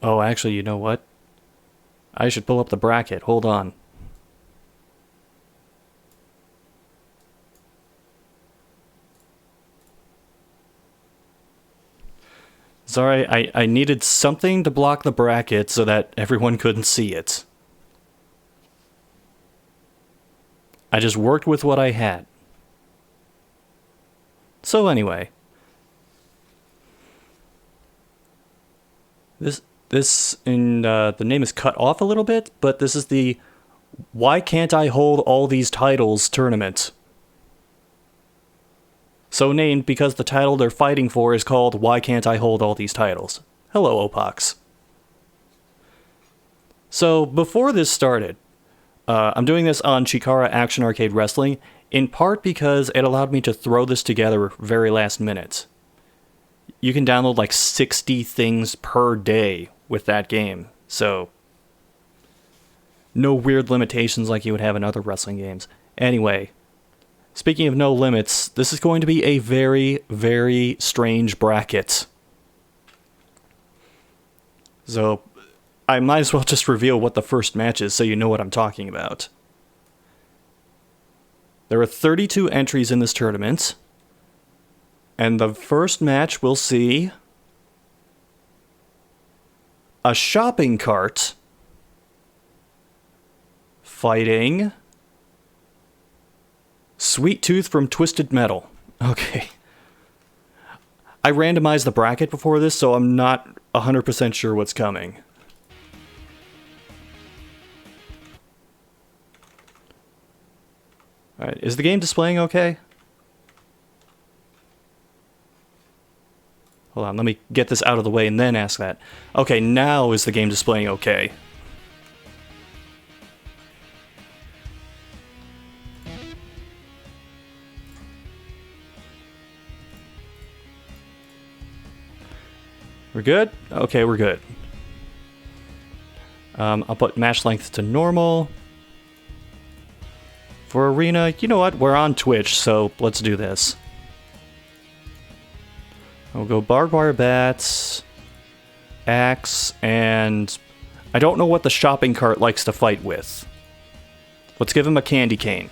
Oh, actually, you know what? I should pull up the bracket. Hold on. Sorry, I needed something to block the bracket so that everyone couldn't see it. I just worked with what I had. So anyway. This the name is cut off a little bit, but this is the Why Can't I Hold All These Titles tournament. So named because the title they're fighting for is called Why Can't I Hold All These Titles. Hello, Opox. So before this started, I'm doing this on Chikara Action Arcade Wrestling, in part because it allowed me to throw this together very last minute. You can download like 60 things per day with that game, so no weird limitations like you would have in other wrestling games. Anyway, speaking of no limits, this is going to be a very, very strange bracket. So, I might as well just reveal what the first match is so you know what I'm talking about. There are 32 entries in this tournament, and the first match will see a shopping cart fighting Sweet Tooth from Twisted Metal. Okay. I randomized the bracket before this, so I'm not 100% sure what's coming. Alright, is the game displaying okay? Hold on, let me get this out of the way and then ask that. Okay, now is the game displaying okay? We're good? Okay, we're good. I'll put match length to normal. For arena, you know what? We're on Twitch, so let's do this. We'll go barbed wire bats, axe, and I don't know what the shopping cart likes to fight with. Let's give him a candy cane.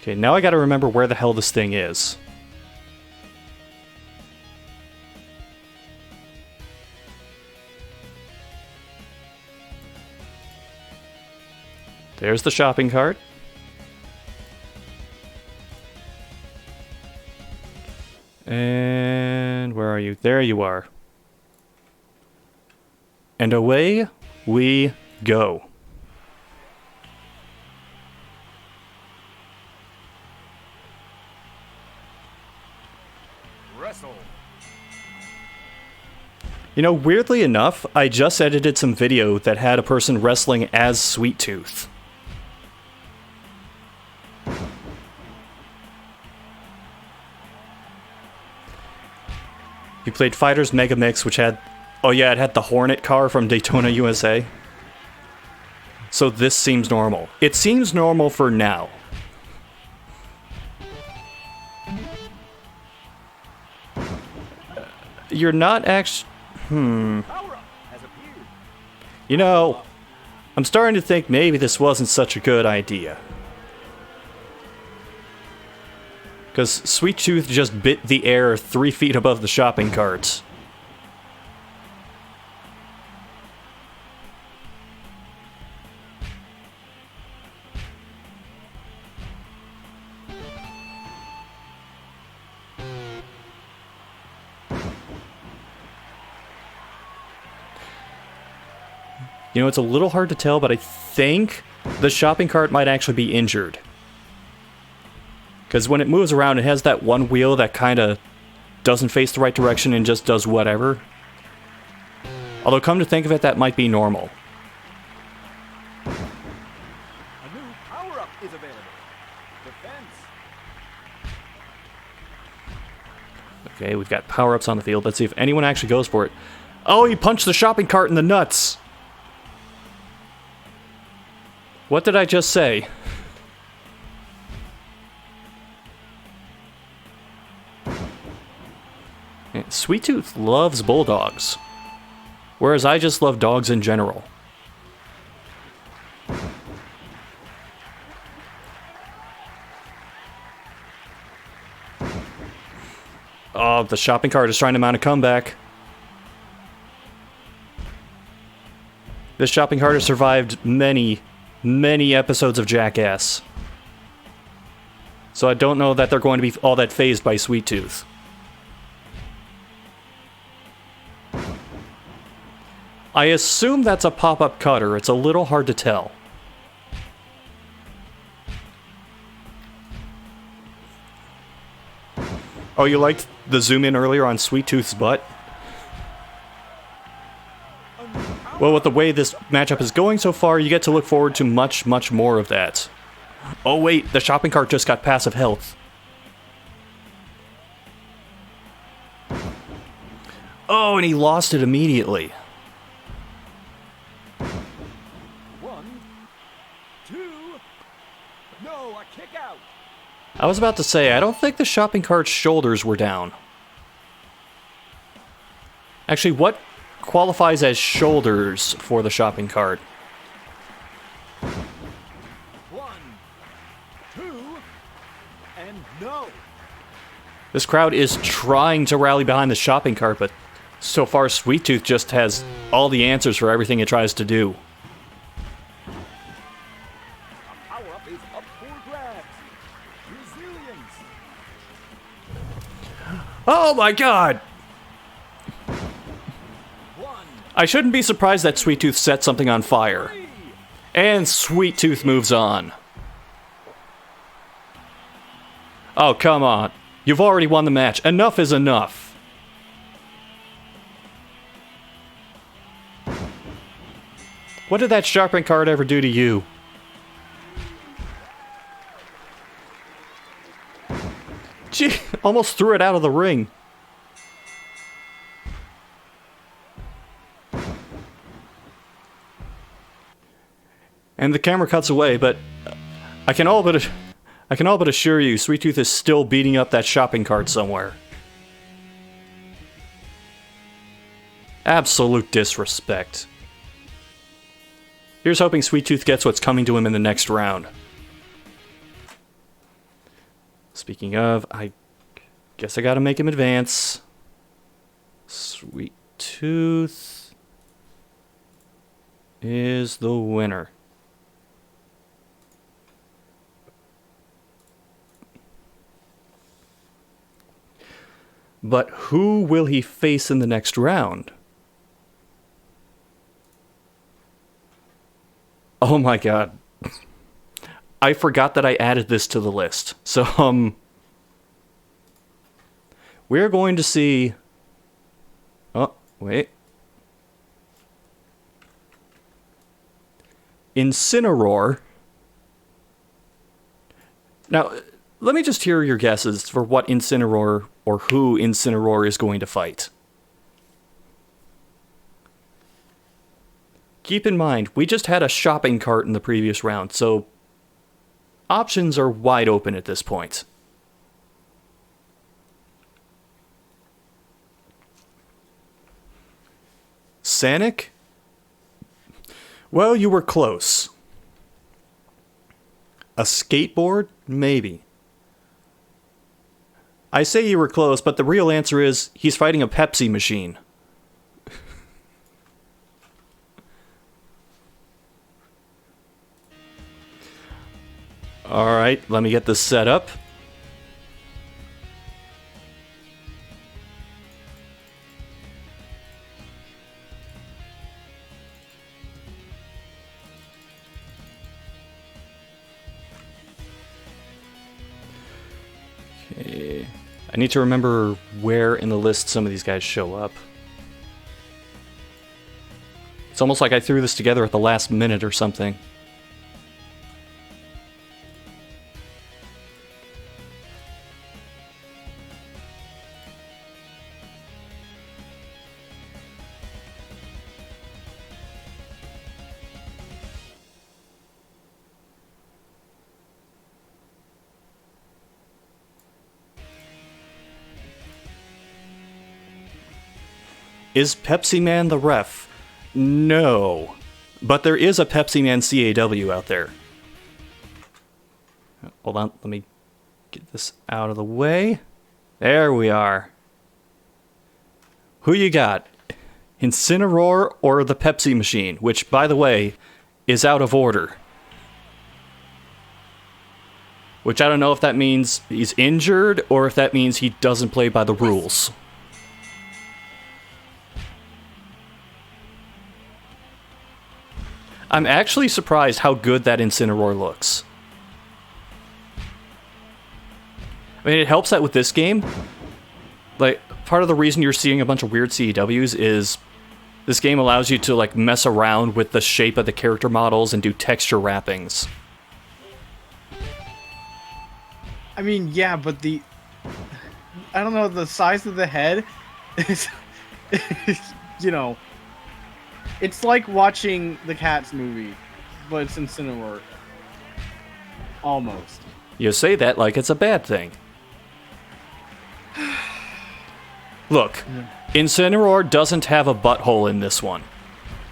Okay, now I gotta remember where the hell this thing is. There's the shopping cart. And where are you? There you are. And away we go. Wrestle. You know, weirdly enough, I just edited some video that had a person wrestling as Sweet Tooth. He played Fighters Mega Mix, which had... Oh yeah, it had the Hornet car from Daytona, USA. So this seems normal. It seems normal for now. You're not actually... You know, I'm starting to think maybe this wasn't such a good idea. Because Sweet Tooth just bit the air 3 feet above the shopping cart. You know, it's a little hard to tell, but I think the shopping cart might actually be injured. Because when it moves around, it has that one wheel that kind of doesn't face the right direction and just does whatever. Although, come to think of it, that might be normal. A new power-up is available. Defense. Okay, we've got power-ups on the field. Let's see if anyone actually goes for it. Oh, he punched the shopping cart in the nuts! What did I just say? Sweet Tooth loves bulldogs, whereas I just love dogs in general. Oh, the shopping cart is trying to mount a comeback. This shopping cart has survived many, many episodes of Jackass. So I don't know that they're going to be all that fazed by Sweet Tooth. I assume that's a pop-up cutter. It's a little hard to tell. Oh, you liked the zoom in earlier on Sweet Tooth's butt? Well, with the way this matchup is going so far, you get to look forward to much, much more of that. Oh wait, the shopping cart just got passive health. Oh, and he lost it immediately. 1, 2. No, a kick out. I was about to say, I don't think the shopping cart's shoulders were down. Actually, what qualifies as shoulders for the shopping cart? 1, 2, and no. This crowd is trying to rally behind the shopping cart, but so far Sweet Tooth just has all the answers for everything it tries to do. A power-up is up for grabs. Resilience. Oh my god! 1, I shouldn't be surprised that Sweet Tooth set something on fire. 3. And Sweet Tooth moves on. Oh, come on. You've already won the match. Enough is enough. What did that shopping cart ever do to you? Gee, almost threw it out of the ring. And the camera cuts away, but I can all but assure you, Sweet Tooth is still beating up that shopping cart somewhere. Absolute disrespect. Here's hoping Sweet Tooth gets what's coming to him in the next round. Speaking of, I guess I gotta make him advance. Sweet Tooth is the winner. But who will he face in the next round? Oh my god. I forgot that I added this to the list. So, we're going to see... Oh, wait. Incineroar. Now, let me just hear your guesses for what Incineroar or who Incineroar is going to fight. Keep in mind, we just had a shopping cart in the previous round, so options are wide open at this point. Sonic? Well, you were close. A skateboard? Maybe. I say you were close, but the real answer is he's fighting a Pepsi machine. Alright, let me get this set up. Okay. I need to remember where in the list some of these guys show up. It's almost like I threw this together at the last minute or something. Is Pepsi Man the ref? No. But there is a Pepsi Man CAW out there. Hold on, let me get this out of the way. There we are. Who you got? Incineroar or the Pepsi machine? Which, by the way, is out of order. Which I don't know if that means he's injured or if that means he doesn't play by the rules. I'm actually surprised how good that Incineroar looks. I mean, it helps that with this game, like, part of the reason you're seeing a bunch of weird CEWs is this game allows you to, like, mess around with the shape of the character models and do texture wrappings. I mean, yeah, but I don't know, the size of the head is, you know, it's like watching the Cats movie, but it's Incineroar. Almost. You say that like it's a bad thing. Look, Incineroar doesn't have a butthole in this one.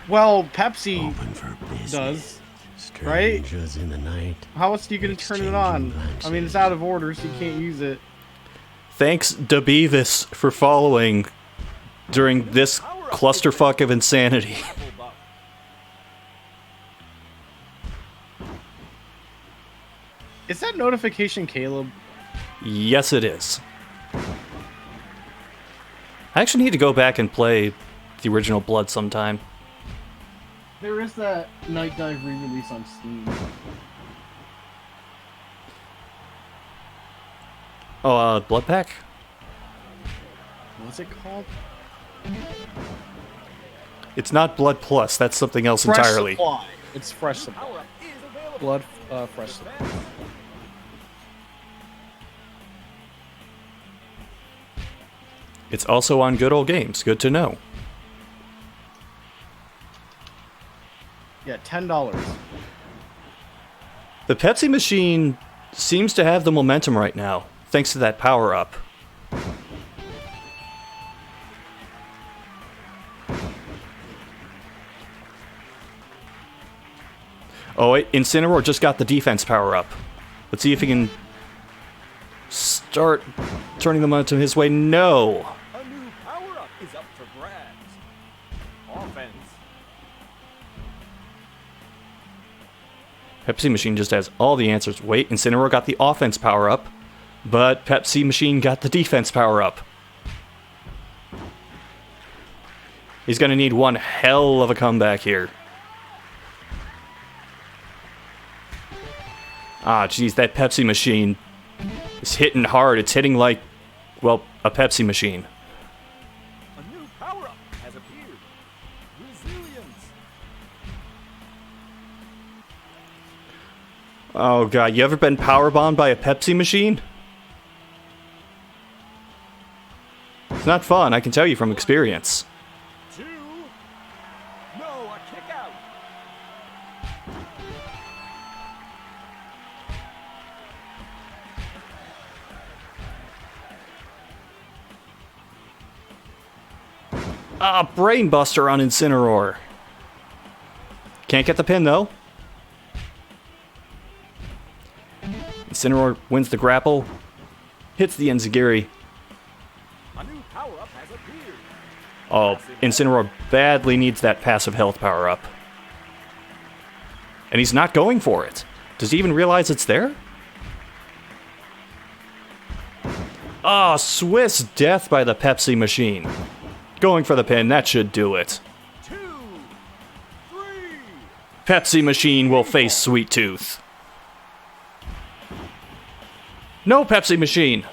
Well, Pepsi Open for business. does, right? Strangers in the night. How else are you going to turn it on? I mean, it's out of order, so you can't use it. Thanks, DeBeavis, for following during this clusterfuck of insanity. Is that notification Caleb? Yes, it is. I actually need to go back and play the original Blood sometime. There is that Night Dive re-release on Steam. Oh, Blood Pack? What's it called? It's not Blood Plus, that's something else Fresh entirely. Supply. It's Fresh Supply. Blood, Fresh Supply. It's also on Good Old Games, good to know. Yeah, $10. The Pepsi machine seems to have the momentum right now, thanks to that power-up. Oh wait, Incineroar just got the defense power-up. Let's see if he can start turning the momentum his way. No! A new power-up is up for grabs. Offense. Pepsi Machine just has all the answers. Wait, Incineroar got the offense power-up, but Pepsi Machine got the defense power-up. He's gonna need one hell of a comeback here. Ah, jeez, that Pepsi Machine is hitting hard. It's hitting like, well, a Pepsi Machine. A new power-up has appeared. Resilience. Oh god, you ever been powerbombed by a Pepsi Machine? It's not fun, I can tell you from experience. 2. No, a kick out. Ah, Brainbuster on Incineroar. Can't get the pin, though. Incineroar wins the grapple. Hits the Enziguri. A new power-up has appeared. Oh, Incineroar badly needs that passive health power-up. And he's not going for it. Does he even realize it's there? Ah, Swiss death by the Pepsi Machine. Going for the pin, that should do it. 2. 3. Pepsi Machine will face Sweet Tooth. No, Pepsi Machine!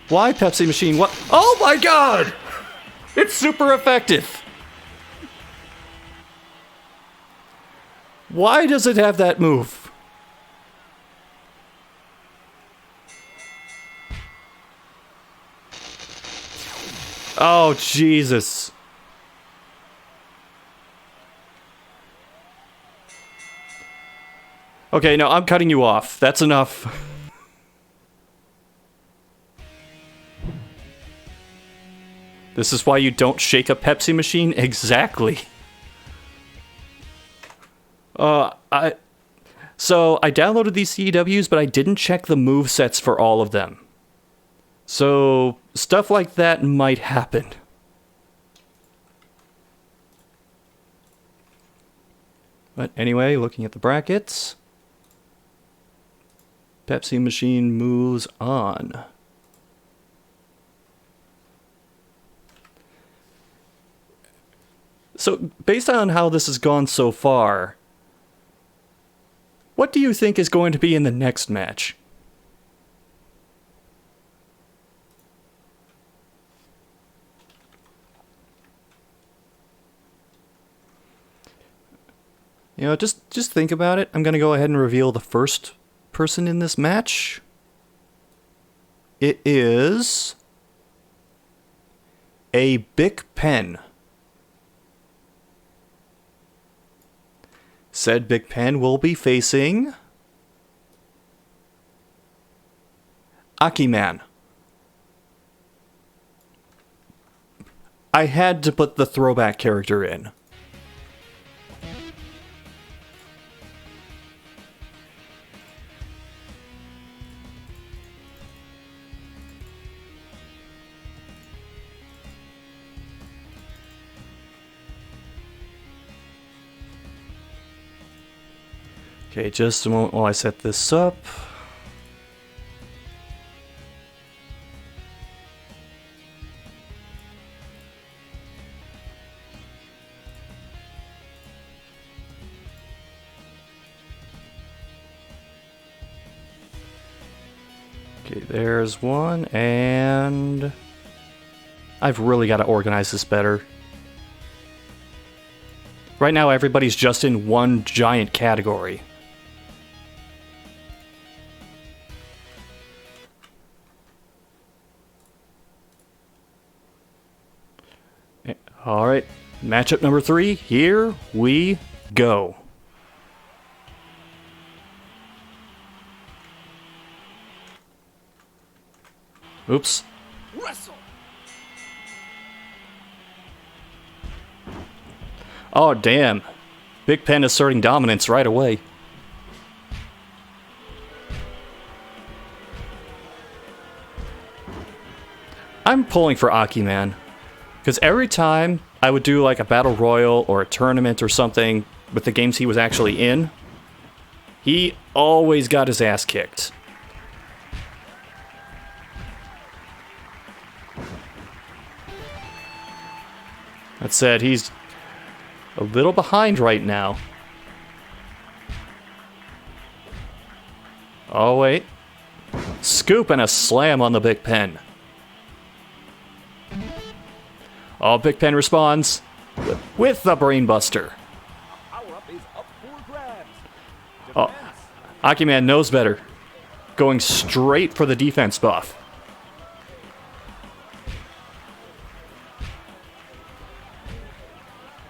Why, Pepsi Machine? What? Oh my god! It's super effective! Why does it have that move? Oh, Jesus. Okay, no, I'm cutting you off. That's enough. This is why you don't shake a Pepsi machine? Exactly. So I downloaded these CEWs, but I didn't check the movesets for all of them. So stuff like that might happen. But anyway, looking at the brackets, Pepsi machine moves on. So based on how this has gone so far, what do you think is going to be in the next match? You know, just think about it. I'm going to go ahead and reveal the first person in this match. It is a Pigpen. Said Pigpen will be facing Akiman. I had to put the throwback character in. Okay, just a moment while I set this up. Okay, there's one, and I've really got to organize this better. Right now, everybody's just in one giant category. All right, matchup number 3, here we go. Oops. Wrestle. Oh, damn. Pigpen asserting dominance right away. I'm pulling for Akiman. Because every time I would do like a battle royal or a tournament or something with the games he was actually in, he always got his ass kicked. That said, he's a little behind right now. Oh, wait. Scoop and a slam on the Pigpen. Oh, Pigpen responds with the Brainbuster. Power-up is up for grabs. Oh, Akiman knows better. Going straight for the defense buff.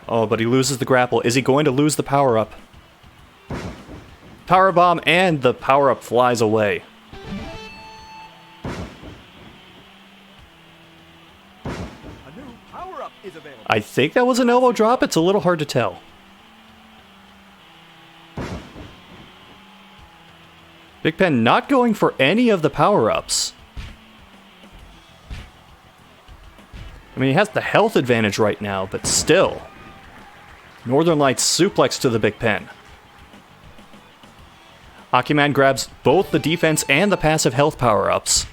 Oh, but he loses the grapple. Is he going to lose the power-up? Power bomb, and the power-up flies away. A new power-up is available. I think that was an elbow drop. It's a little hard to tell. Pigpen not going for any of the power-ups. I mean, he has the health advantage right now, but still. Northern Lights suplex to the Pigpen. Akiman grabs both the defense and the passive health power-ups.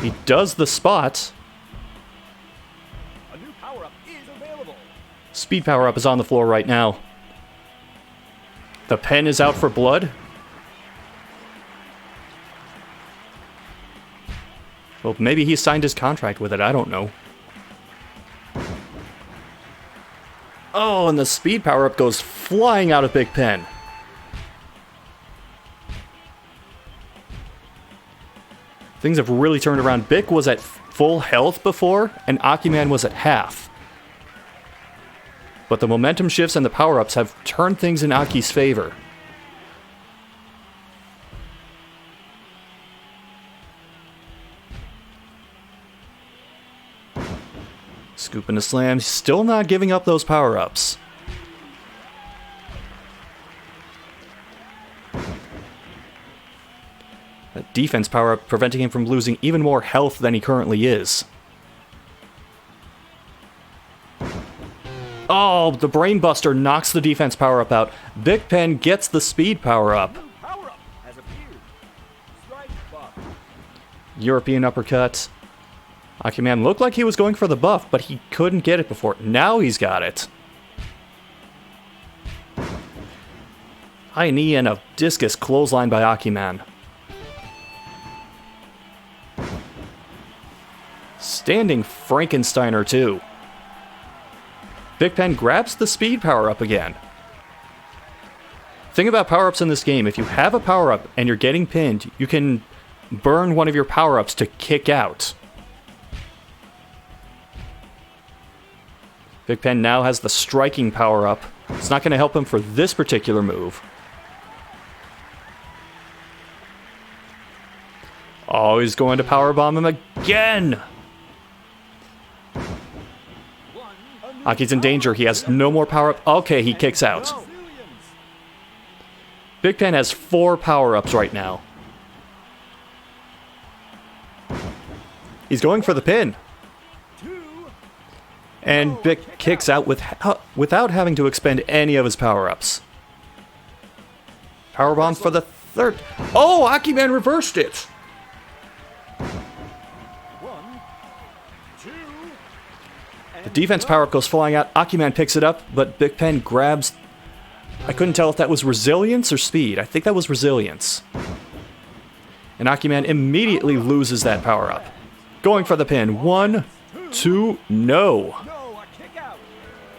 He does the spot. A new power-up is available. Speed power-up is on the floor right now. The pen is out for blood. Well, maybe he signed his contract with it, I don't know. Oh, and the speed power-up goes flying out of Pigpen. Things have really turned around. Bick was at full health before, and Akiman was at half. But the momentum shifts and the power-ups have turned things in Aki's favor. Scoop and a slam. Still not giving up those power-ups. That defense power-up preventing him from losing even more health than he currently is. Oh, the Brain Buster knocks the defense power-up out. Pigpen gets the speed power-up. Power-up has appeared. Strike buff. European uppercut. Akiman looked like he was going for the buff, but he couldn't get it before. Now he's got it. High knee and a discus clothesline by Akiman. Standing Frankensteiner too. Pigpen grabs the speed power-up again. Thing about power-ups in this game, if you have a power-up and you're getting pinned, you can burn one of your power-ups to kick out. Pigpen now has the striking power-up. It's not going to help him for this particular move. Oh, he's going to powerbomb him again! Aki's in danger. He has no more power-up. Okay, he kicks out. Pigpen has 4 power-ups right now. He's going for the pin. And Bick kicks out without having to expend any of his power-ups. Powerbomb for the 3rd. Oh, Akiman reversed it! The defense power-up goes flying out. Akiman picks it up, but Pigpen grabs... I couldn't tell if that was resilience or speed. I think that was resilience. And Akiman immediately loses that power-up. Going for the pin. 1, 2, no.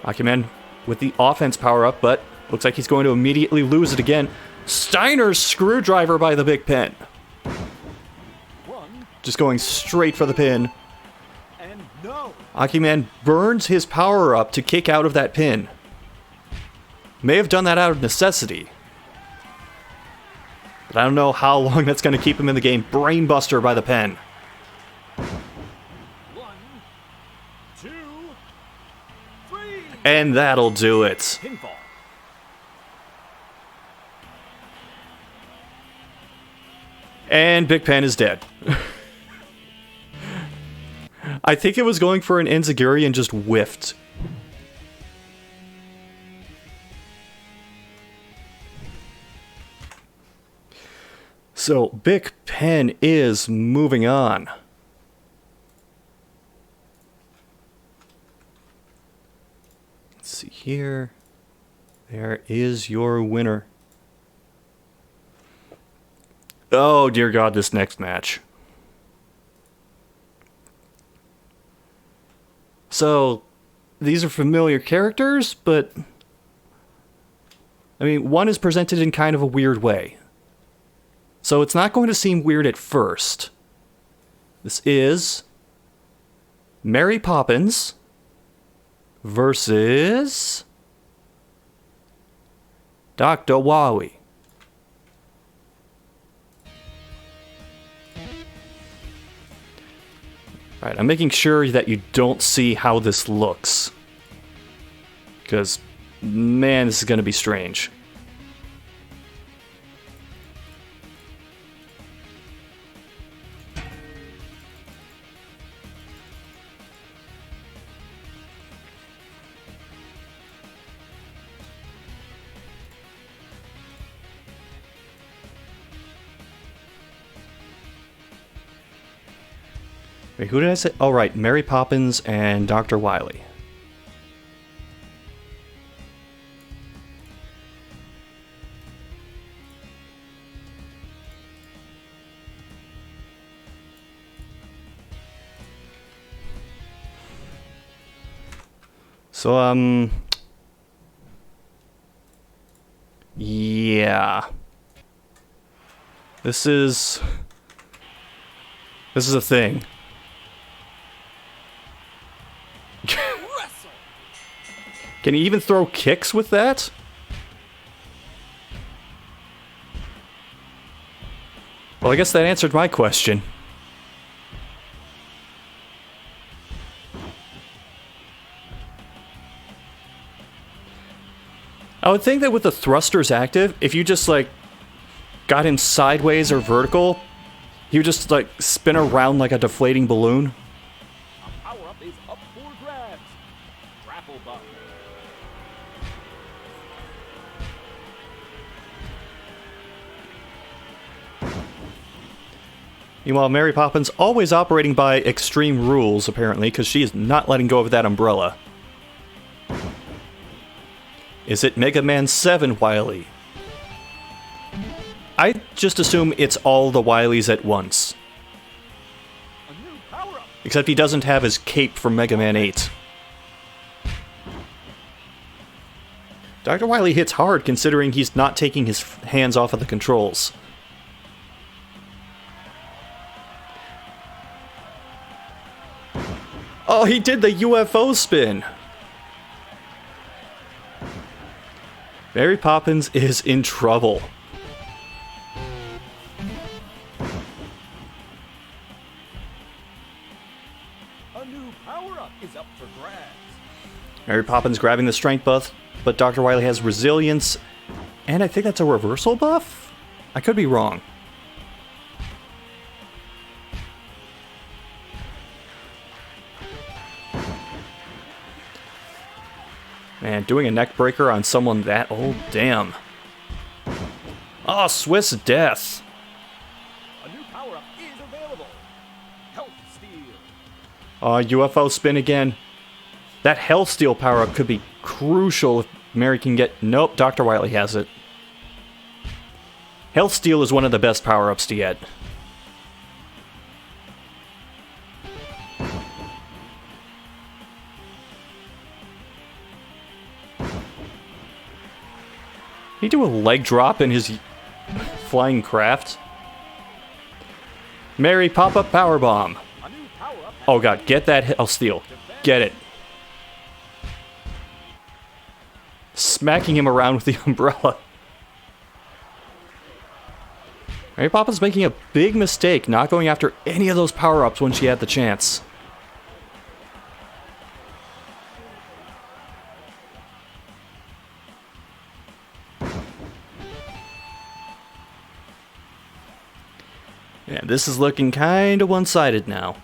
Akiman with the offense power-up, but looks like he's going to immediately lose it again. Steiner's screwdriver by the Pigpen. Just going straight for the pin. Akiman burns his power-up to kick out of that pin. May have done that out of necessity. But I don't know how long that's going to keep him in the game. Brainbuster by the pen. 1, 2, 3. And that'll do it. Pinfall. And Pigpen is dead. I think it was going for an enziguri and just whiffed. So, Pigpen is moving on. Let's see here. There is your winner. Oh, dear God, this next match. So, these are familiar characters, but... I mean, one is presented in kind of a weird way. So it's not going to seem weird at first. This is... Mary Poppins versus... Dr. Wily. Alright, I'm making sure that you don't see how this looks. Because, man, this is going to be strange. Wait, who did I say? Oh, right, Mary Poppins and Dr. Wily. So, yeah. This is a thing. Can he even throw kicks with that? Well, I guess that answered my question. I would think that with the thrusters active, if you just, like, got him sideways or vertical, he would just, like, spin around like a deflating balloon. A power-up is up for grabs. Grapple button. Meanwhile, Mary Poppins always operating by extreme rules, apparently, because she is not letting go of that umbrella. Is it Mega Man 7 Wily? I just assume it's all the Wilys at once. A new power-up. Except he doesn't have his cape from Mega Man 8. Dr. Wily hits hard considering he's not taking his hands off of the controls. Oh, he did the UFO spin! Mary Poppins is in trouble. A new power-up is up for grabs. Mary Poppins grabbing the strength buff, but Dr. Wily has resilience, and I think that's a reversal buff? I could be wrong. Man, doing a neck breaker on someone that old, damn. Oh, Swiss death. A new power-up is available. Health steal. UFO spin again. That health steal power-up could be crucial if Mary can get... Nope, Dr. Wily has it. Health steal is one of the best power-ups to get. He do a leg drop in his flying craft. Mary, pop up power bomb. A new power-up. Oh god, get that health steal. Get it. Smacking him around with the umbrella. Mary Poppins making a big mistake not going after any of those power-ups when she had the chance. Yeah, this is looking kinda one-sided now.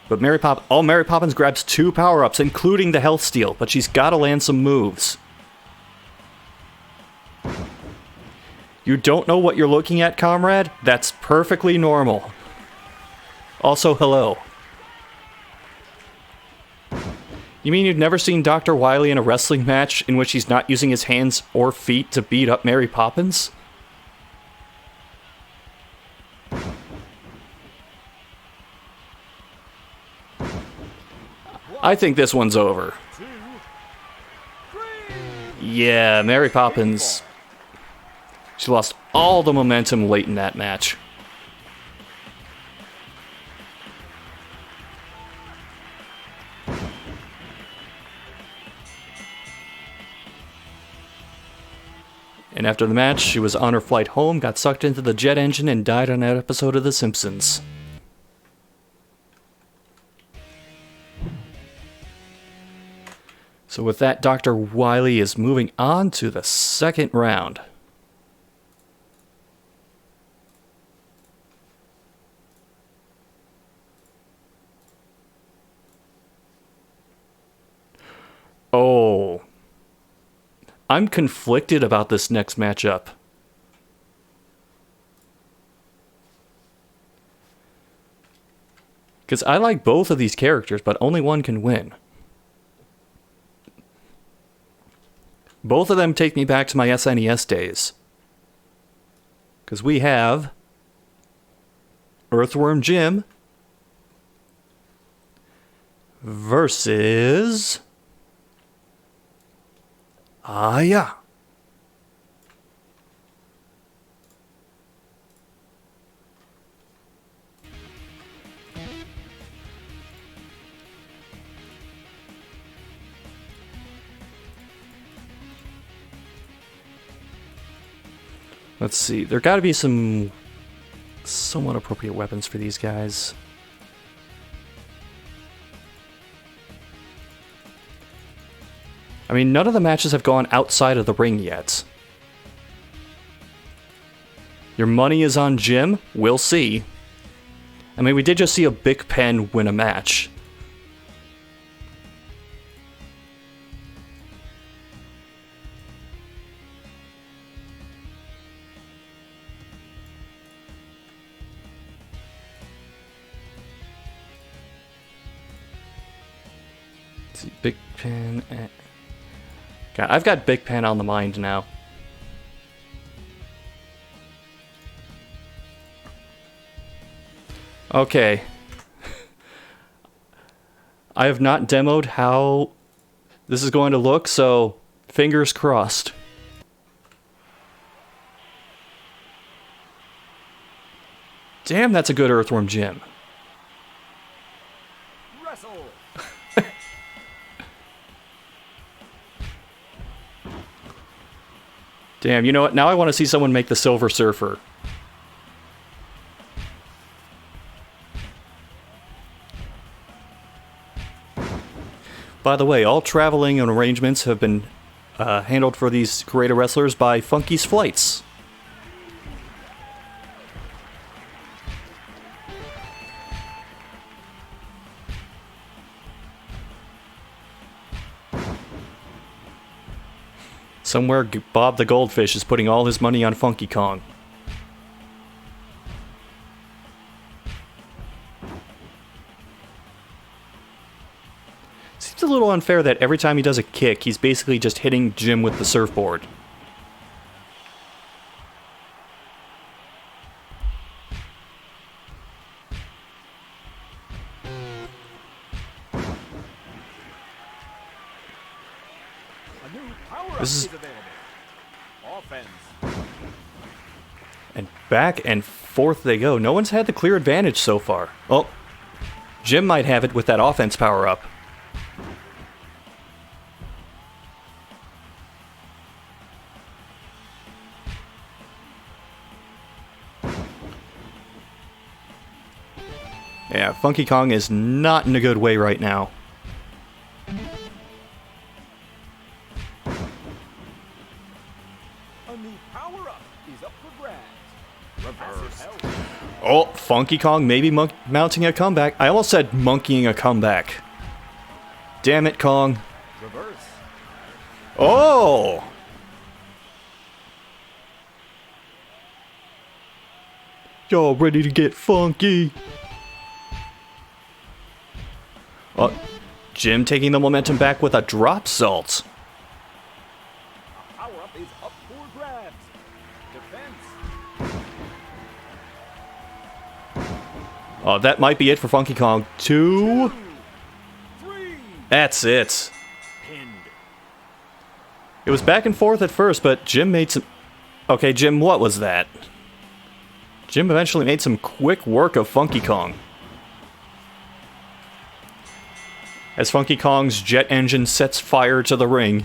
But Mary Poppins grabs 2 power-ups, including the health steal, but she's gotta land some moves. You don't know what you're looking at, comrade? That's perfectly normal. Also, hello. You mean you've never seen Dr. Wily in a wrestling match in which he's not using his hands or feet to beat up Mary Poppins? I think this one's over. 2, 3. Yeah, Mary Poppins. She lost all the momentum late in that match. And after the match, she was on her flight home, got sucked into the jet engine, and died on that episode of The Simpsons. So with that, Dr. Wily is moving on to the second round. Oh. I'm conflicted about this next matchup. Because I like both of these characters, but only one can win. Both of them take me back to my SNES days. Because we have Earthworm Jim versus... yeah. Let's see. There got to be some somewhat appropriate weapons for these guys. I I mean, none of the matches have gone outside of the ring yet. Your money is on Jim? We'll see. I mean, we did just see a Pigpen win a match. Let's see, Pigpen. God, I've got Pigpen on the mind now. Okay. I have not demoed how this is going to look, so fingers crossed. Damn, that's a good Earthworm gym. Wrestle. Damn, you know what? Now I want to see someone make the Silver Surfer. By the way, all traveling and arrangements have been handled for these creator wrestlers by Funky's Flights. Somewhere Bob the Goldfish is putting all his money on Funky Kong. Seems a little unfair that every time he does a kick, he's basically just hitting Jim with the surfboard. A new power-up This is- is available. Offense. And back and forth they go. No one's had the clear advantage so far. Oh, Jim might have it with that offense power-up. Yeah, Funky Kong is not in a good way right now. A new power-up is up for grabs. Reverse. Held. Oh, Funky Kong maybe mounting a comeback. I almost said monkeying a comeback. Damn it, Kong. Reverse. Oh! Y'all ready to get funky? Oh, Jim taking the momentum back with a drop salt. Power-up is up for grabs. Defense. Oh, that might be it for Funky Kong. 2. 3. That's it. Pinned. It was back and forth at first, but Jim made some... Okay, Jim, what was that? Jim eventually made some quick work of Funky Kong. As Funky Kong's jet engine sets fire to the ring.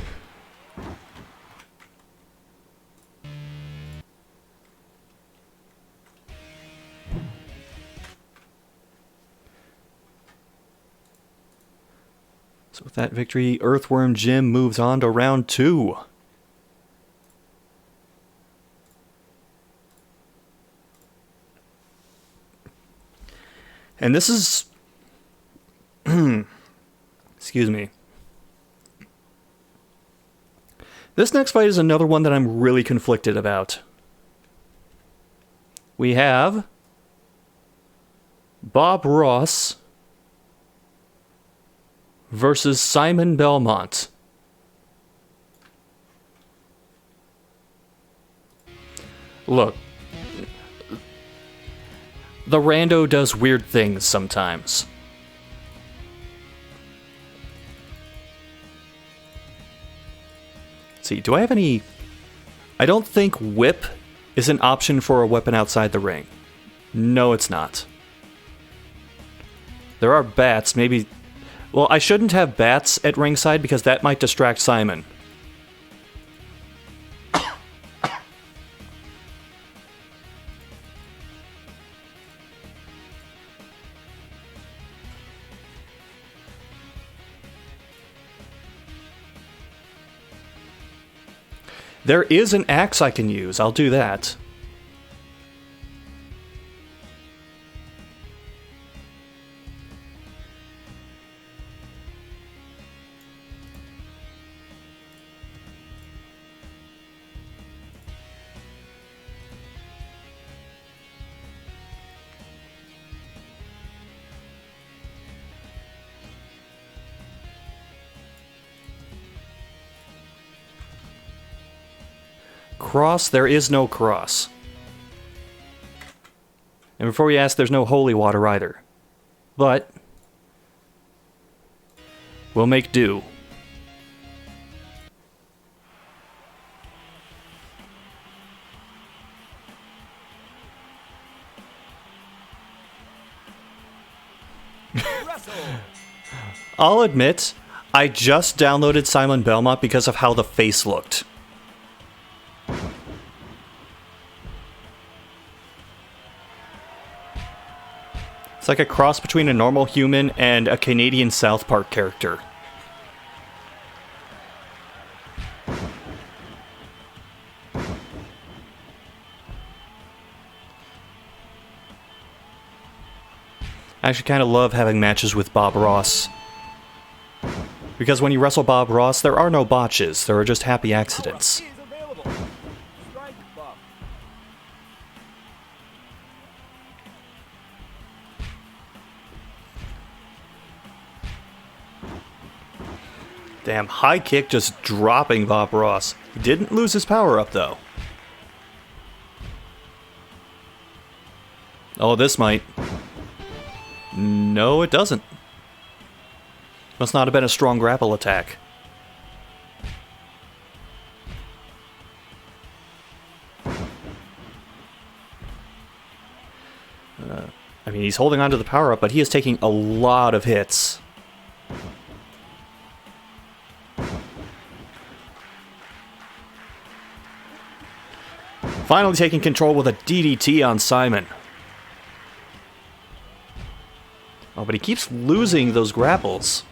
So with that victory, Earthworm Jim moves on to round 2. And this is... Excuse me. This next fight is another one that I'm really conflicted about. We have Bob Ross versus Simon Belmont. Look, the rando does weird things sometimes. See, do I have any... I don't think whip is an option for a weapon outside the ring. No, it's not. There are bats, maybe... Well, I shouldn't have bats at ringside because that might distract Simon. There is an axe I can use. I'll do that. Cross, there is no cross. And before you ask, there's no holy water either. But we'll make do. I'll admit, I just downloaded Simon Belmont because of how the face looked. It's like a cross between a normal human and a Canadian South Park character. I actually kind of love having matches with Bob Ross. Because when you wrestle Bob Ross, there are no botches, there are just happy accidents. Damn, high kick just dropping Bob Ross. He didn't lose his power-up, though. Oh, this might. No, it doesn't. Must not have been a strong grapple attack. I mean, he's holding on to the power-up, but he is taking a lot of hits. Finally taking control with a DDT on Simon. Oh, but he keeps losing those grapples.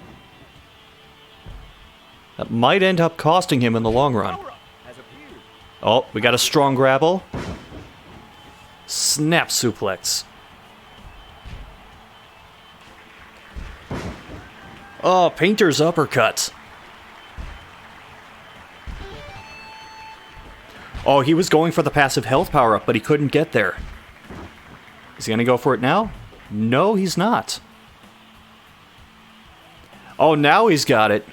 That might end up costing him in the long run. Oh, we got a strong grapple. Snap suplex. Oh, Painter's uppercut. Oh, he was going for the passive health power-up, but he couldn't get there. Is he going to go for it now? No, he's not. Oh, now he's got it.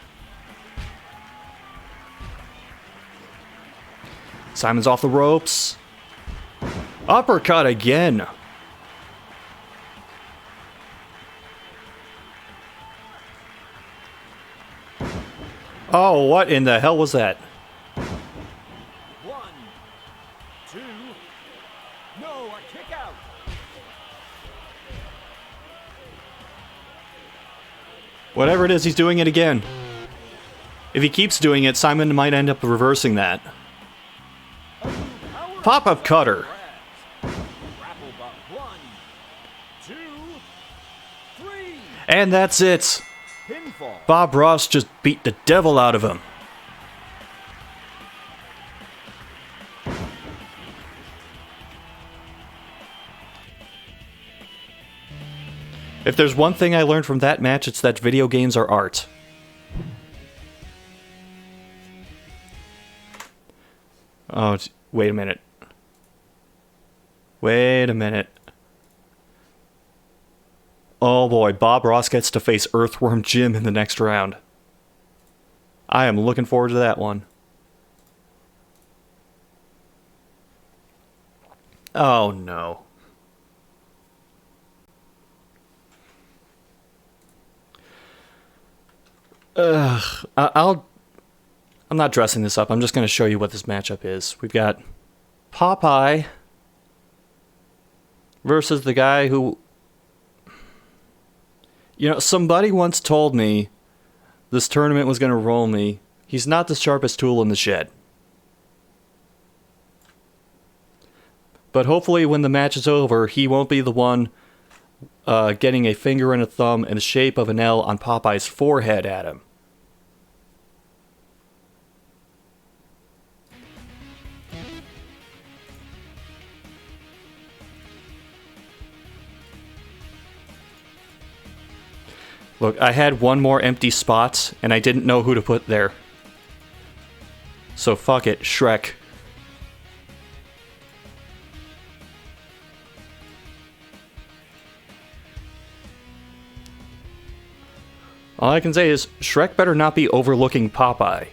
Simon's off the ropes. Uppercut again. Oh, what in the hell was that? Whatever it is, he's doing it again. If he keeps doing it, Simon might end up reversing that. Pop-up cutter. And that's it. Bob Ross just beat the devil out of him. If there's one thing I learned from that match, it's that video games are art. Oh, wait a minute. Wait a minute. Oh boy, Bob Ross gets to face Earthworm Jim in the next round. I am looking forward to that one. Oh no. I'm not dressing this up. I'm just going to show you what this matchup is. We've got Popeye versus the guy who... You know, somebody once told me this tournament was going to roll me. He's not the sharpest tool in the shed. But hopefully when the match is over, he won't be the one getting a finger and a thumb in the shape of an L on Popeye's forehead at him. Look, I had one more empty spot, and I didn't know who to put there. So fuck it, Shrek. All I can say is, Shrek better not be overlooking Popeye.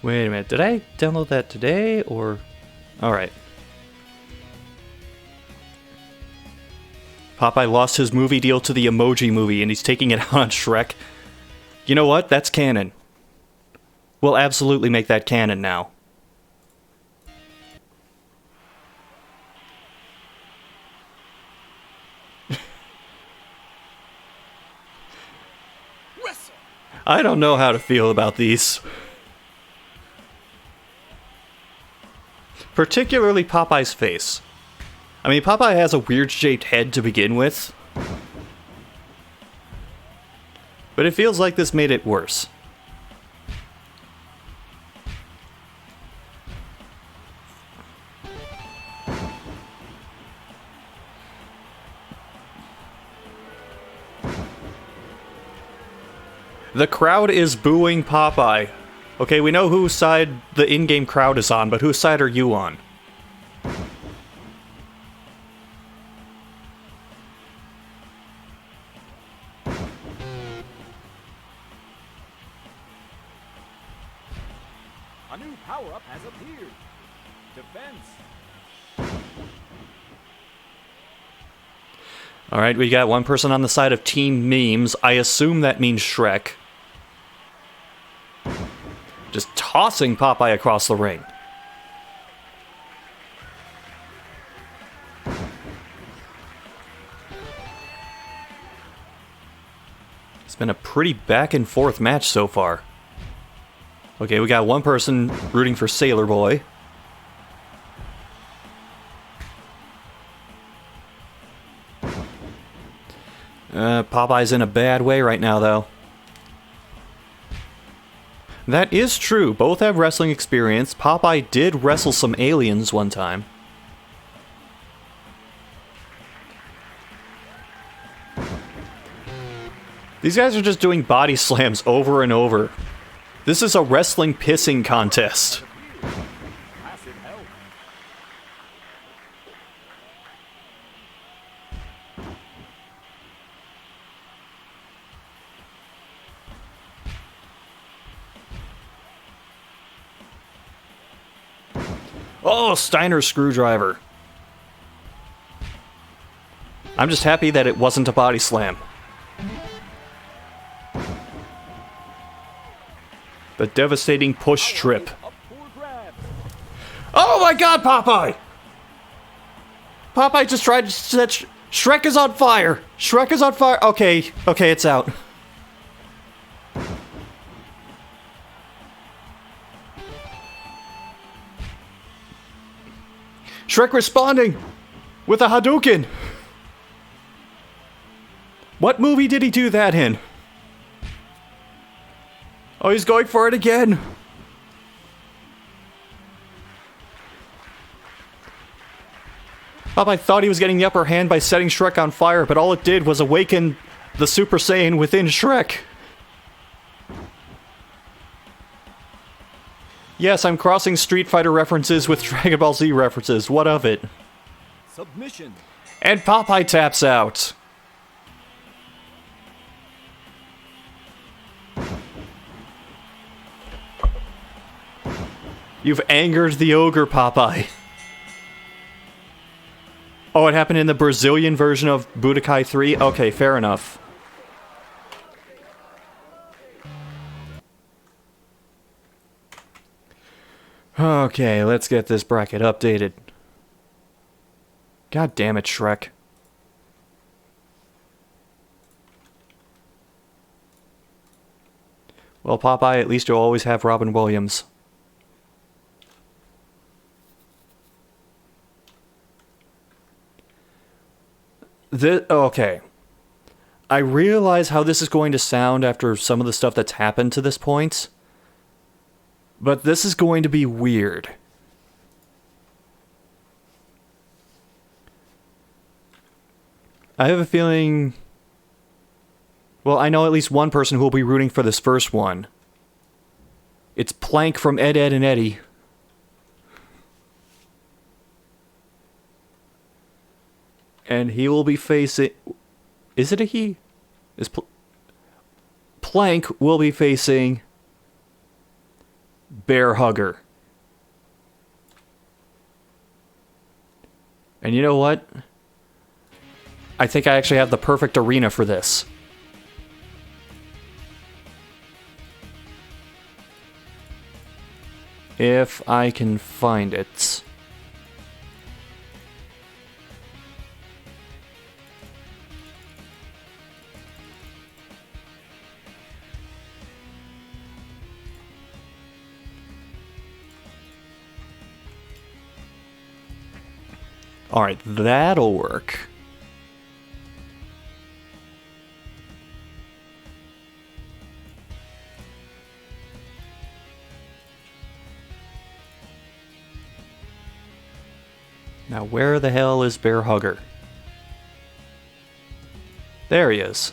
Wait a minute, did I download that today, or... Alright. Popeye lost his movie deal to the Emoji Movie, and he's taking it on Shrek. You know what? That's canon. We'll absolutely make that canon now. I don't know how to feel about these. Particularly Popeye's face. I mean, Popeye has a weird-shaped head to begin with. But it feels like this made it worse. The crowd is booing Popeye. Okay, we know whose side the in-game crowd is on, but whose side are you on? A new power-up has appeared. Defense. Alright, we got one person on the side of Team Memes. I assume that means Shrek. Just tossing Popeye across the ring. It's been a pretty back and forth match so far. Okay, we got one person rooting for Sailor Boy. Popeye's in a bad way right now, though. That is true. Both have wrestling experience. Popeye did wrestle some aliens one time. These guys are just doing body slams over and over. This is a wrestling pissing contest. Passive help. Oh, Steiner's screwdriver. I'm just happy that it wasn't a body slam. The devastating push trip. Up for grabs. Oh my god, Popeye! Popeye just tried to set... Shrek is on fire! Shrek is on fire! Okay, okay, it's out. Shrek responding with a Hadouken! What movie did he do that in? Oh, he's going for it again! Popeye thought he was getting the upper hand by setting Shrek on fire, but all it did was awaken the Super Saiyan within Shrek. Yes, I'm crossing Street Fighter references with Dragon Ball Z references. What of it? Submission. And Popeye taps out. You've angered the ogre, Popeye. Oh, it happened in the Brazilian version of Budokai 3? Okay, fair enough. Okay, let's get this bracket updated. God damn it, Shrek. Well, Popeye, at least you'll always have Robin Williams. Okay. I realize how this is going to sound after some of the stuff that's happened to this point. But this is going to be weird. I have a feeling... Well, I know at least one person who will be rooting for this first one. It's Plank from Ed, Edd, and Eddy. And he will be facing... Is it a he? Plank will be facing... Bear Hugger. And you know what? I think I actually have the perfect arena for this. If I can find it. Alright, that'll work. Now, where the hell is Bear Hugger? There he is.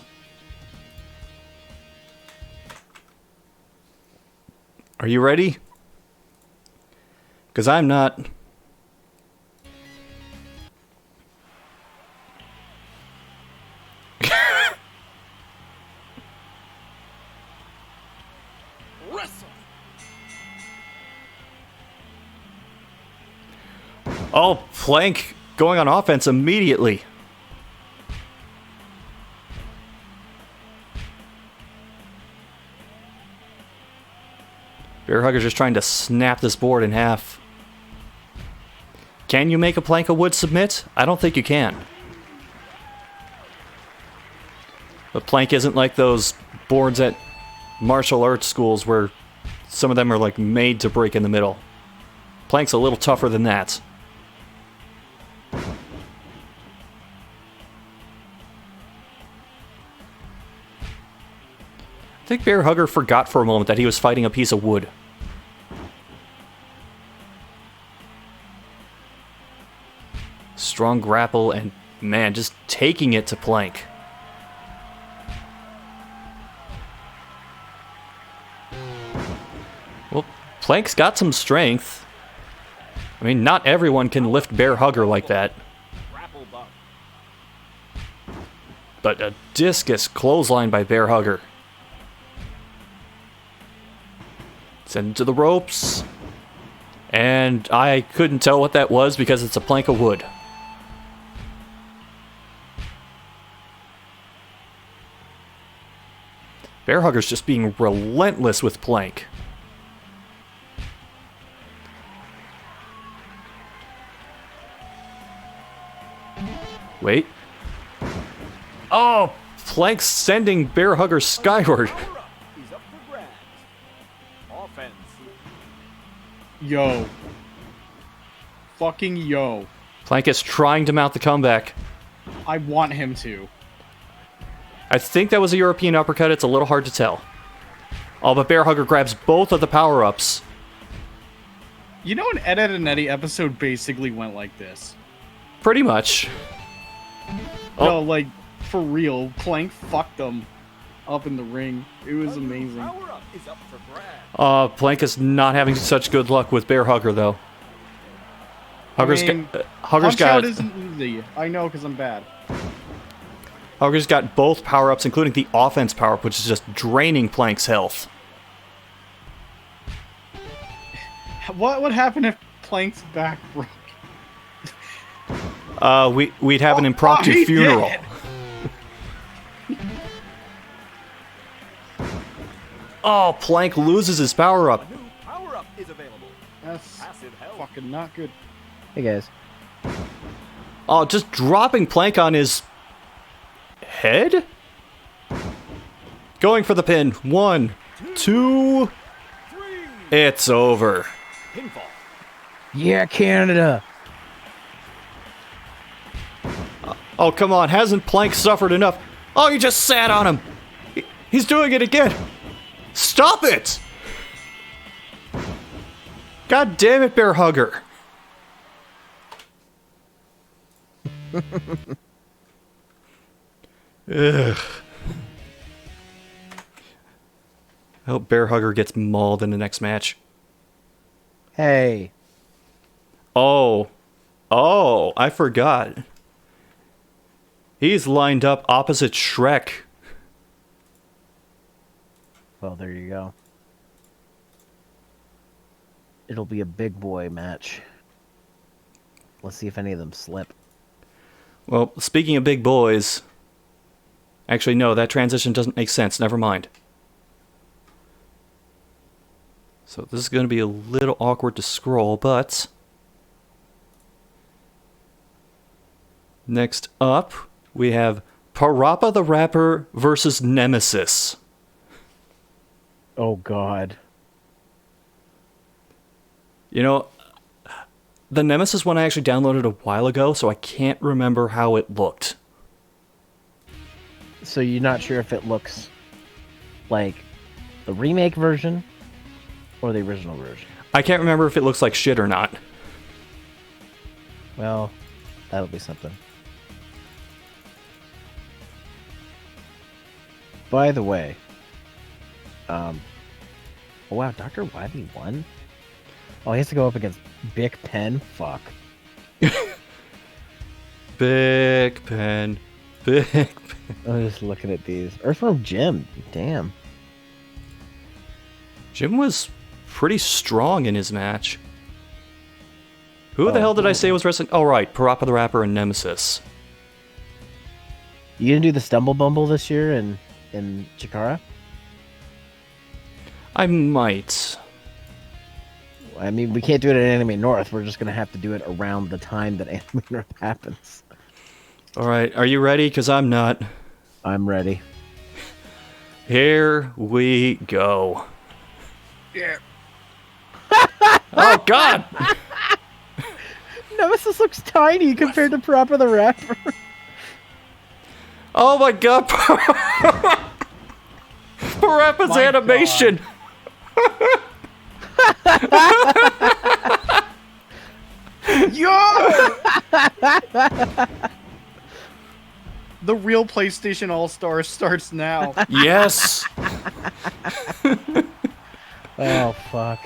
Are you ready? Because I'm not. Wrestle. Oh, Plank going on offense immediately. Bear Hugger's just trying to snap this board in half. Can you make a plank of wood submit? I don't think you can. But Plank isn't like those boards at martial arts schools where some of them are like made to break in the middle. Plank's a little tougher than that. I think Bear Hugger forgot for a moment that he was fighting a piece of wood. Strong grapple and, man, just taking it to Plank. Well, Plank's got some strength. I mean, not everyone can lift Bear Hugger like that. But a discus clothesline by Bear Hugger. Send him to the ropes. And I couldn't tell what that was because it's a plank of wood. Bear Hugger's just being relentless with Plank. Wait. Oh! Plank's sending Bear Hugger skyward. He's up for grabs. Offense. Yo. Fucking yo. Plank is trying to mount the comeback. I want him to. I think that was a European uppercut. It's a little hard to tell. Oh, but Bear Hugger grabs both of the power-ups. You know, an Ed, Edd, and Eddy episode basically went like this. Pretty much. Oh. No, like, for real. Plank fucked them up in the ring. It was amazing. Power-up is up for grabs. Plank is not having such good luck with Bear Hugger, though. Hugger's Punch got out isn't easy. I know, because I'm bad. Hugger's got both power-ups, including the offense power-up, which is just draining Plank's health. What would happen if Plank's back broke? We'd have an impromptu he funeral. did. Oh, Plank loses his power-up. New power-up is available. That's Passive health. fucking not good. Hey guys. Oh, just dropping Plank on his head? Going for the pin. 1, 2. 3. It's over. Pinfall. Yeah, Canada. Oh, come on. Hasn't Plank suffered enough? Oh, you just sat on him. He's doing it again. Stop it! God damn it, Bear Hugger. Ugh. I hope Bear Hugger gets mauled in the next match. Hey. Oh, I forgot. He's lined up opposite Shrek. Well, there you go. It'll be a big boy match. Let's see if any of them slip. Well, speaking of big boys... Actually, no, that transition doesn't make sense. Never mind. So this is going to be a little awkward to scroll, but... Next up, we have Parappa the Rapper versus Nemesis. Oh, God. You know, the Nemesis one I actually downloaded a while ago, so I can't remember how it looked. So you're not sure if it looks like the remake version or the original version? I can't remember if it looks like shit or not. Well, that'll be something. By the way, oh wow, Dr. Wily won? Oh, he has to go up against Pigpen? Fuck. Big pen. Big pen. I'm just looking at these. Earthworm Jim. Damn. Jim was pretty strong in his match. Who the hell did I say was wrestling? Oh, right. Parappa the Rapper and Nemesis. You gonna do the Stumble Bumble this year in Chikara? I might. I mean, we can't do it at Anime North. We're just gonna have to do it around the time that Anime North happens. All right. Are you ready? Because I'm not. I'm ready. Here we go. Yeah. Oh, God! Nemesis looks tiny compared to Parappa the Rapper. Oh, my God! Parappa's My animation! Yo! The real PlayStation All-Stars starts now. Yes! Oh fuck.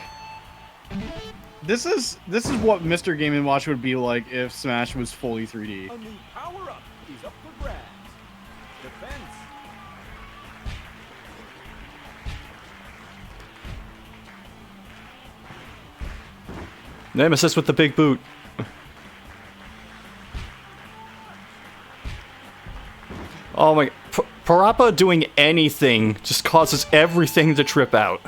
This is what Mr. Game & Watch would be like if Smash was fully 3D. A new power-up is up for grabs. Defense. Nemesis with the big boot. Oh my... Parappa doing anything just causes everything to trip out.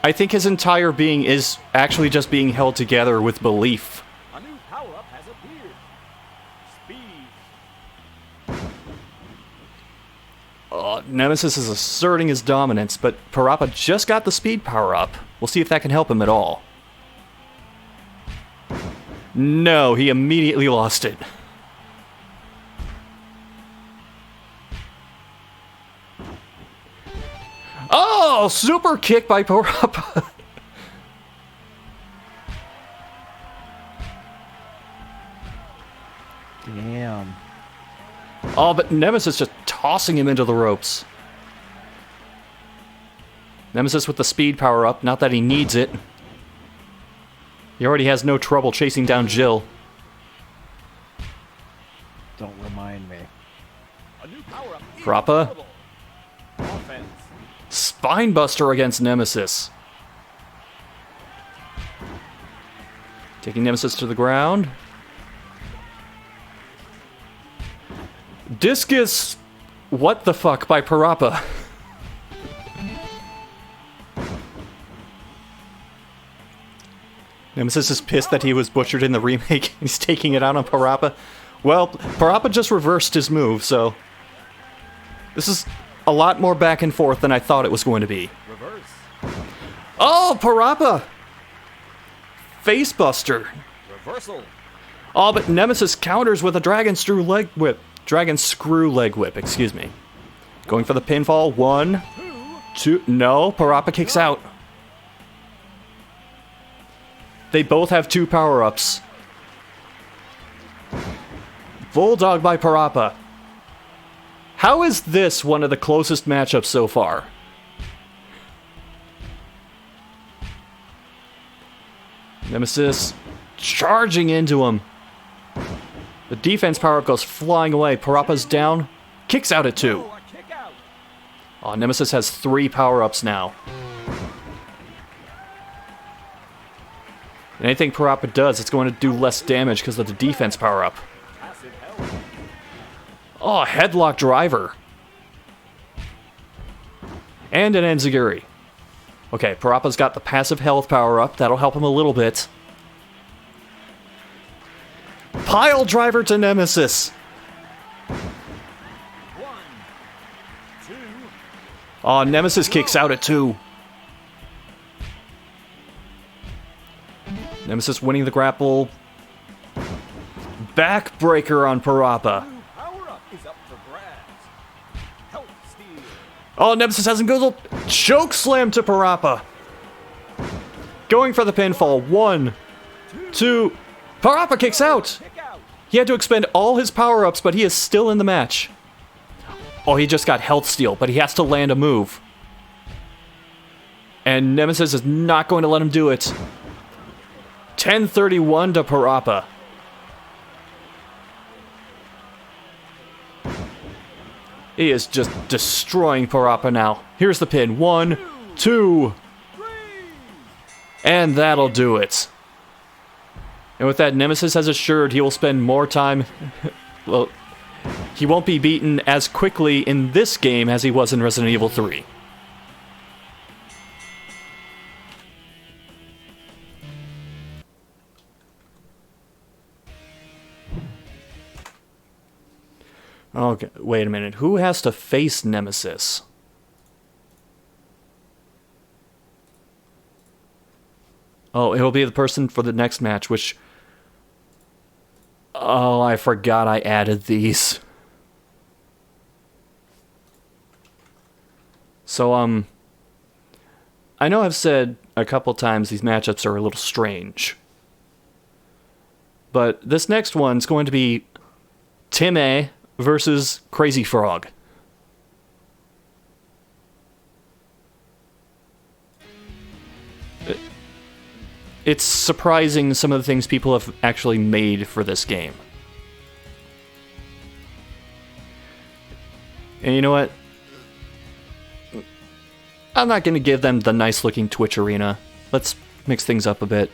I think his entire being is actually just being held together with belief. A new power-up has appeared. Speed. Nemesis is asserting his dominance, but Parappa just got the speed power-up. We'll see if that can help him at all. No, he immediately lost it. Oh, super kick by Parappa. Damn. Oh, but Nemesis just tossing him into the ropes. Nemesis with the speed power up, not that he needs it. He already has no trouble chasing down Jill. Don't remind me. A new power-up is Parappa. available. Offense. Spinebuster against Nemesis. Taking Nemesis to the ground. Discus... What the fuck by Parappa. Nemesis is pissed that he was butchered in the remake. He's taking it out on Parappa. Well, Parappa just reversed his move, so... This is a lot more back and forth than I thought it was going to be. Reverse. Oh, Parappa! Facebuster. Reversal. Oh, but Nemesis counters with a Dragon Screw Leg Whip. Dragon Screw Leg Whip, excuse me. Going for the pinfall. 1, 2. No, Parappa kicks out. They both have 2 power-ups. Bulldog by Parappa. How is this one of the closest matchups so far? Nemesis charging into him. The defense power-up goes flying away. Parappa's down. Kicks out at 2. Oh, a kick out. Oh, Nemesis has 3 power-ups now. And anything Parappa does, it's going to do less damage because of the defense power-up. Passive health. Oh, headlock driver. And an enziguri. Okay, Parappa's got the passive health power-up. That'll help him a little bit. Pile driver to Nemesis. 1, 2. Oh, Nemesis kicks out at 2. Nemesis winning the grapple. Backbreaker on Parappa. Blue power-up is up for grabs. Health steal. Oh, Nemesis has him go choke slam to Parappa. Going for the pinfall. 1, 2. Parappa kicks out. Kick out. He had to expend all his power-ups, but he is still in the match. Oh, he just got health steal, but he has to land a move. And Nemesis is not going to let him do it. 1031 to Parappa. He is just destroying Parappa now. Here's the pin. 1, 2. And that'll do it. And with that, Nemesis has assured he will spend more time... well, he won't be beaten as quickly in this game as he was in Resident Evil 3. Okay, wait a minute. Who has to face Nemesis? Oh, it'll be the person for the next match, which... Oh, I forgot I added these. So, I know I've said a couple times these matchups are a little strange. But this next one's going to be Timmy versus Crazy Frog. It's surprising some of the things people have actually made for this game. And you know what? I'm not going to give them the nice-looking Twitch arena. Let's mix things up a bit.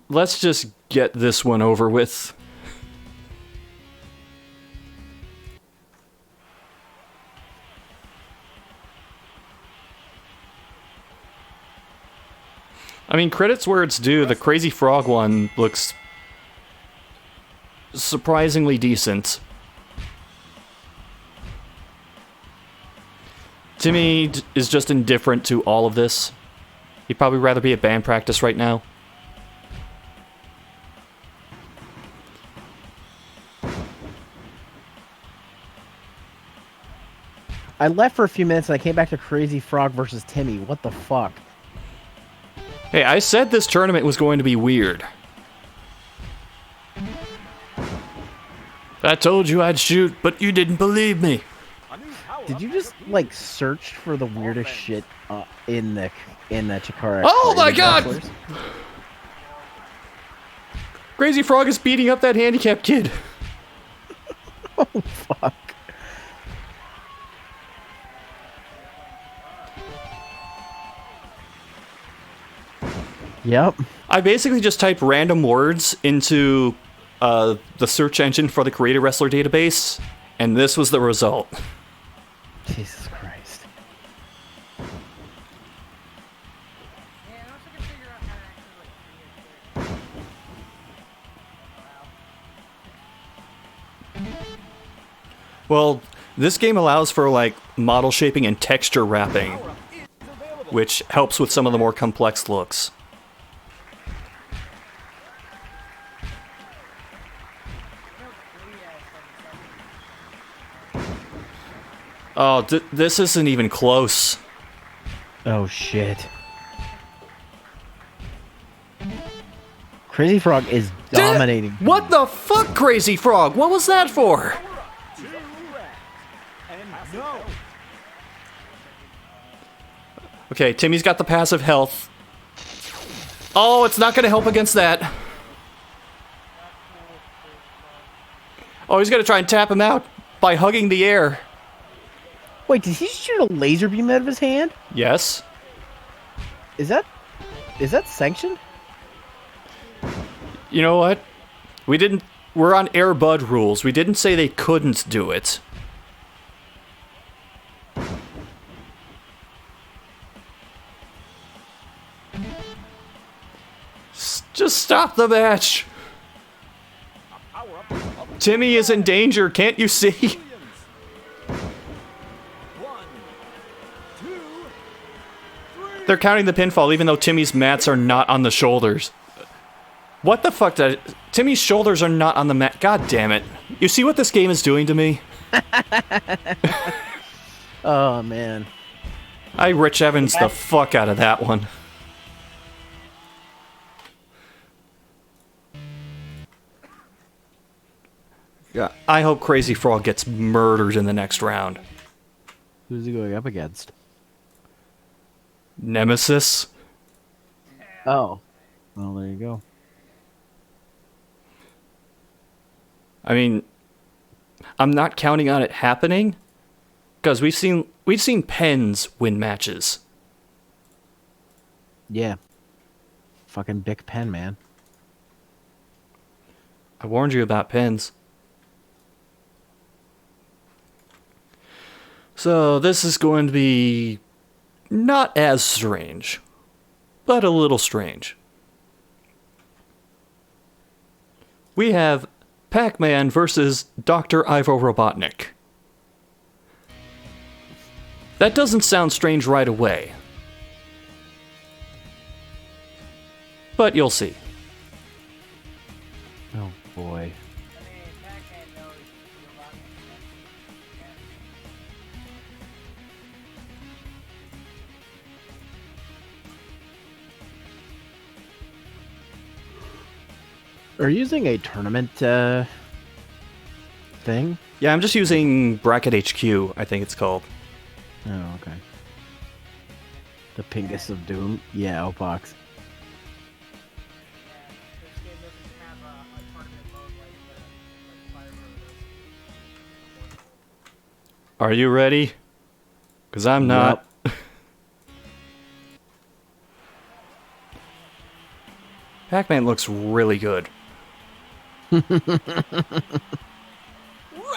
Let's just get this one over with. I mean, credits where it's due, the Crazy Frog one looks surprisingly decent. Timmy is just indifferent to all of this. He'd probably rather be at band practice right now. I left for a few minutes and I came back to Crazy Frog versus Timmy. What the fuck? Hey, I said this tournament was going to be weird. I told you I'd shoot, but you didn't believe me. Did you just like search for the weirdest shit in the Chikara? Oh my god! Wrestlers? Crazy Frog is beating up that handicapped kid. Oh fuck. Yep. I basically just typed random words into the search engine for the Creator Wrestler database, and this was the result. Jesus Christ. Well, this game allows for like model shaping and texture wrapping, which helps with some of the more complex looks. Oh, this isn't even close. Oh shit. Crazy Frog is dominating. What the fuck, Crazy Frog? What was that for? And no. Okay, Timmy's got the passive health. Oh, it's not going to help against that. Oh, he's going to try and tap him out by hugging the air. Wait, did he shoot a laser beam out of his hand? Yes. Is that sanctioned? You know what? We're on Air Bud rules. We didn't say they couldn't do it. Just stop the match. Timmy is in danger, can't you see? They're counting the pinfall even though Timmy's mats are not on the shoulders. What the fuck Timmy's shoulders are not on the mat. God damn it. You see what this game is doing to me? Oh, man. I Rich Evans the fuck out of that one. Yeah, I hope Crazy Frog gets murdered in the next round. Who's he going up against? Nemesis? Oh. Well, there you go. I mean, I'm not counting on it happening because we've seen Pens win matches. Yeah. Fucking Big Pen, man. I warned you about Pens. So this is going to be not as strange, but a little strange. We have Pac-Man versus Dr. Ivo Robotnik. That doesn't sound strange right away, but you'll see. Oh, boy. Are you using a tournament thing? Yeah, I'm just using Bracket HQ, I think it's called. Oh, okay. The Pingus of Doom? Yeah, Outbox. Are you ready? Because I'm not. Pac-Man looks really good.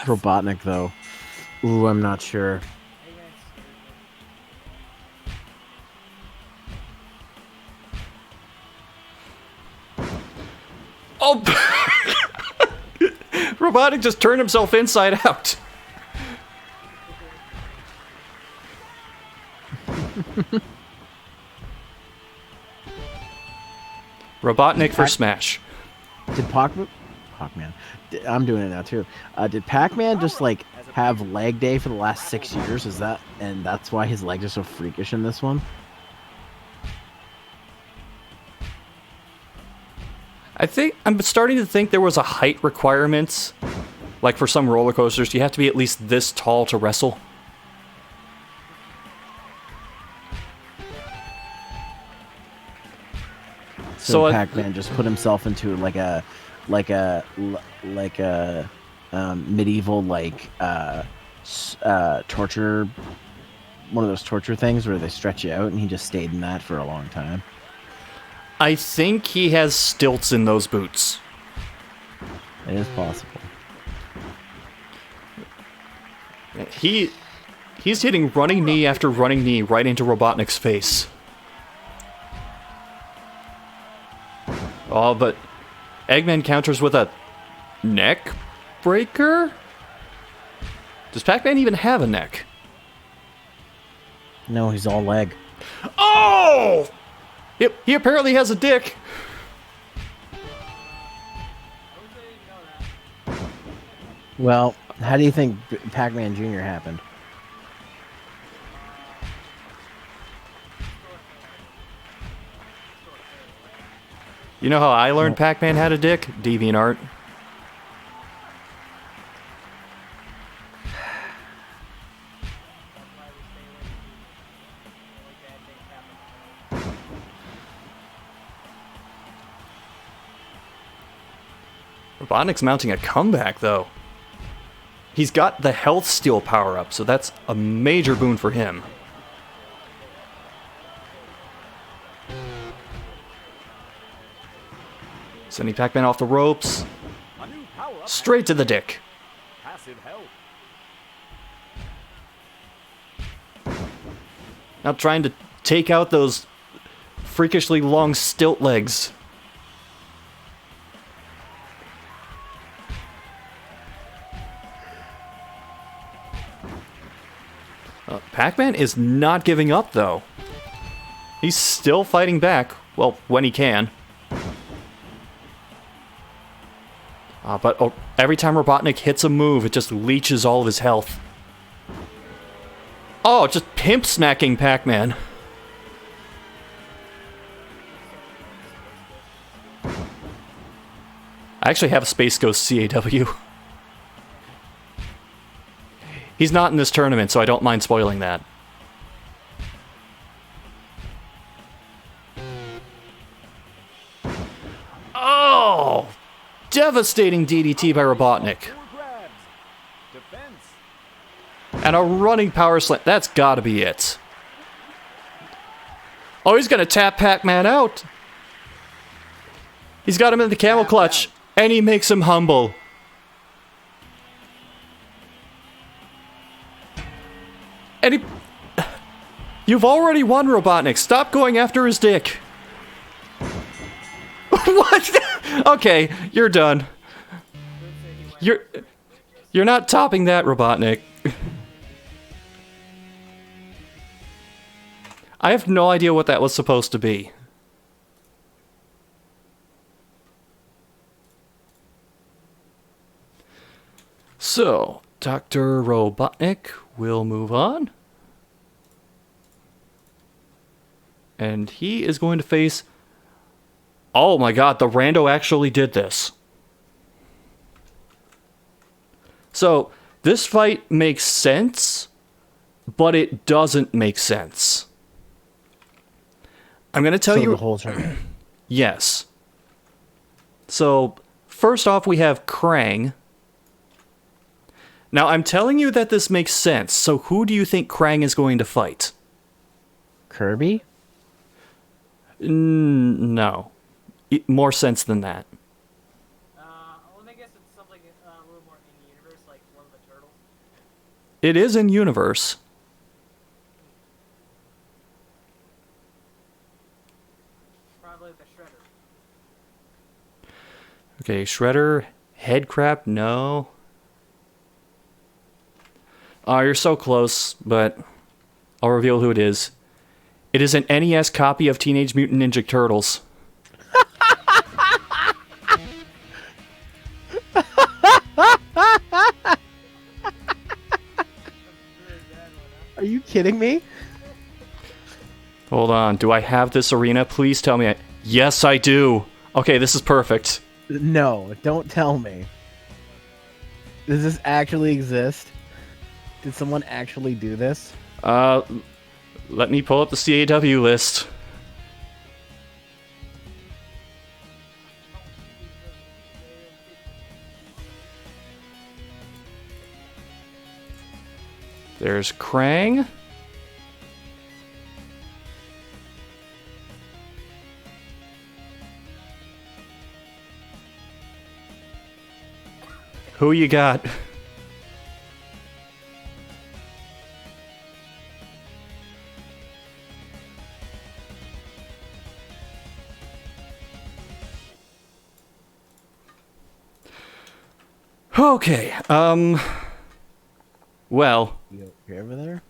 Robotnik, though. Ooh, I'm not sure. Oh! Robotnik just turned himself inside out. Robotnik for Smash. Did Pac-Man? I'm doing it now too. Did Pac-Man just like have leg day for the last 6 years? And that's why his legs are so freakish in this one? I think I'm starting to think there was a height requirement. Like for some roller coasters, you have to be at least this tall to wrestle. So Pac-Man just put himself into like a medieval torture, one of those torture things where they stretch you out, and he just stayed in that for a long time. I think he has stilts in those boots. It is possible. He's hitting running knee after running knee right into Robotnik's face. Oh, but Eggman counters with a neck breaker? Does Pac-Man even have a neck? No, he's all leg. Oh! He apparently has a dick. Well, how do you think Pac-Man Jr. happened? You know how I learned Pac-Man had a dick? DeviantArt. Robotnik's mounting a comeback, though. He's got the health steal power-up, so that's a major boon for him. Sending Pac-Man off the ropes. A new power-up. Straight to the dick. Passive health. Now trying to take out those freakishly long stilt legs. Pac-Man is not giving up, though. He's still fighting back. Well, when he can. But every time Robotnik hits a move, it just leeches all of his health. Oh, just pimp smacking Pac-Man. I actually have a Space Ghost CAW. He's not in this tournament, so I don't mind spoiling that. Oh! Devastating DDT by Robotnik. Four grabs. Defense. And a running power slam. That's gotta be it. Oh, he's gonna tap Pac-Man out. He's got him in the camel clutch. And he makes him humble. And he... You've already won, Robotnik. Stop going after his dick. What? Okay, you're done. You're not topping that, Robotnik. I have no idea what that was supposed to be. So, Dr. Robotnik will move on. And he is going to face... Oh my god, the rando actually did this. So, this fight makes sense, but it doesn't make sense. I'm going to tell you... the whole tournament. Yes. So, first off, we have Krang. Now, I'm telling you that this makes sense, so who do you think Krang is going to fight? Kirby? No. More sense than that. Let me guess it's something a little more in the universe, like one of the turtles. It is in universe. Probably the Shredder. Okay, Shredder, head crab, no. Oh, you're so close, but I'll reveal who it is. It is an NES copy of Teenage Mutant Ninja Turtles. Are you kidding me? Hold on, do I have this arena? Please tell me Yes, I do. Okay, this is perfect. No, don't tell me. Does this actually exist? Did someone actually do this? Let me pull up the CAW list. There's Krang. Who you got? Okay, well, You over there?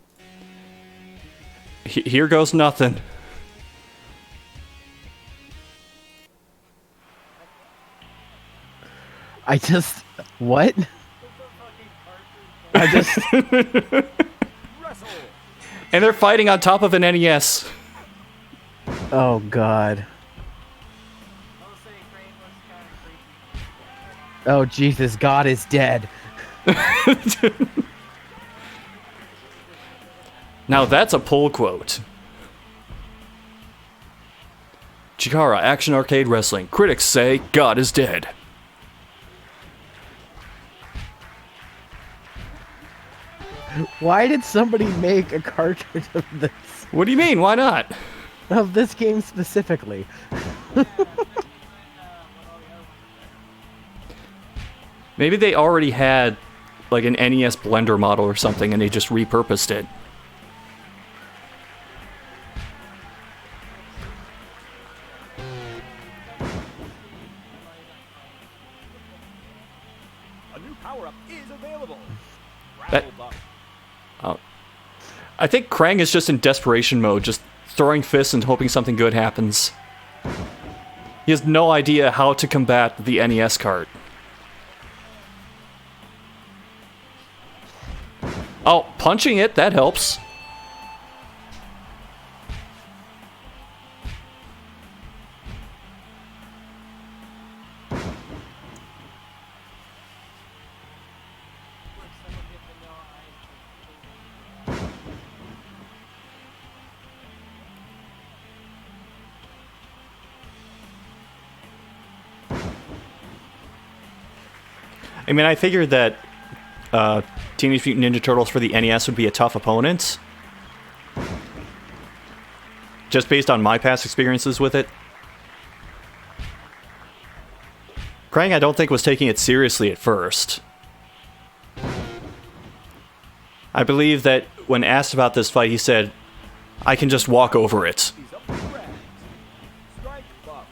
here goes nothing. I just what? I just Wrestle. And they're fighting on top of an NES. oh god. I was saying Crane looks kind of creepy. Oh Jesus, God is dead. Now that's a pull quote. Chikara Action Arcade Wrestling. Critics say God is dead. Why did somebody make a cartridge of this? What do you mean? Why not? Of this game specifically? Maybe they already had like an NES Blender model or something and they just repurposed it. A new power-up is available. That- Rattle buff. I think Krang is just in desperation mode, just throwing fists and hoping something good happens. He has no idea how to combat the NES cart. Oh, punching it, that helps. I mean, I figured that Teenage Mutant Ninja Turtles for the NES would be a tough opponent. Just based on my past experiences with it. Krang, I don't think, was taking it seriously at first. I believe that when asked about this fight, he said, I can just walk over it. He's up for grabs. Strike buff.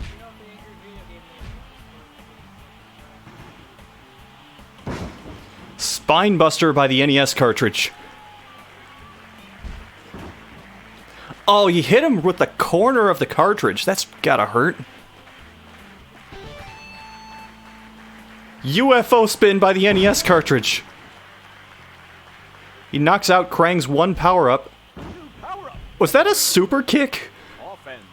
You know, the angry video game name. Spinebuster by the NES cartridge. Oh, you hit him with the corner of the cartridge. That's gotta hurt. UFO spin by the NES cartridge. He knocks out Krang's one power-up. New power-up. Was that a super kick? Offense.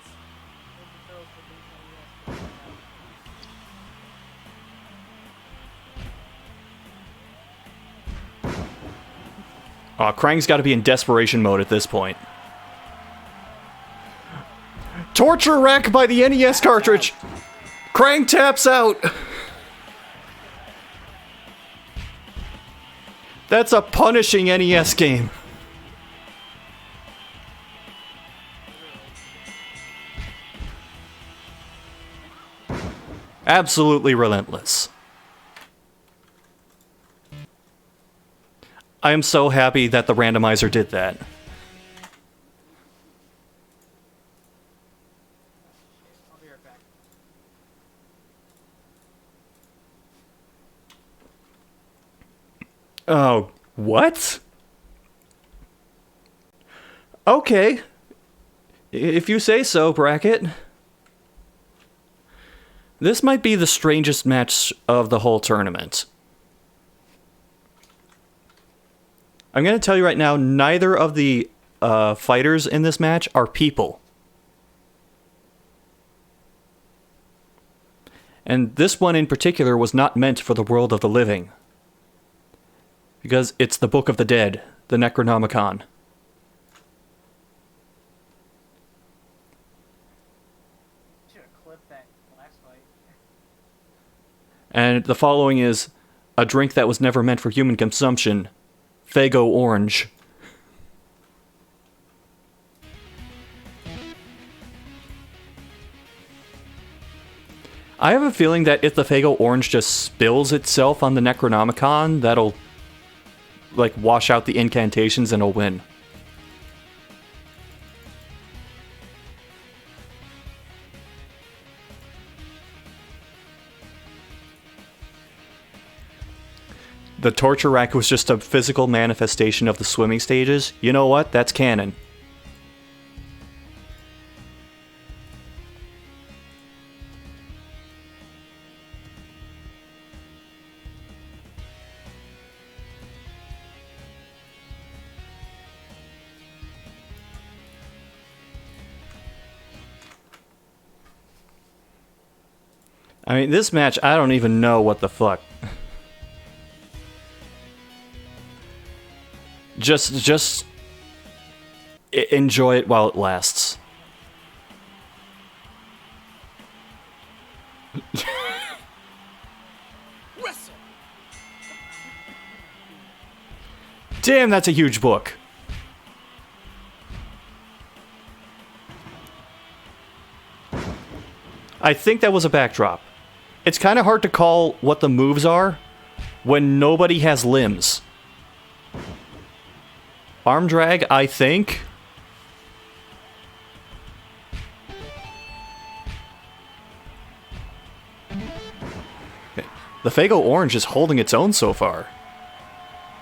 Aw, Krang's gotta be in desperation mode at this point. Torture rack by the NES cartridge. Krang taps out. That's a punishing NES game. Absolutely relentless. I am so happy that the randomizer did that. I'll be right back. Oh, what? Okay. If you say so, Bracket. This might be the strangest match of the whole tournament. I'm going to tell you right now, neither of the fighters in this match are people. And this one in particular was not meant for the world of the living. Because it's the Book of the Dead, the Necronomicon. Should have clipped that last fight. And the following is a drink that was never meant for human consumption. Faygo Orange. I have a feeling that if the Faygo Orange just spills itself on the Necronomicon, that'll, like, wash out the incantations and it'll win. The torture rack was just a physical manifestation of the swimming stages. You know what? That's canon. I mean, this match, I don't even know what the fuck. Just enjoy it while it lasts. Damn, that's a huge book. I think that was a backdrop. It's kind of hard to call what the moves are when nobody has limbs. Arm drag, I think. Okay. The Faygo Orange is holding its own so far.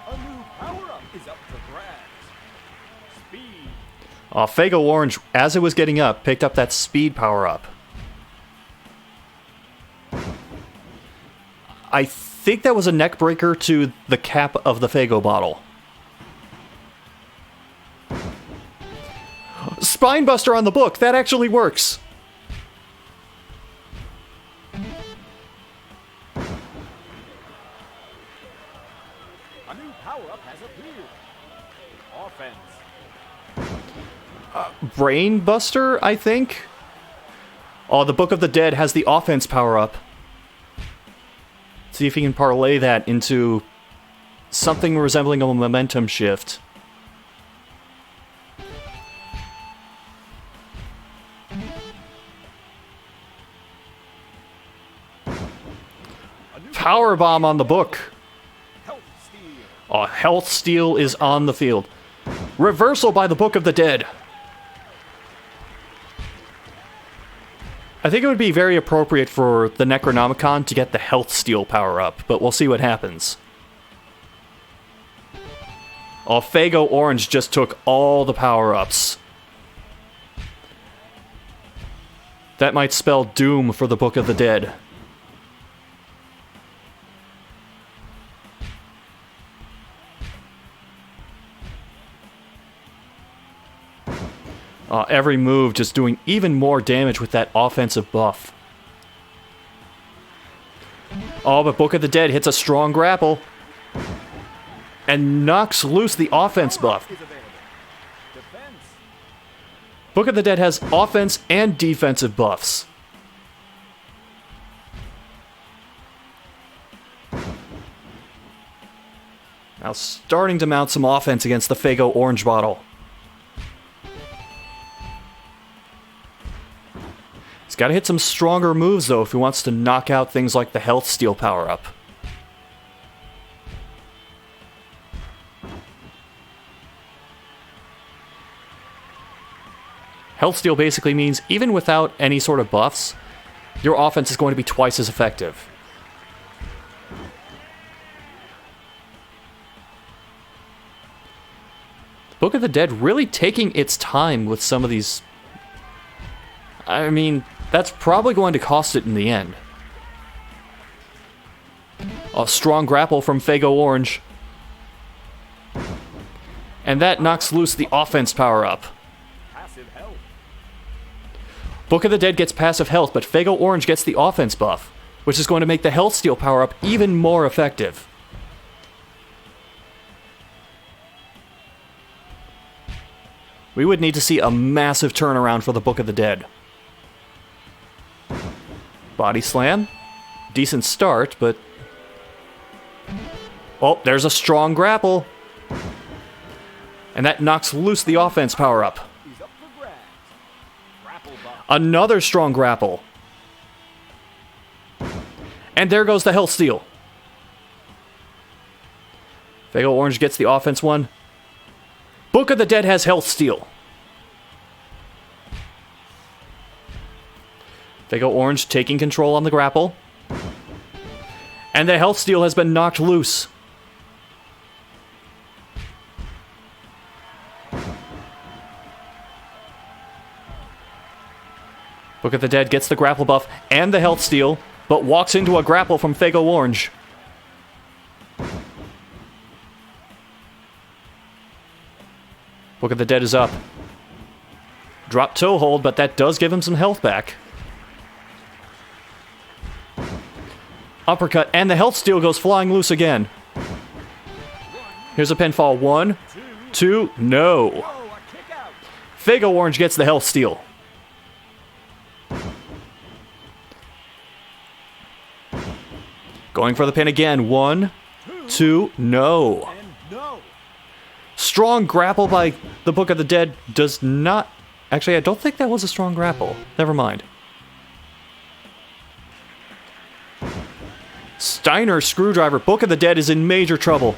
A new power-up is up for grabs. Speed. Faygo Orange, as it was getting up, picked up that speed power-up. I think that was a neck breaker to the cap of the Faygo bottle. Spinebuster on the book, that actually works. A new power-up has appeared. Offense. Brainbuster, I think? Oh, the Book of the Dead has the offense power-up. See if you can parlay that into something resembling a momentum shift. Power bomb on the book. Health steal. Oh, health steal is on the field. Reversal by the Book of the Dead. I think it would be very appropriate for the Necronomicon to get the health steal power up, but we'll see what happens. Oh, Faygo Orange just took all the power-ups. That might spell doom for the Book of the Dead. Every move just doing even more damage with that offensive buff. Oh, but Book of the Dead hits a strong grapple. And knocks loose the offense buff. Is available. Defense. Book of the Dead has offense and defensive buffs. Now starting to mount some offense against the Faygo Orange bottle. He's got to hit some stronger moves, though, if he wants to knock out things like the Health Steal power-up. Health Steal basically means, even without any sort of buffs, your offense is going to be twice as effective. Book of the Dead really taking its time with some of these. I mean, that's probably going to cost it in the end. A strong grapple from Faygo Orange. And that knocks loose the offense power-up. Passive health. Book of the Dead gets passive health, but Faygo Orange gets the offense buff, which is going to make the Health Steal power-up even more effective. We would need to see a massive turnaround for the Book of the Dead. Body slam. Decent start, but... Oh, there's a strong grapple. And that knocks loose the offense power-up. He's up for grabs. Grapple buff. Another strong grapple. And there goes the health steal. Fago Orange gets the offense one. Book of the Dead has health steal. Fago Orange taking control on the grapple. And the health steal has been knocked loose. Book of the Dead gets the grapple buff and the health steal, but walks into a grapple from Fago Orange. Book of the Dead is up. Drop toe hold, but that does give him some health back. Uppercut, and the health steal goes flying loose again. Here's a pinfall. 1, 2, no. Fago Orange gets the health steal. Going for the pin again. 1, 2, no. Strong grapple by the Book of the Dead does not... Actually, I don't think that was a strong grapple. Never mind. Steiner Screwdriver. Book of the Dead is in major trouble.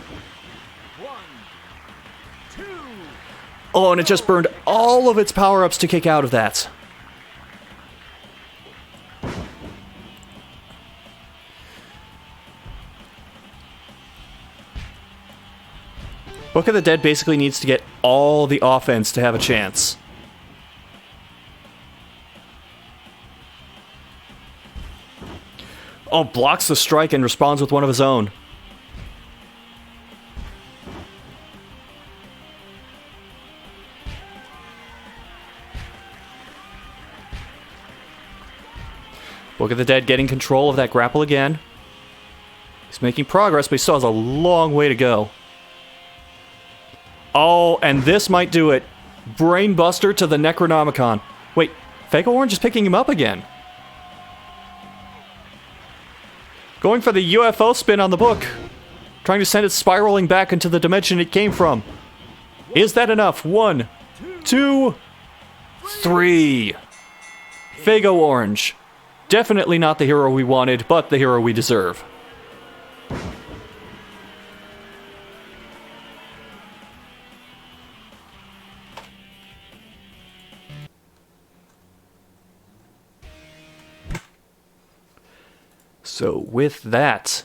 1, 2. Oh, and it just burned all of its power-ups to kick out of that. Book of the Dead basically needs to get all the offense to have a chance. Oh, blocks the strike and responds with one of his own. Book of the Dead getting control of that grapple again. He's making progress, but he still has a long way to go. Oh, and this might do it. Brainbuster to the Necronomicon. Wait, Fago Orange is picking him up again. Going for the UFO spin on the book. Trying to send it spiraling back into the dimension it came from. Is that enough? 1, 2, 3. Fago Orange. Definitely not the hero we wanted, but the hero we deserve. So with that,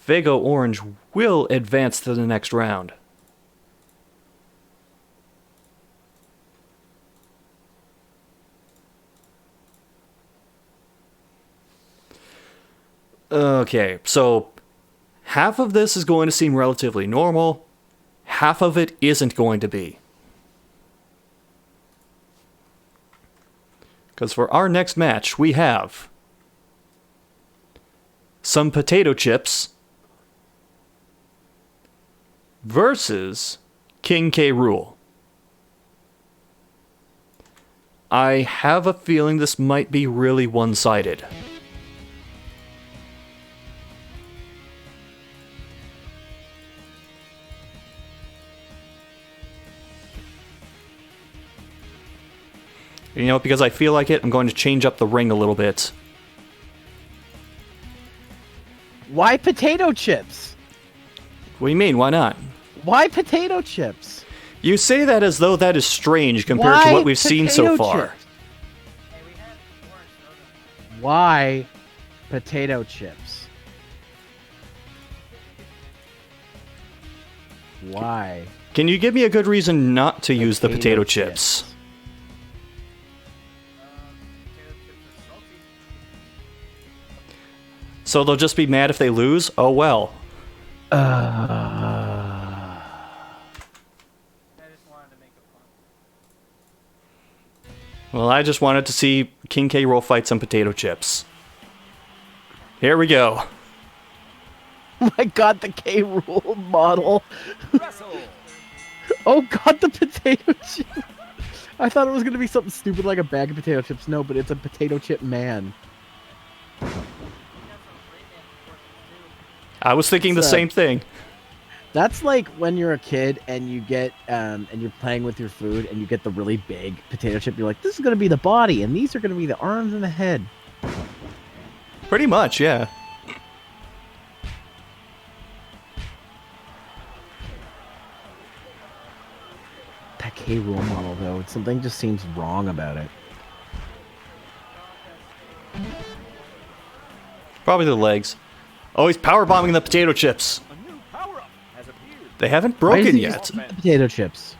Fago Orange will advance to the next round. Okay, so half of this is going to seem relatively normal, half of it isn't going to be. Because for our next match, we have some potato chips versus King K. Rool. I have a feeling this might be really one-sided. You know, because I feel like it, I'm going to change up the ring a little bit. Why potato chips? What do you mean? Why not? Why potato chips? You say that as though that is strange compared Why to what we've seen so potato far. chips? Why potato chips? Why? Can you give me a good reason not to use the potato chips? So they'll just be mad if they lose? Oh well. I just wanted to make a point. Well, I just wanted to see King K. Rool fight some potato chips. Here we go. Oh my god, the K. Rool model. Wrestle. Oh god, the potato chip. I thought it was gonna be something stupid like a bag of potato chips. No, but it's a potato chip man. I was thinking the So- same thing. That's like when you're a kid and you get and you're playing with your food and you get the really big potato chip. You're like, this is gonna be the body, and these are gonna be the arms and the head. Pretty much, yeah. That K. Rool model, though, something just seems wrong about it. Probably the legs. Oh, he's power bombing the potato chips. A new power-up has appeared. They haven't Why does broken he yet. just eat the potato chips?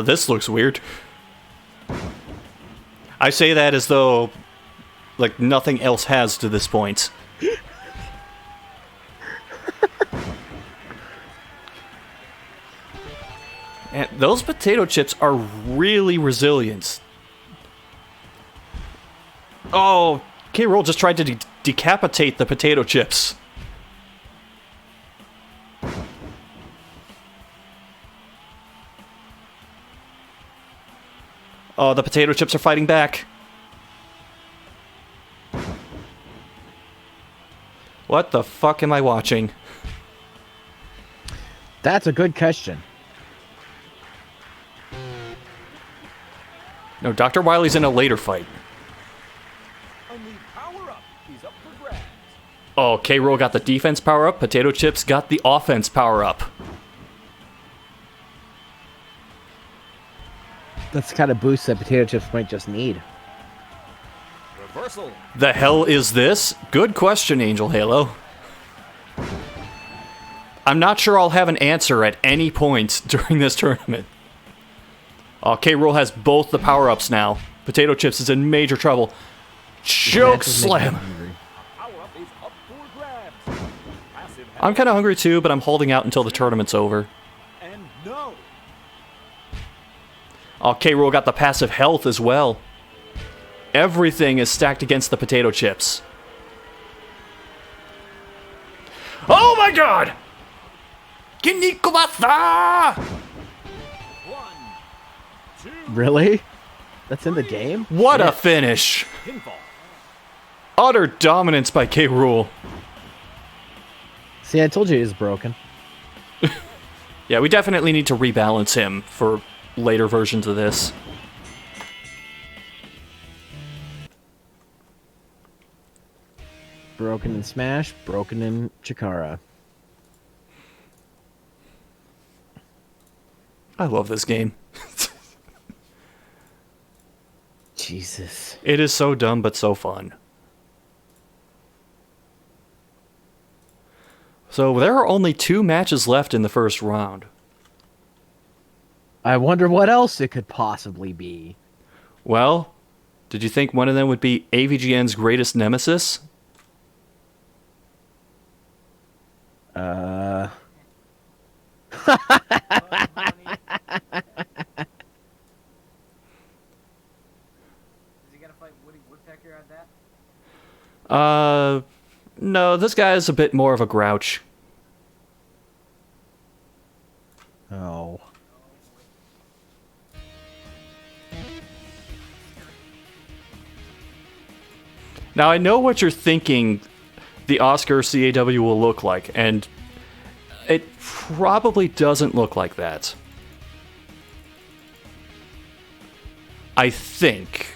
This looks weird. I say that as though, like, nothing else has to this point. And those potato chips are really resilient. Oh, K. Rool just tried to decapitate the potato chips. Oh, the potato chips are fighting back. What the fuck am I watching? That's a good question. No, Dr. Wily's in a later fight. A new power-up is up for grabs. Oh, K. Rool got the defense power-up. Potato Chips got the offense power-up. That's the kind of boost that potato chips might just need. Reversal. The hell is this? Good question, Angel Halo. I'm not sure I'll have an answer at any point during this tournament. Oh, K. Rool has both the power-ups now. Potato Chips is in major trouble. Choke slam. Power-up is up for grabs. Passive I'm kind of hungry too, but I'm holding out until the tournament's over. and no. Oh, K. Rool got the passive health as well. Everything is stacked against the potato chips. Oh my god! Kinikubasa! 1, 2, Really? That's in the game? What a finish! pinfall. Utter dominance by K. Rool. See, I told you he was broken. Yeah, we definitely need to rebalance him for later versions of this. Broken in Smash, broken in Chikara. I love this game. Jesus. It is so dumb, but so fun. So there are only 2 matches left in the first round. I wonder what else it could possibly be. Well, did you think one of them would be AVGN's greatest nemesis? Is he gonna fight Woody Woodpecker on that? No, this guy is a bit more of a grouch. Oh. Now, I know what you're thinking the Oscar CAW will look like, and it probably doesn't look like that. I think.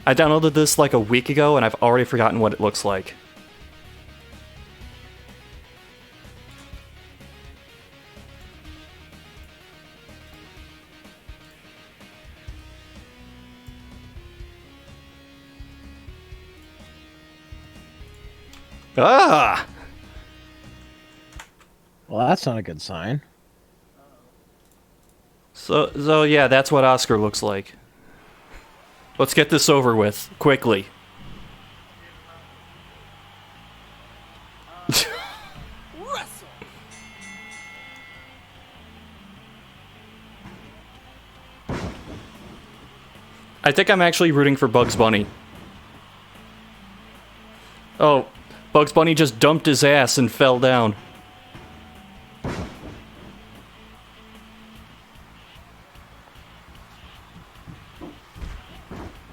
I downloaded this like a week ago, and I've already forgotten what it looks like. Ah! Well, that's not a good sign. So yeah, that's what Oscar looks like. Let's get this over with, quickly. Wrestle. I think I'm actually rooting for Bugs Bunny. Oh, Bugs Bunny just dumped his ass and fell down.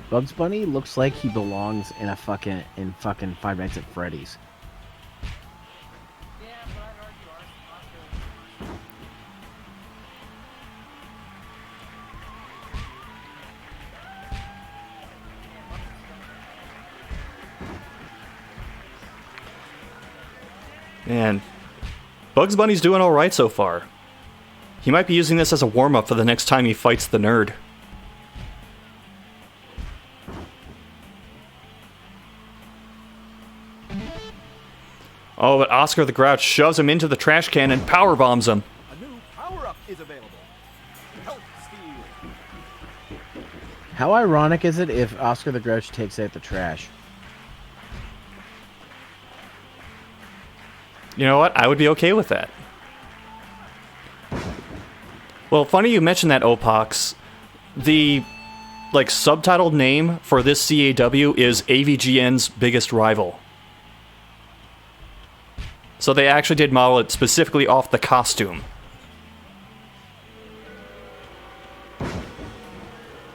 Bugs Bunny looks like he belongs in fucking Five Nights at Freddy's. Yeah, but I'd argue Oscar. Man, Bugs Bunny's doing alright so far. He might be using this as a warm-up for the next time he fights the nerd. Oh, but Oscar the Grouch shoves him into the trash can and power bombs him. A new power-up is available. Health Steal. How ironic is it if Oscar the Grouch takes out the trash? You know what? I would be okay with that. Well, funny you mentioned that, Opox. The, subtitled name for this CAW is AVGN's biggest rival. So they actually did model it specifically off the costume.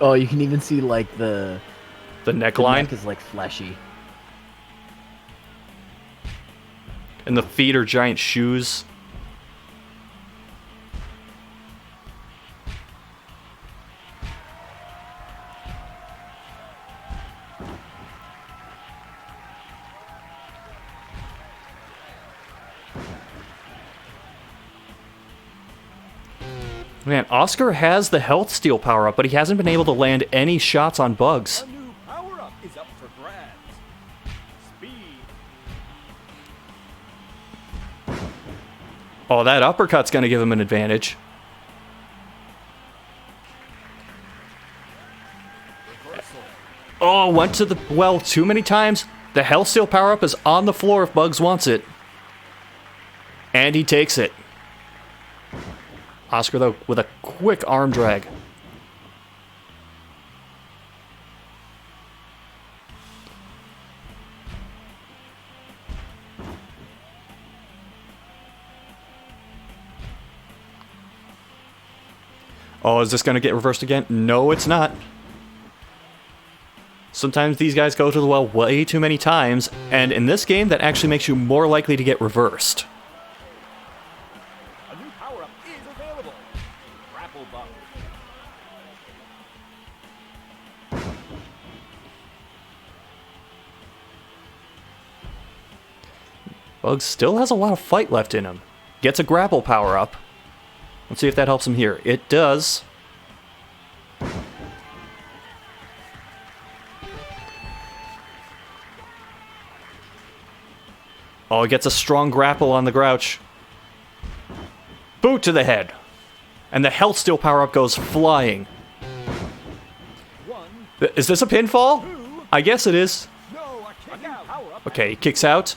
Oh, you can even see, the neckline? neck is, fleshy. And the feet are giant shoes. Man, Oscar has the health steal power-up, but he hasn't been able to land any shots on Bugs. A new power-up is up for grabs. Speed. Oh, that uppercut's gonna give him an advantage. Reversal. Oh, went to the well too many times. The health steal power-up is on the floor if Bugs wants it. And he takes it. Oscar, though, with a quick arm drag. Oh, is this going to get reversed again? No, it's not. Sometimes these guys go to the well way too many times, and in this game, that actually makes you more likely to get reversed. A new power-up is available. Grapple bug. Bugs still has a lot of fight left in him. Gets a grapple power up. Let's see if that helps him here. It does. Oh, he gets a strong grapple on the Grouch. Boot to the head. And the health steal power-up goes flying. One. Is this a pinfall? I guess it is. No, a kick out. Power-up. Okay, he kicks out.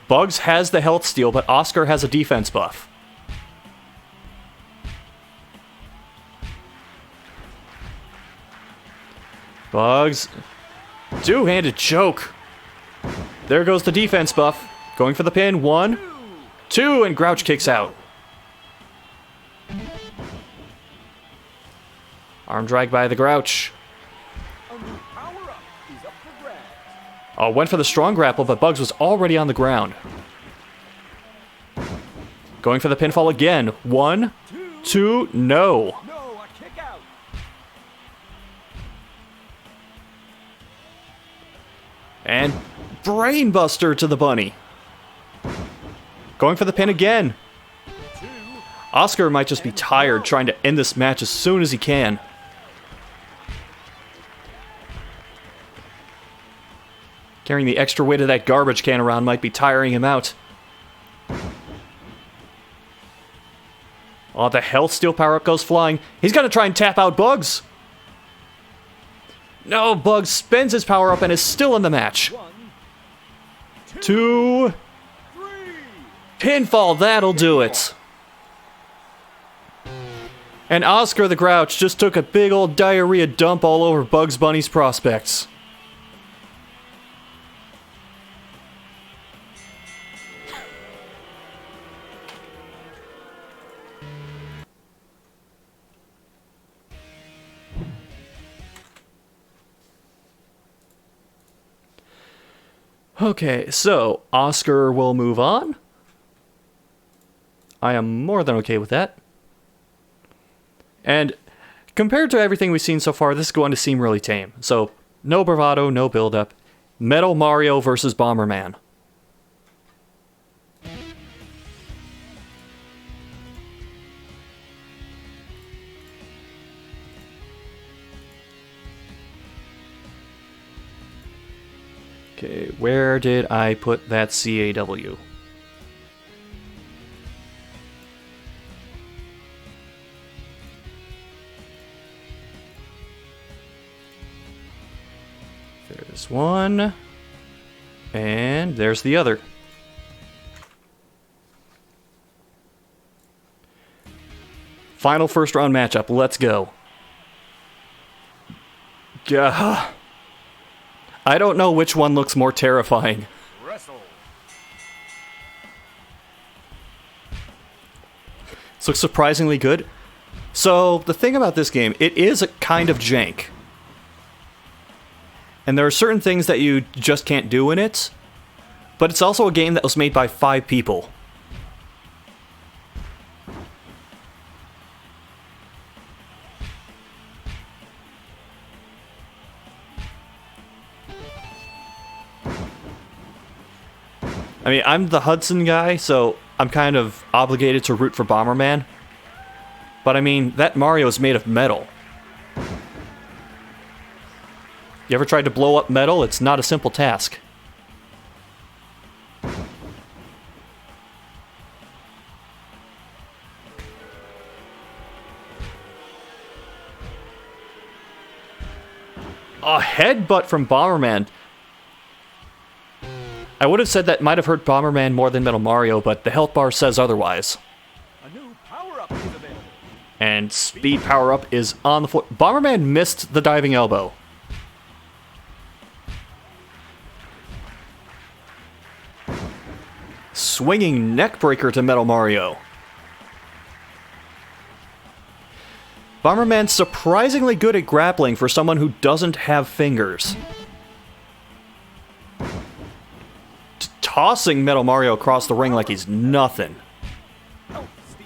Bugs has the health steal, but Oscar has a defense buff. Bugs. Two-handed choke. There goes the defense buff. Going for the pin. 1, 2, and Grouch kicks out. Arm drag by the Grouch. A new power-up is up for grabs. Oh, went for the strong grapple, but Bugs was already on the ground. Going for the pinfall again. 1, 2, no. No, a kick out. And brainbuster to the bunny. Going for the pin again. Oscar might just be tired trying to end this match as soon as he can. Carrying the extra weight of that garbage can around might be tiring him out. Oh, the health steal power-up goes flying. He's gonna try and tap out Bugs. No, Bugs spends his power-up and is still in the match. 1, 2, 3. pinfall, that'll do it. And Oscar the Grouch just took a big old diarrhea dump all over Bugs Bunny's prospects. Okay, so Oscar will move on. I am more than okay with that. And compared to everything we've seen so far, this is going to seem really tame. So, no bravado, no build-up. Metal Mario versus Bomberman. Okay, where did I put that CAW? There's one. And there's the other. Final first round matchup. Let's go. Gah. I don't know which one looks more terrifying. Wrestle. This looks surprisingly good. So, the thing about this game, it is a kind of jank. And there are certain things that you just can't do in it. But it's also a game that was made by 5 people. I mean, I'm the Hudson guy, so I'm kind of obligated to root for Bomberman. But I mean, that Mario is made of metal. You ever tried to blow up metal? It's not a simple task. A headbutt from Bomberman. I would have said that might have hurt Bomberman more than Metal Mario, but the health bar says otherwise. A new power-up is available. And speed power-up is on the floor. Bomberman missed the diving elbow. Swinging neckbreaker to Metal Mario. Bomberman's surprisingly good at grappling for someone who doesn't have fingers. Tossing Metal Mario across the ring like he's nothing. Help steal.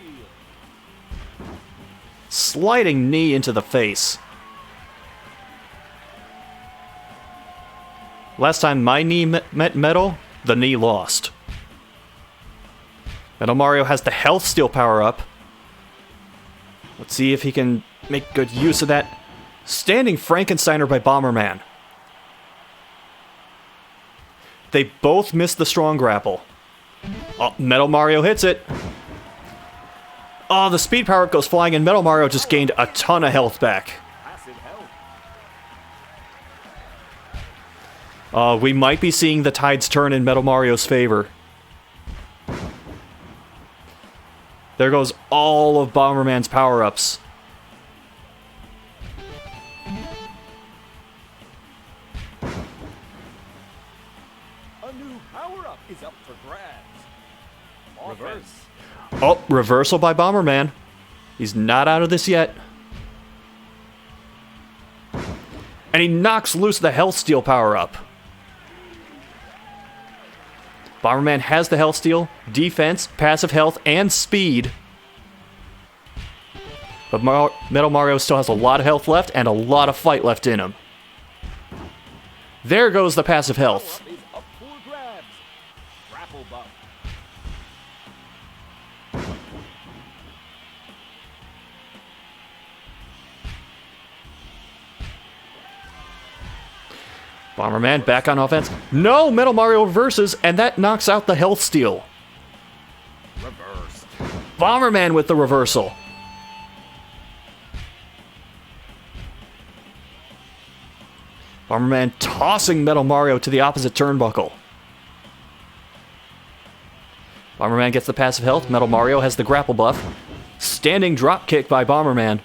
Sliding knee into the face. Last time my knee met metal, the knee lost. Metal Mario has the health steal power up. Let's see if he can make good use of that. Standing Frankensteiner by Bomberman. They both missed the strong grapple. Oh, Metal Mario hits it. Oh, the speed power-up goes flying, and Metal Mario just gained a ton of health back. Passive health. We might be seeing the tides turn in Metal Mario's favor. There goes all of Bomberman's power-ups. A new power-up is up for grabs. Reverse. Oh, reversal by Bomberman. He's not out of this yet. And he knocks loose the health steal power-up. Bomberman has the health steal, defense, passive health, and speed. But Metal Mario still has a lot of health left and a lot of fight left in him. There goes the passive health. Is up for grabs. Grapple buff. Bomberman back on offense. No, Metal Mario reverses, and that knocks out the health steal. Reverse. Bomberman with the reversal. Bomberman tossing Metal Mario to the opposite turnbuckle. Bomberman gets the passive health. Metal Mario has the grapple buff. Standing drop kick by Bomberman.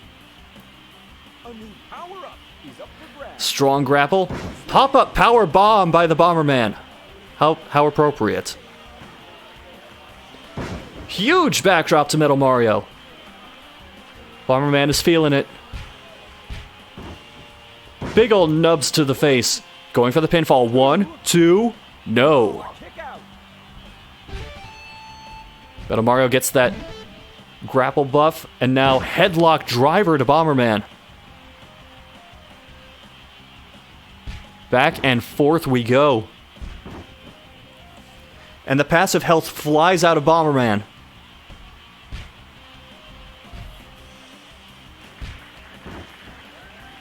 A new power-up is up for grabs. Strong grapple. Pop-up power bomb by the Bomberman. How appropriate. Huge backdrop to Metal Mario. Bomberman is feeling it. Big ol' nubs to the face. Going for the pinfall. 1, 2, no. Kick out. Metal Mario gets that grapple buff, and now headlock driver to Bomberman. Back and forth we go. And the passive health flies out of Bomberman.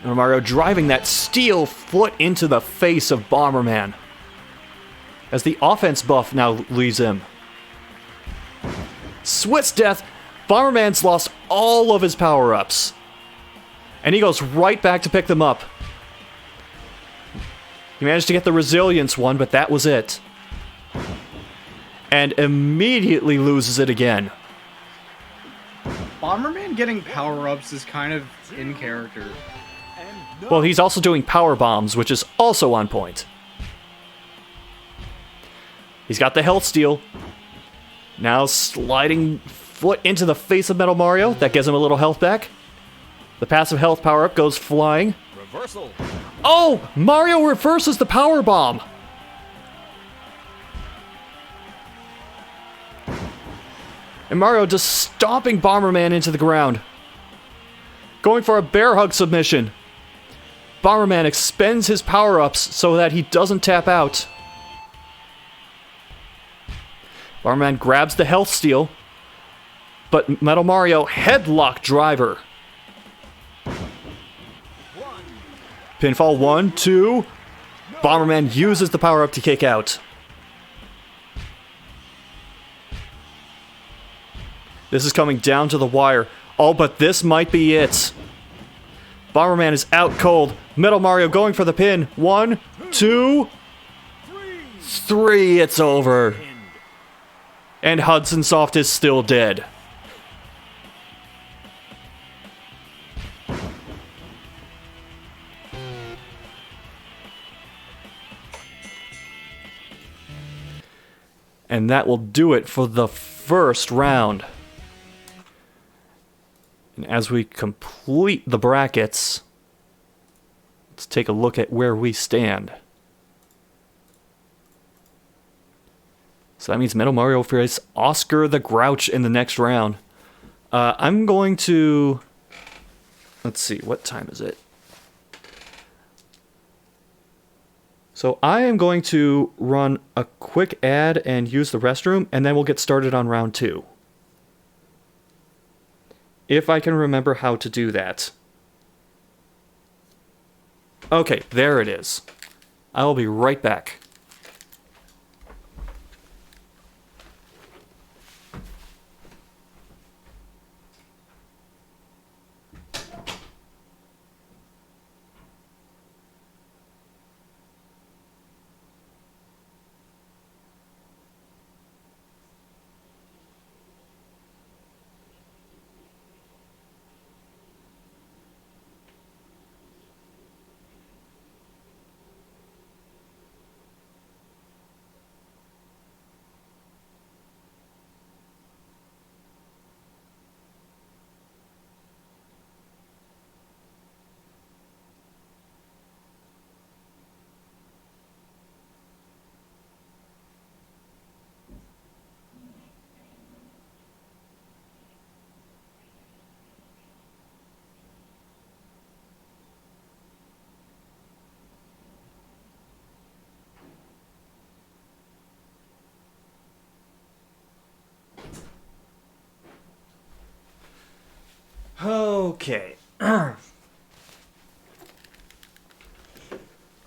And Mario driving that steel foot into the face of Bomberman. as the offense buff now leaves him. Swift's death. Bomberman's lost all of his power-ups. And he goes right back to pick them up. He managed to get the resilience one, but that was it. And immediately loses it again. Bomberman getting power-ups is kind of in character. Well, he's also doing power bombs, which is also on point. He's got the health steal. Now sliding foot into the face of Metal Mario. That gives him a little health back. The passive health power-up goes flying. Reversal. Oh! Mario reverses the power bomb! And Mario just stomping Bomberman into the ground. Going for a bear hug submission. Bomberman expends his power-ups so that he doesn't tap out. Bomberman grabs the health steal, but Metal Mario headlock driver. Pinfall 1, 2. Bomberman uses the power-up to kick out. This is coming down to the wire. Oh, but this might be it. Bomberman is out cold. Metal Mario going for the pin. 1, 2, 3. It's over. And Hudson Soft is still dead. And that will do it for the first round. And as we complete the brackets, let's take a look at where we stand. So that means Metal Mario faces Oscar the Grouch in the next round. I'm going to... Let's see, what time is it? So I am going to run a quick ad and use the restroom, and then we'll get started on round 2. If I can remember how to do that. Okay, there it is. I will be right back. Okay.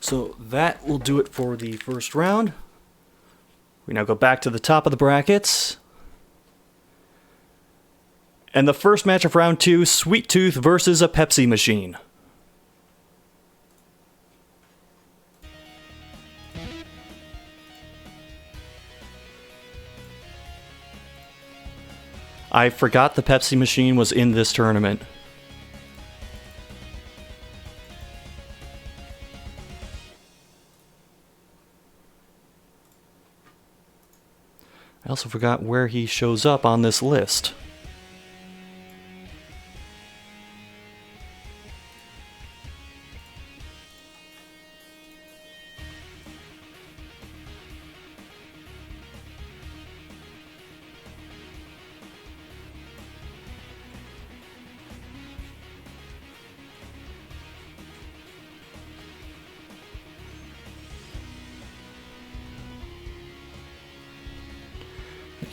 So that will do it for the first round. We now go back to the top of the brackets. And the first match of round 2, Sweet Tooth versus a Pepsi machine. I forgot the Pepsi machine was in this tournament. I also forgot where he shows up on this list.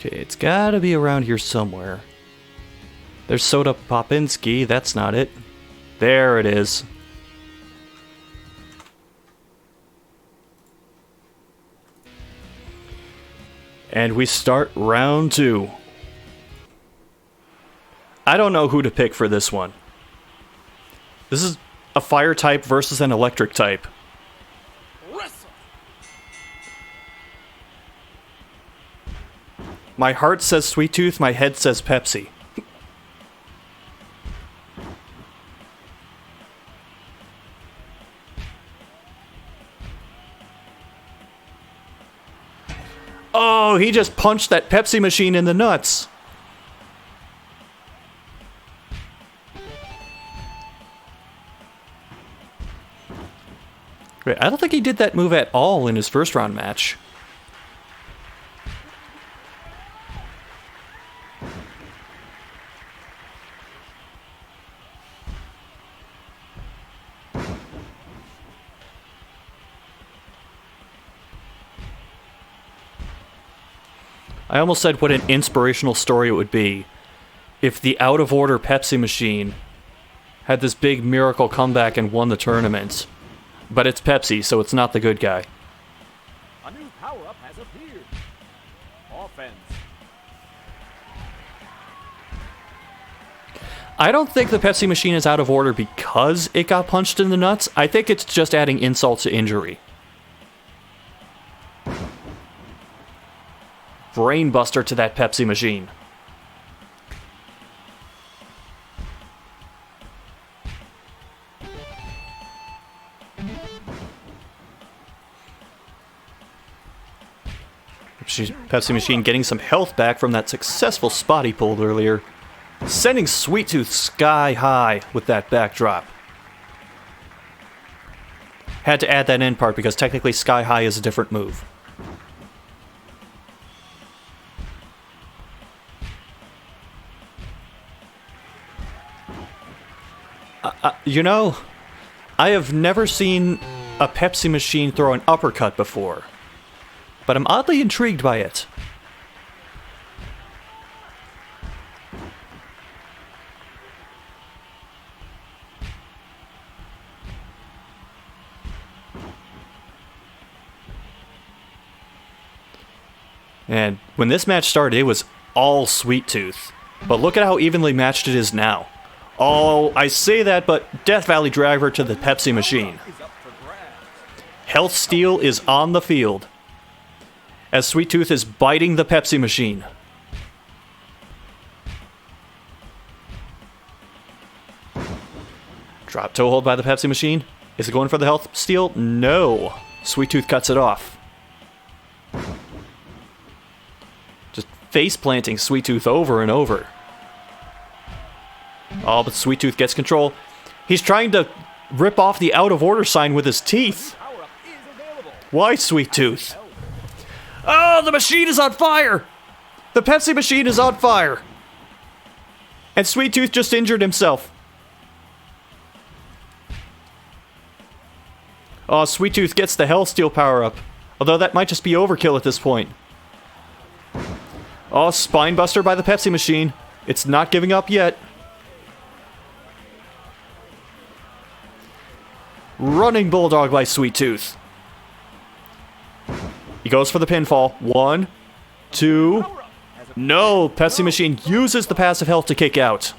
Okay, it's gotta be around here somewhere. There's Soda Popinski, that's not it. There it is. And we start round 2. I don't know who to pick for this one. This is a fire type versus an electric type. Wrestle. My heart says Sweet Tooth, my head says Pepsi. Oh, he just punched that Pepsi machine in the nuts. Wait, I don't think he did that move at all in his first round match. I almost said what an inspirational story it would be if the out-of-order Pepsi machine had this big miracle comeback and won the tournament. But it's Pepsi, so it's not the good guy. A new power-up has appeared. Offense. I don't think the Pepsi machine is out of order because it got punched in the nuts. I think it's just adding insult to injury. Brainbuster to that Pepsi machine. Pepsi machine getting some health back from that successful spot he pulled earlier. Sending Sweet Tooth sky high with that backdrop. Had to add that end part because technically sky high is a different move. You know, I have never seen a Pepsi machine throw an uppercut before, but I'm oddly intrigued by it. And when this match started, it was all Sweet Tooth. But look at how evenly matched it is now. Oh, I say that, but Death Valley driver to the Pepsi machine. Is up for grabs. Health Steal is on the field as Sweet Tooth is biting the Pepsi machine. Drop toe hold by the Pepsi machine. Is it going for the Health Steal? No. Sweet Tooth cuts it off. Just face planting Sweet Tooth over and over. Oh, but Sweet Tooth gets control. He's trying to rip off the out of order sign with his teeth. Power-up is available. Why, Sweet Tooth? Oh, the machine is on fire! The Pepsi machine is on fire! And Sweet Tooth just injured himself. Oh, Sweet Tooth gets the Hell Steel power-up. Although that might just be overkill at this point. Oh, Spinebuster by the Pepsi machine. It's not giving up yet. Running Bulldog by Sweet Tooth. He goes for the pinfall. 1, 2. No, Pepsi machine uses the passive health to kick out.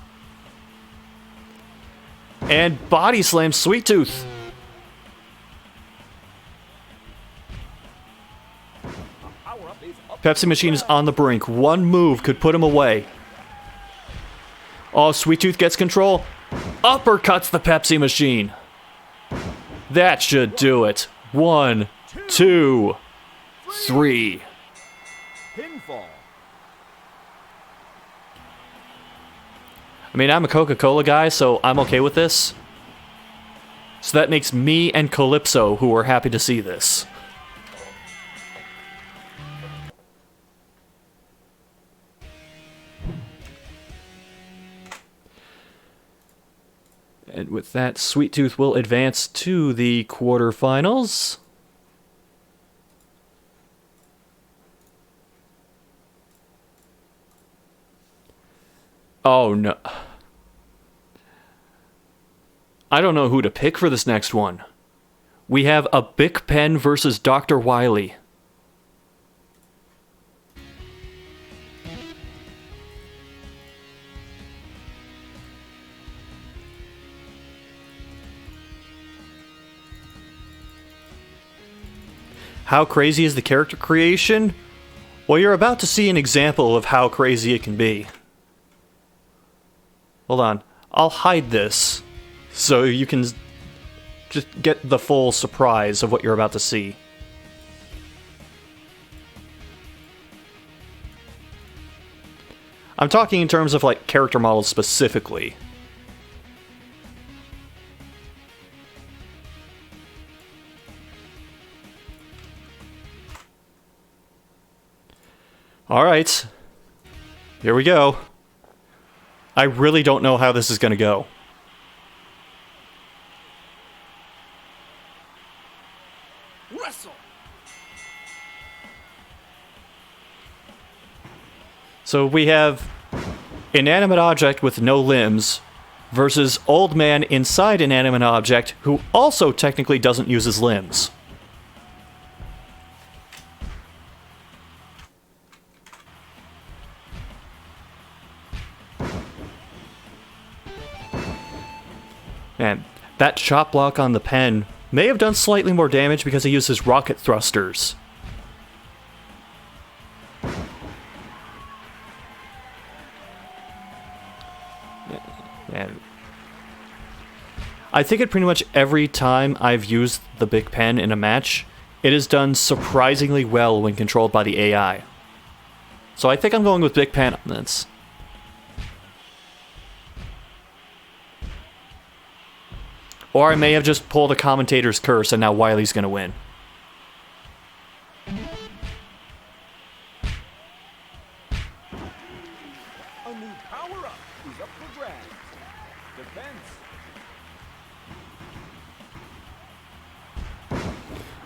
And body slams Sweet Tooth. Power-up is up. Pepsi machine is on the brink. One move could put him away. Oh, Sweet Tooth gets control. Uppercuts the Pepsi machine. That should do it. 1, 2, 3. Pinfall. I mean, I'm a Coca-Cola guy, so I'm okay with this. So that makes me and Calypso who are happy to see this. And with that, Sweet Tooth will advance to the quarterfinals. Oh no. I don't know who to pick for this next one. We have a Pigpen versus Dr. Wily. How crazy is the character creation? Well, you're about to see an example of how crazy it can be. Hold on. I'll hide this so you can just get the full surprise of what you're about to see. I'm talking in terms of, like, character models specifically. Alright. Here we go. I really don't know how this is gonna go. Wrestle. So we have inanimate object with no limbs versus old man inside inanimate object who also technically doesn't use his limbs. Man, that chop block on the pen may have done slightly more damage because he uses rocket thrusters. And I think it pretty much every time I've used the Big Pen in a match, it has done surprisingly well when controlled by the AI. So I think I'm going with Big Pen on this. Or I may have just pulled a commentator's curse and now Wily's gonna win. A new power-up is up for grabs. Defense.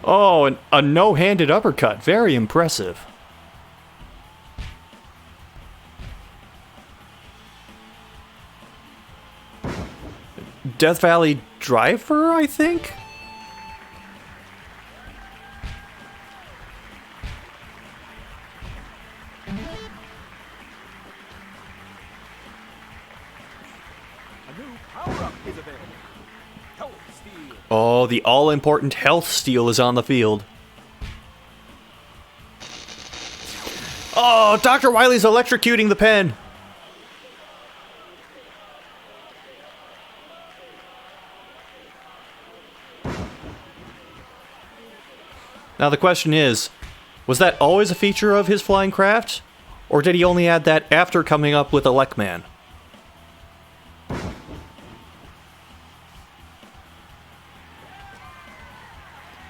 Oh, and a no-handed uppercut. Very impressive. Death Valley Driver, I think? A new power-up is available. Health Steal. Oh, the all-important health steal is on the field. Oh, Dr. Wily's electrocuting the pen. Now the question is, was that always a feature of his flying craft? Or did he only add that after coming up with Elecman?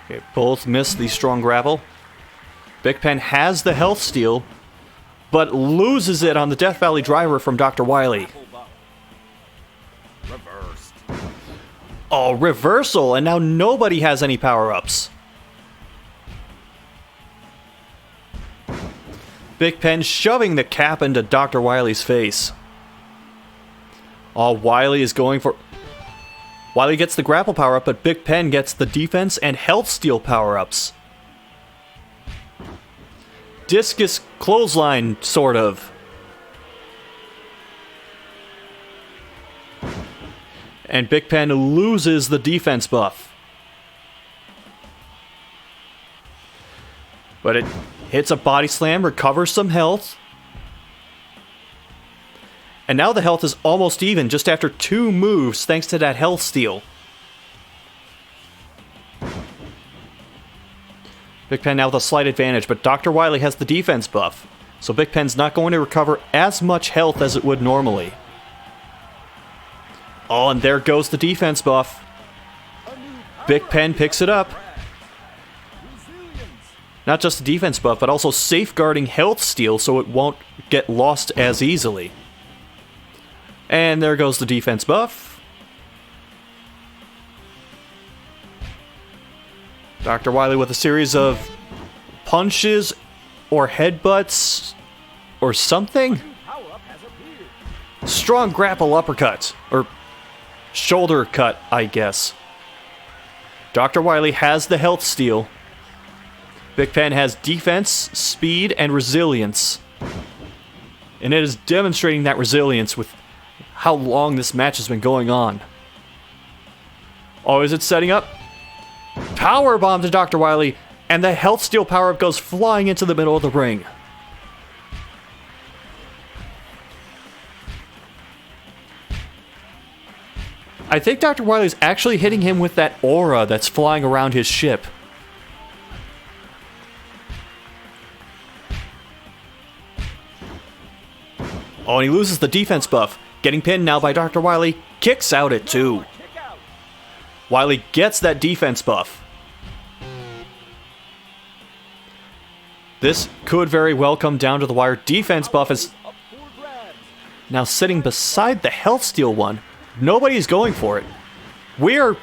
Okay, both missed the strong grapple. Big Pen has the health steal, but loses it on the Death Valley Driver from Dr. Wily. Reversed. Oh, reversal, and now nobody has any power-ups. Big Pen shoving the cap into Dr. Wily's face. Oh, Wily is going for... Wily gets the grapple power-up, but Big Pen gets the defense and health steal power-ups. Discus clothesline, sort of. And Big Pen loses the defense buff. But it hits a body slam, recovers some health. And now the health is almost even just after 2 moves thanks to that health steal. Big Pen now with a slight advantage, but Dr. Wily has the defense buff. So Big Pen's not going to recover as much health as it would normally. Oh, and there goes the defense buff. Big Pen picks it up. Not just the defense buff, but also safeguarding health steal so it won't get lost as easily. And there goes the defense buff. Dr. Wily with a series of punches or headbutts or something. Power-up has appeared. Strong grapple uppercut. Or shoulder cut, I guess. Dr. Wily has the health steal. Big Pen has defense, speed, and resilience. And it is demonstrating that resilience with how long this match has been going on. Oh, is it setting up? Powerbomb to Dr. Wily, and the health steal power-up goes flying into the middle of the ring. I think Dr. Wily's actually hitting him with that aura that's flying around his ship. Oh, and he loses the defense buff. Getting pinned now by Dr. Wily. Kicks out at 2. Wily gets that defense buff. This could very well come down to the wire. Defense buff is now sitting beside the health steal one. Nobody's going for it. We are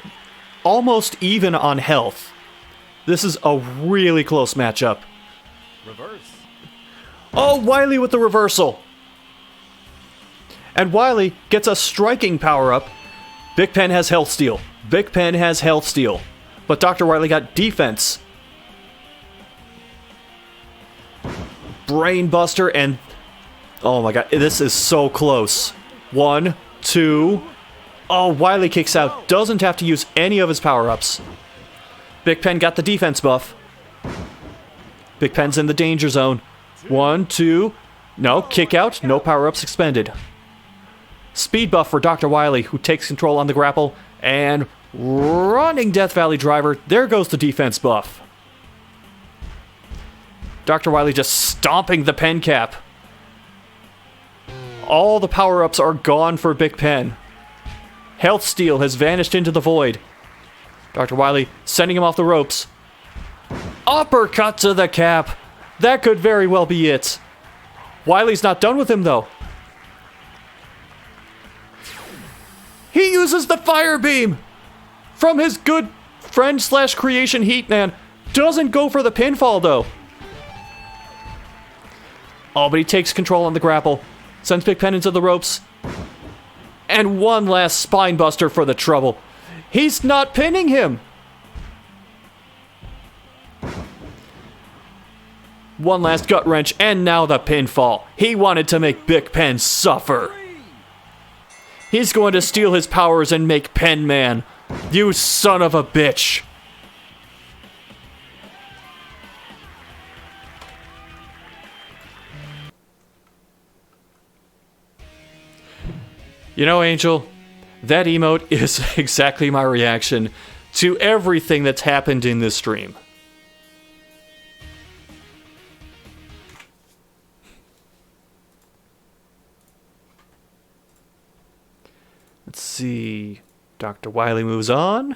almost even on health. This is a really close matchup. Reverse. Oh, Wily with the reversal. And Wily gets a striking power-up. Pigpen has health steal. Pigpen has health steal. But Dr. Wily got defense. Brainbuster and... Oh my god, this is so close. 1, 2... Oh, Wily kicks out. Doesn't have to use any of his power-ups. Pigpen got the defense buff. Pigpen's in the danger zone. 1, 2... No, kick out. No power-ups expended. Speed buff for Dr. Wily, who takes control on the grapple. And running Death Valley driver. There goes the defense buff. Dr. Wily just stomping the pen cap. All the power-ups are gone for Pigpen. Health steal has vanished into the void. Dr. Wily sending him off the ropes. Uppercut to the cap. That could very well be it. Wily's not done with him, though. He uses the fire beam from his good friend / creation Heatman. Doesn't go for the pinfall, though. Oh, but he takes control on the grapple. Sends Pigpen into the ropes. And one last spine buster for the trouble. He's not pinning him. One last gut wrench, and now the pinfall. He wanted to make Pigpen suffer. He's going to steal his powers and make Pen Man. You son of a bitch. You know, Angel, that emote is exactly my reaction to everything that's happened in this stream. Let's see. Dr. Wily moves on.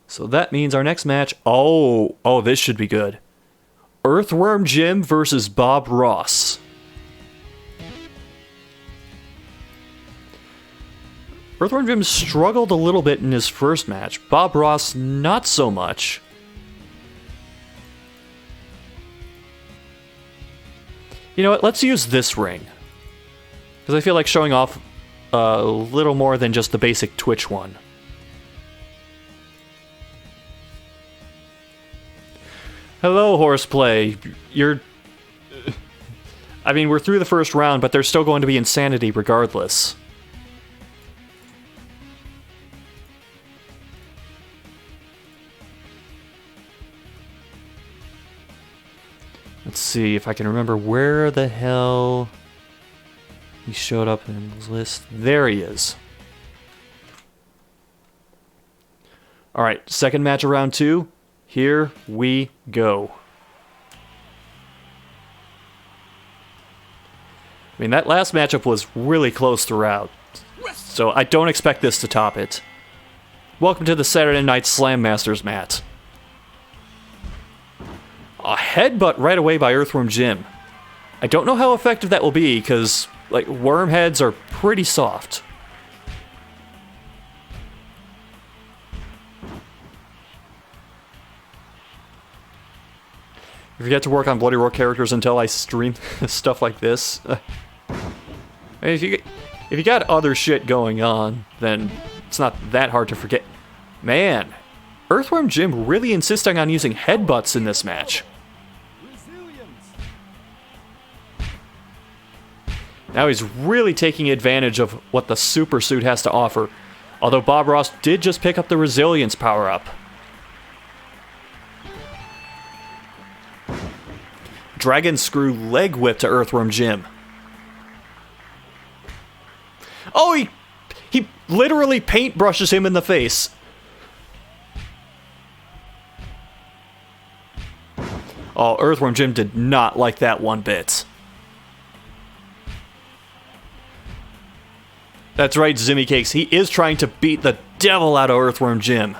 So that means our next match... Oh, this should be good. Earthworm Jim versus Bob Ross. Earthworm Jim struggled a little bit in his first match. Bob Ross, not so much. You know what? Let's use this ring. Because I feel like showing off a little more than just the basic Twitch one. Hello, Horseplay. I mean, we're through the first round, but there's still going to be insanity regardless. Let's see if I can remember where the hell he showed up in his list. There he is. Alright, second match of round 2. Here we go. I mean, that last matchup was really close throughout, so I don't expect this to top it. Welcome to the Saturday Night Slam Masters, Matt. A headbutt right away by Earthworm Jim. I don't know how effective that will be, because, like, worm heads are pretty soft. I forget to work on Bloody Roar characters until I stream stuff like this. If you got other shit going on, then it's not that hard to forget. Man, Earthworm Jim really insisting on using headbutts in this match. Now he's really taking advantage of what the super suit has to offer. Although Bob Ross did just pick up the resilience power-up. dragon screw leg whip to Earthworm Jim. Oh, he literally paintbrushes him in the face. Oh, Earthworm Jim did not like that one bit. That's right, Zimmy Cakes. He is trying to beat the devil out of Earthworm Jim.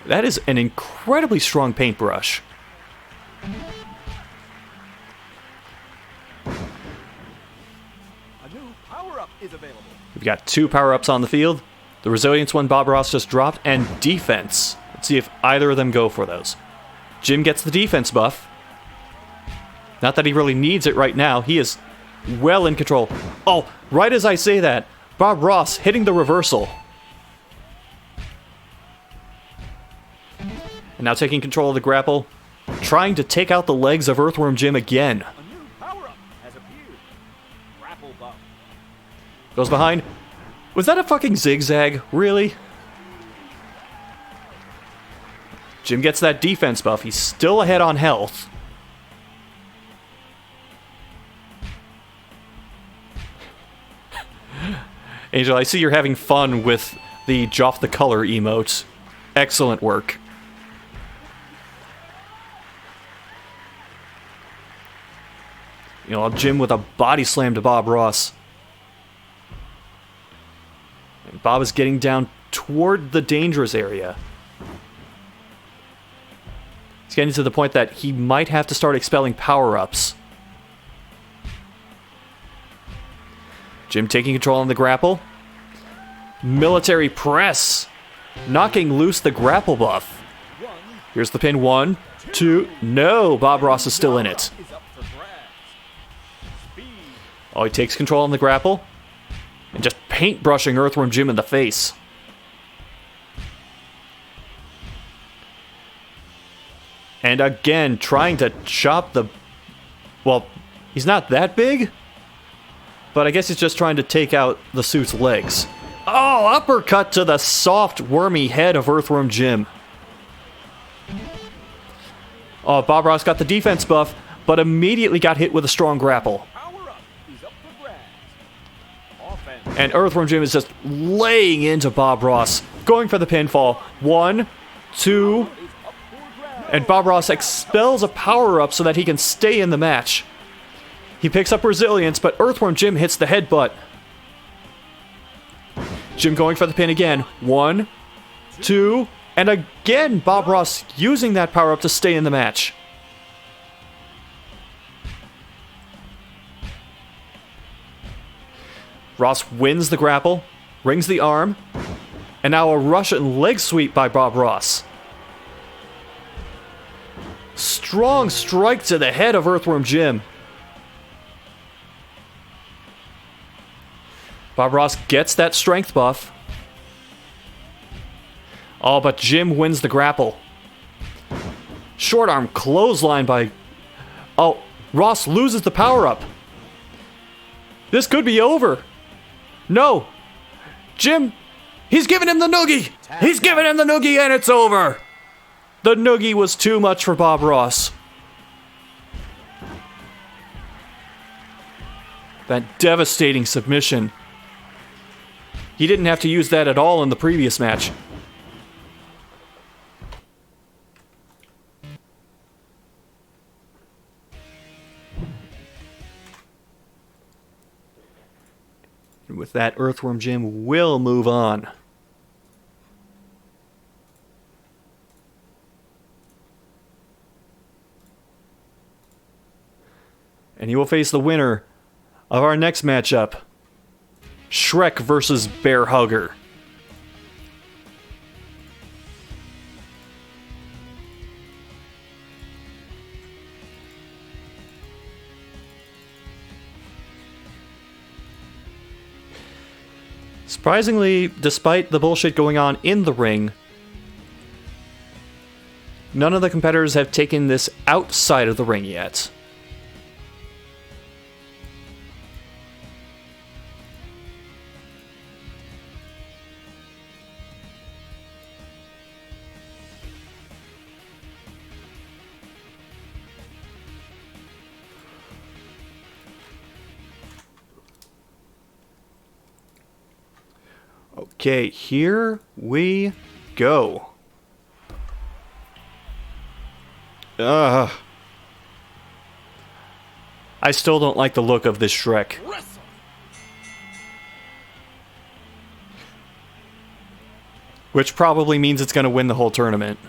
That is an incredibly strong paintbrush. A new power-up is available. We've got 2 power-ups on the field. The resilience one Bob Ross just dropped, and defense. Let's see if either of them go for those. Jim gets the defense buff. Not that he really needs it right now. He is well in control. Oh, right as I say that, Bob Ross hitting the reversal. And now taking control of the grapple, trying to take out the legs of Earthworm Jim again. A new power-up has appeared. Grapple buff. Goes behind. Was that a fucking zigzag? Really? Jim gets that defense buff. He's still ahead on health. Angel, I see you're having fun with the Joff the Color emote. Excellent work. You know, Jim with a body slam to Bob Ross. And Bob is getting down toward the dangerous area. It's getting to the point that he might have to start expelling power-ups. Jim taking control on the grapple. Military press. Knocking loose the grapple buff. Here's the pin. 1, 2. No, Bob Ross is still in it. Is up for grabs. Speed. Oh, he takes control on the grapple. And just paintbrushing Earthworm Jim in the face. And again, trying to chop the... Well, he's not that big. But I guess he's just trying to take out the suit's legs. Oh, uppercut to the soft, wormy head of Earthworm Jim. Oh, Bob Ross got the defense buff, but immediately got hit with a strong grapple. Power-up is up for grabs. Offense. And Earthworm Jim is just laying into Bob Ross, going for the pinfall. 1, 2, Is up for grabs. and Bob Ross expels a power-up so that he can stay in the match. He picks up resilience, but Earthworm Jim hits the headbutt. Jim going for the pin again. 1, 2, and again Bob Ross using that power-up to stay in the match. Ross wins the grapple, rings the arm, and now a Russian leg sweep by Bob Ross. Strong strike to the head of Earthworm Jim. Bob Ross gets that strength buff. Oh, but Jim wins the grapple. Short arm clothesline by... Oh, Ross loses the power-up. This could be over. No. Jim, he's giving him the noogie. He's giving him the noogie and it's over. The noogie was too much for Bob Ross. That devastating submission. He didn't have to use that at all in the previous match. And with that, Earthworm Jim will move on. And he will face the winner of our next matchup. Shrek versus Bear Hugger. Surprisingly, despite the bullshit going on in the ring, none of the competitors have taken this outside of the ring yet. Okay, here we go. Ugh. I still don't like the look of this Shrek. Which probably means it's going to win the whole tournament.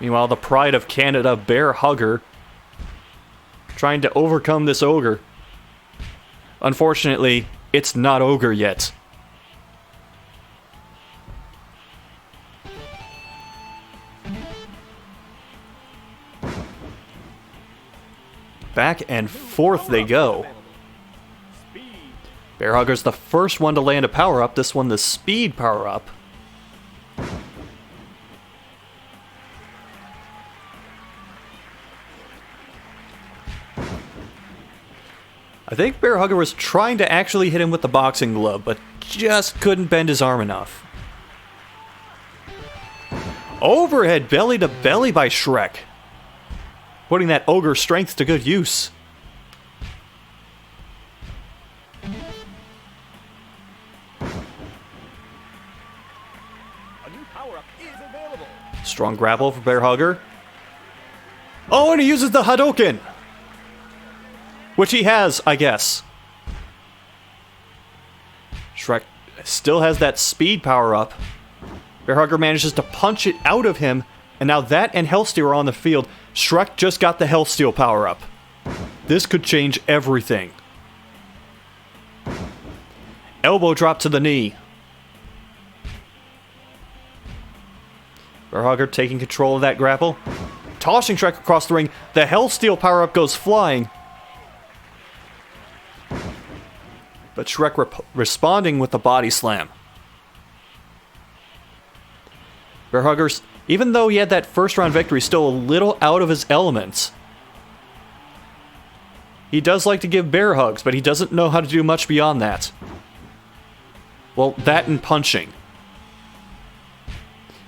Meanwhile, the pride of Canada, Bear Hugger, trying to overcome this ogre. Unfortunately, it's not ogre yet. Back and forth they go. Bear Hugger's the first one to land a power-up, this one the speed power-up. I think Bear Hugger was trying to actually hit him with the boxing glove, but just couldn't bend his arm enough. Overhead belly to belly by Shrek. Putting that ogre strength to good use. A new power-up is available. Strong grapple for Bear Hugger. Oh, and he uses the Hadouken! Which he has, I guess. Shrek still has that speed power-up. Bear Hugger manages to punch it out of him, and now that and Health Steal are on the field. Shrek just got the Health Steal power-up. This could change everything. Elbow drop to the knee. Bear Hugger taking control of that grapple. Tossing Shrek across the ring. The Health Steal power-up goes flying. But Shrek responding with the body slam. Bear Hugger's, even though he had that first round victory, still a little out of his elements. He does like to give bear hugs, but he doesn't know how to do much beyond that. Well, that and punching.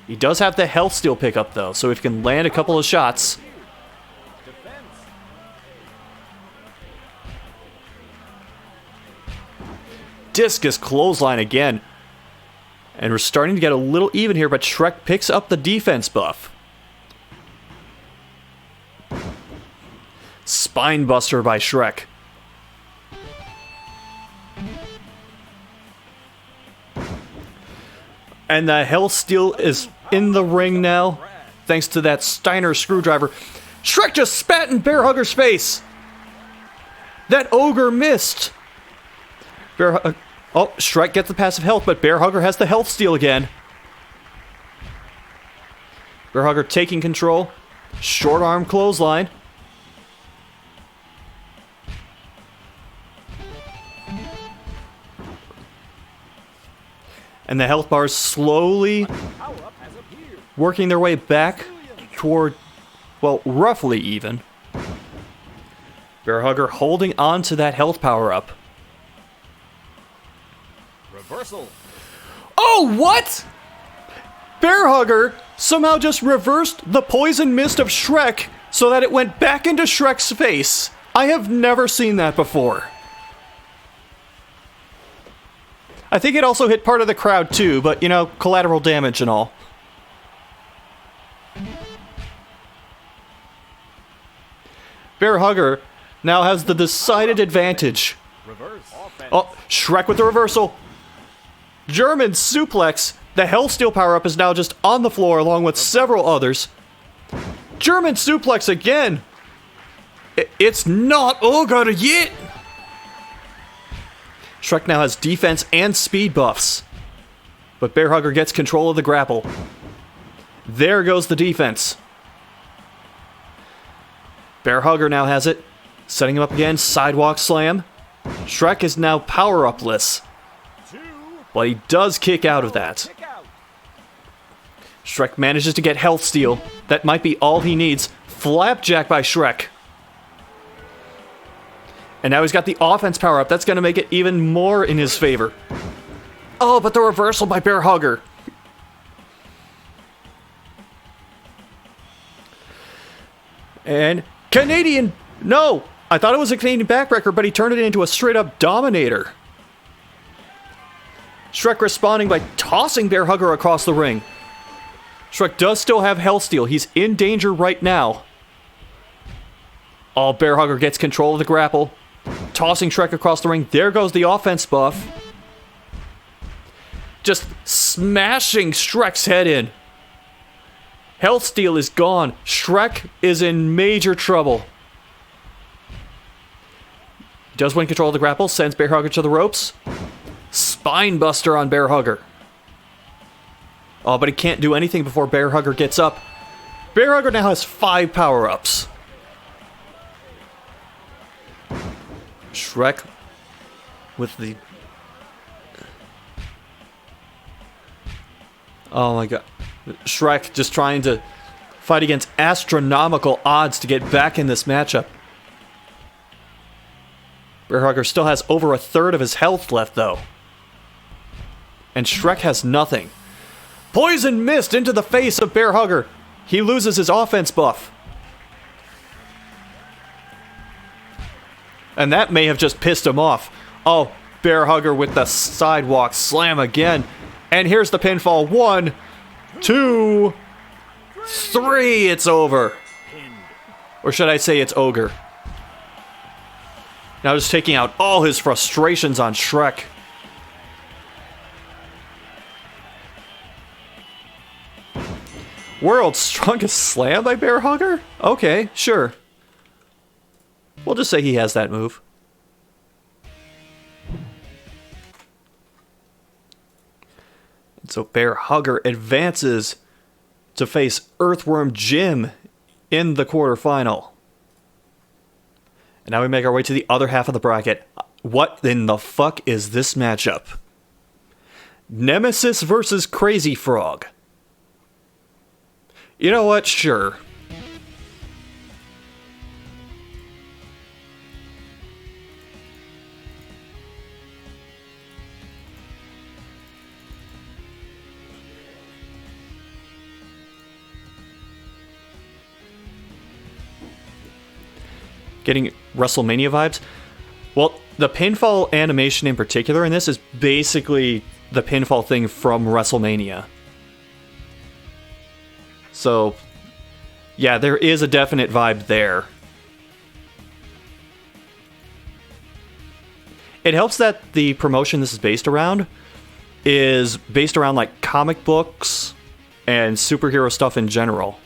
He does have the Health Steal pickup though, so if he can land a couple of shots. Discus clothesline again. And we're starting to get a little even here, but Shrek picks up the defense buff. Spinebuster by Shrek. And the Health Steal is in the ring now, thanks to that Steiner screwdriver. Shrek just spat in Bear Hugger's face. That ogre missed. Oh, Shrek gets the passive health, but Bear Hugger has the Health Steal again. Bear Hugger taking control. Short arm clothesline. And the health bars slowly working their way back toward, well, roughly even. Bear Hugger holding on to that health power up. Reversal. Oh, what? Bear Hugger somehow just reversed the poison mist of Shrek so that it went back into Shrek's face. I have never seen that before. I think it also hit part of the crowd too, but you know, collateral damage and all. Bear Hugger now has the decided advantage. Reverse. Oh, Shrek with the reversal. German suplex. The Health Steal power-up is now just on the floor along with several others. German suplex again. It's not over yet. Shrek now has defense and speed buffs. But Bear Hugger gets control of the grapple. There goes the defense. Bear Hugger now has it. Setting him up again. Sidewalk slam. Shrek is now power-upless. But he does kick out of that. Shrek manages to get Health Steal. That might be all he needs. Flapjack by Shrek. And now he's got the offense power-up. That's going to make it even more in his favor. Oh, but the reversal by Bear Hugger. And Canadian... No! I thought it was a Canadian backbreaker, but he turned it into a straight-up Dominator. Shrek responding by tossing Bear Hugger across the ring. Shrek does still have Health Steal. He's in danger right now. Oh, Bear Hugger gets control of the grapple. Tossing Shrek across the ring. There goes the offense buff. Just smashing Shrek's head in. Health Steal is gone. Shrek is in major trouble. Does win control of the grapple. Sends Bear Hugger to the ropes. Spine Buster on Bear Hugger. Oh, but he can't do anything before Bear Hugger gets up. Bear Hugger now has 5 power-ups. Shrek with the... Oh my god. Shrek just trying to fight against astronomical odds to get back in this matchup. Bear Hugger still has over a third of his health left, though. And Shrek has nothing. Poison Mist into the face of Bear Hugger. He loses his offense buff. And that may have just pissed him off. Oh, Bear Hugger with the sidewalk slam again. And here's the pinfall. 1, 2, 3. It's over. Or should I say it's Ogre. Now just taking out all his frustrations on Shrek. World's strongest slam by Bear Hugger? Okay, sure. We'll just say he has that move. And so Bear Hugger advances to face Earthworm Jim in the quarterfinal. And now we make our way to the other half of the bracket. What in the fuck is this matchup? Nemesis versus Crazy Frog. You know what? Sure. Getting WrestleMania vibes? Well, the pinfall animation in particular in this is basically the pinfall thing from WrestleMania. So, yeah, there is a definite vibe there. It helps that the promotion this is based around is based around like comic books and superhero stuff in general.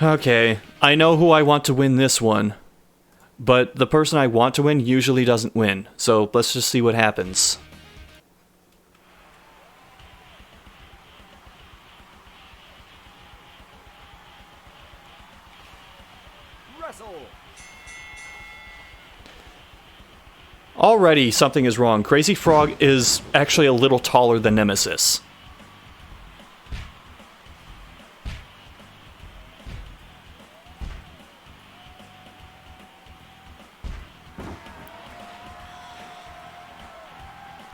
Okay, I know who I want to win this one, but the person I want to win usually doesn't win, so let's just see what happens. Wrestle. Already something is wrong. Crazy Frog is actually a little taller than Nemesis.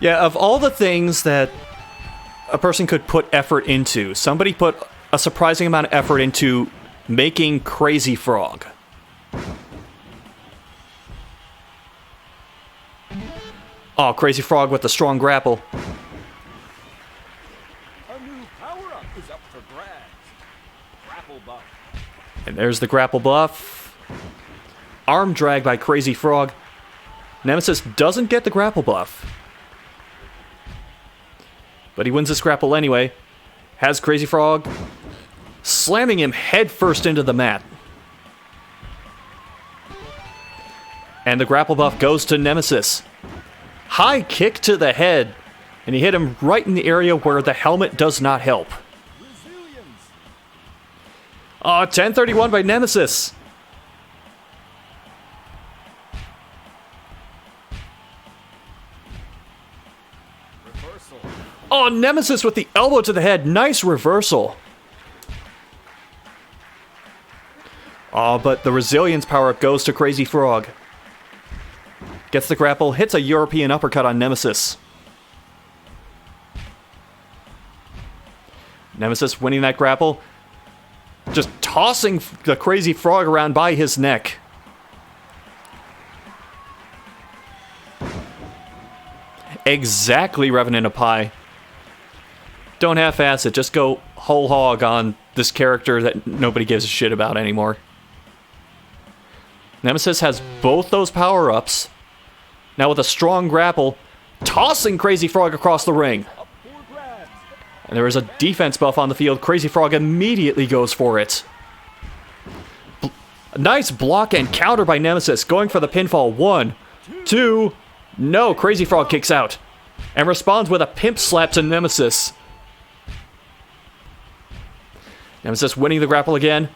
Yeah, of all the things that a person could put effort into, somebody put a surprising amount of effort into making Crazy Frog. Oh, Crazy Frog with the strong grapple. A new power-up is up for grabs. Grapple buff. And there's the grapple buff. Arm drag by Crazy Frog. Nemesis doesn't get the grapple buff. But he wins this grapple anyway. Has Crazy Frog slamming him headfirst into the mat. And the grapple buff goes to Nemesis. High kick to the head. And he hit him right in the area where the helmet does not help. Resilience. 1031 by Nemesis. Reversal. Oh, Nemesis with the elbow to the head. Nice reversal. Oh, but the resilience power-up goes to Crazy Frog. Gets the grapple, hits a European uppercut on Nemesis. Nemesis winning that grapple. Just tossing the Crazy Frog around by his neck. Exactly, Revenant of Pie. Don't half-ass it, just go whole hog on this character that nobody gives a shit about anymore. Nemesis has both those power-ups. Now with a strong grapple, tossing Crazy Frog across the ring. Up for grabs. And there is a defense buff on the field. Crazy Frog immediately goes for it. A nice block and counter by Nemesis, going for the pinfall. 1, 2... No, Crazy Frog kicks out and responds with a pimp slap to Nemesis. Nemesis winning the grapple again,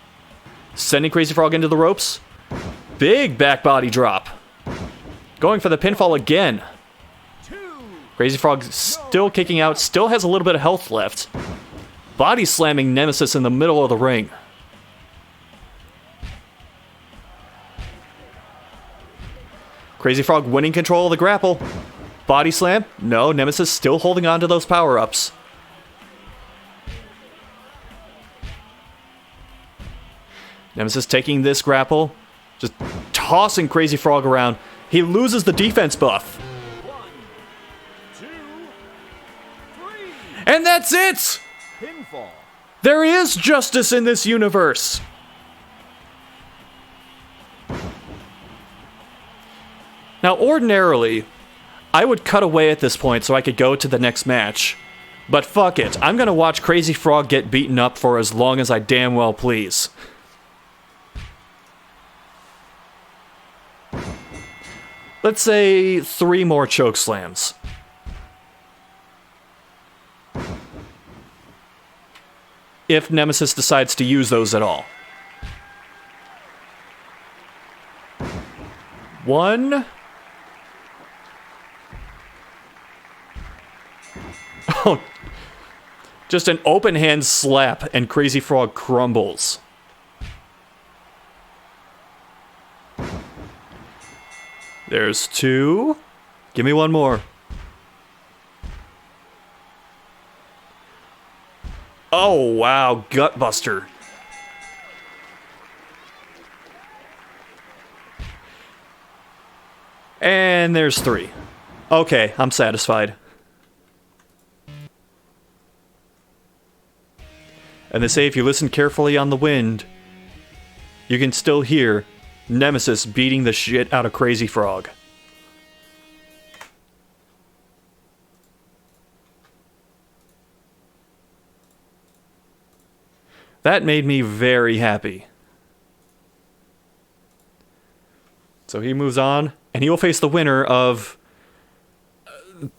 sending Crazy Frog into the ropes. Big back body drop. Going for the pinfall again. Crazy Frog still kicking out, still has a little bit of health left. Body slamming Nemesis in the middle of the ring. Crazy Frog winning control of the grapple. Body slam. No, Nemesis still holding on to those power-ups. Nemesis taking this grapple. Just tossing Crazy Frog around. He loses the defense buff. 1, 2, 3. And that's it! Pinfall. There is justice in this universe. Now, ordinarily, I would cut away at this point so I could go to the next match. But fuck it, I'm gonna watch Crazy Frog get beaten up for as long as I damn well please. Let's say 3 more choke slams. If Nemesis decides to use those at all. 1... Oh, just an open hand slap and Crazy Frog crumbles. There's 2. Give me 1 more. Oh, wow, Gutbuster. And there's 3. Okay, I'm satisfied. And they say if you listen carefully on the wind, you can still hear Nemesis beating the shit out of Crazy Frog. That made me very happy. So he moves on, and he will face the winner of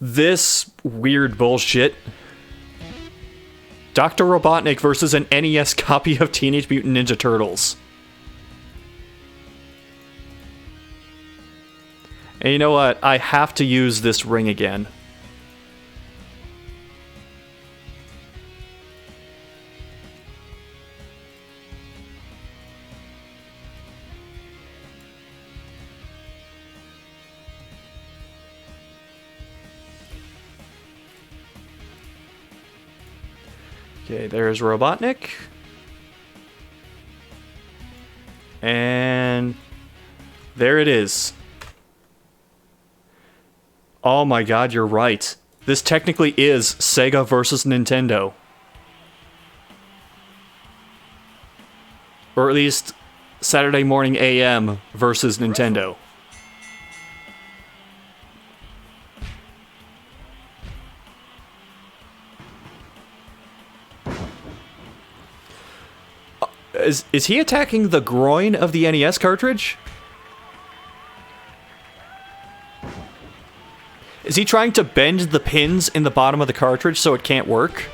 this weird bullshit. Dr. Robotnik versus an NES copy of Teenage Mutant Ninja Turtles. And you know what? I have to use this ring again. Okay, there's Robotnik. And there it is. Oh my god, you're right. This technically is Sega versus Nintendo. Or at least Saturday morning AM versus Nintendo. Is he attacking the groin of the NES cartridge? Is he trying to bend the pins in the bottom of the cartridge so it can't work?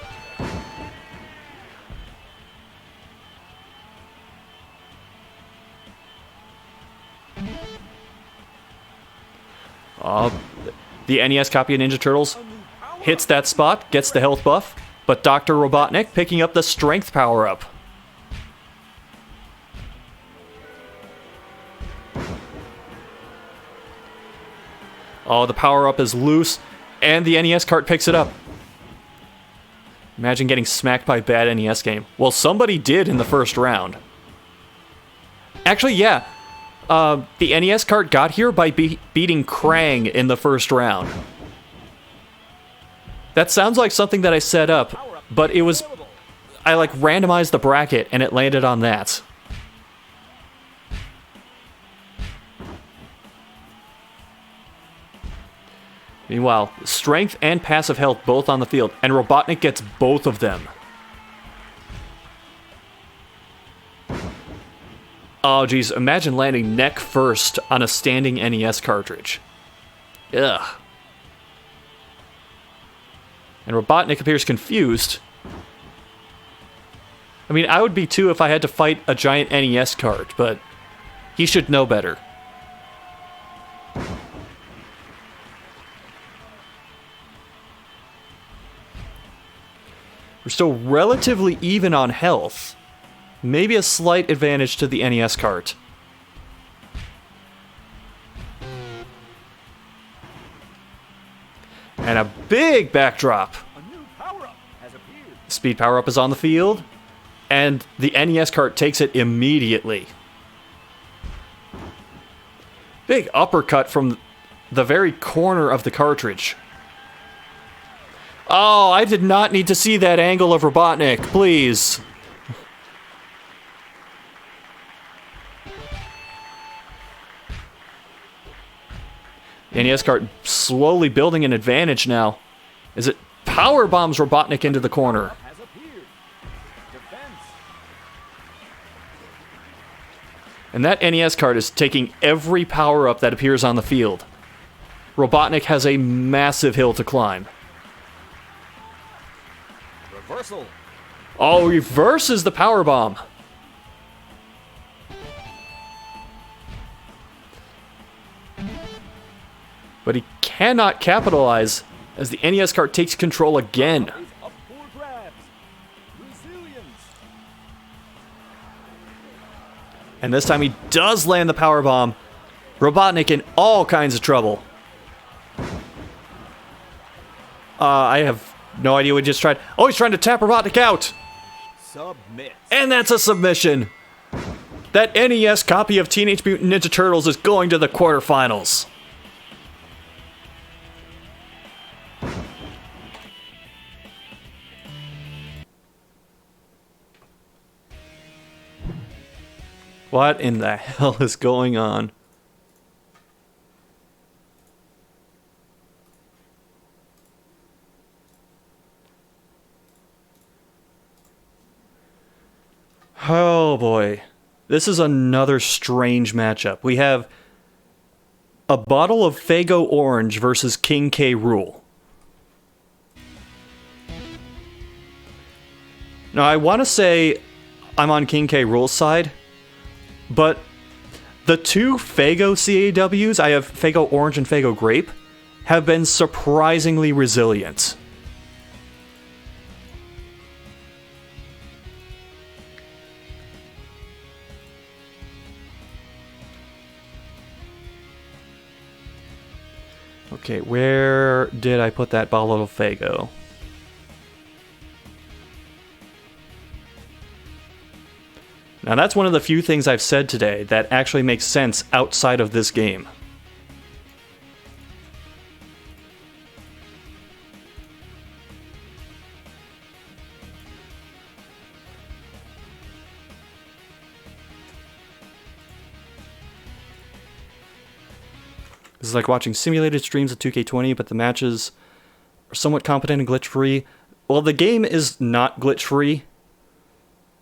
The NES copy of Ninja Turtles hits that spot, gets the health buff, but Dr. Robotnik picking up the strength power-up. Oh, the power-up is loose, and the NES cart picks it up. Imagine getting smacked by a bad NES game. Well, somebody did in the first round. Actually, yeah. The NES cart got here by beating Krang in the first round. That sounds like something that I set up, but it was... I, like, randomized the bracket, and it landed on that. Meanwhile, strength and passive health both on the field, and Robotnik gets both of them. Oh, geez, imagine landing neck first on a standing NES cartridge. Ugh. And Robotnik appears confused. I mean, I would be too if I had to fight a giant NES cart, but he should know better. We're still relatively even on health. Maybe a slight advantage to the NES cart. And a big backdrop. A new power-up has appeared. Speed power-up is on the field. And the NES cart takes it immediately. Big uppercut from the very corner of the cartridge. Oh, I did not need to see that angle of Robotnik, please. The NES cart slowly building an advantage now. As it power bombs Robotnik into the corner. Has appeared. Defense. And that NES cart is taking every power-up that appears on the field. Robotnik has a massive hill to climb. Reversal. Oh, reverses the power bomb. But he cannot capitalize as the NES cart takes control again. Is up for grabs. Resilience. And this time he does land the power bomb. Robotnik in all kinds of trouble. I have no idea what he just tried. Oh, he's trying to tap Robotnik out. Submit. And that's a submission. That NES copy of Teenage Mutant Ninja Turtles is going to the quarterfinals. What in the hell is going on? Oh boy. This is another strange matchup. We have a bottle of Faygo Orange versus King K. Rool. Now, I want to say I'm on King K. Rool's side, but the two Faygo CAWs, I have Faygo Orange and Faygo Grape, have been surprisingly resilient. Okay, where did I put that bottle of Faygo? Now that's one of the few things I've said today that actually makes sense outside of this game. This is like watching simulated streams of 2K20, but the matches are somewhat competent and glitch-free. Well, the game is not glitch-free,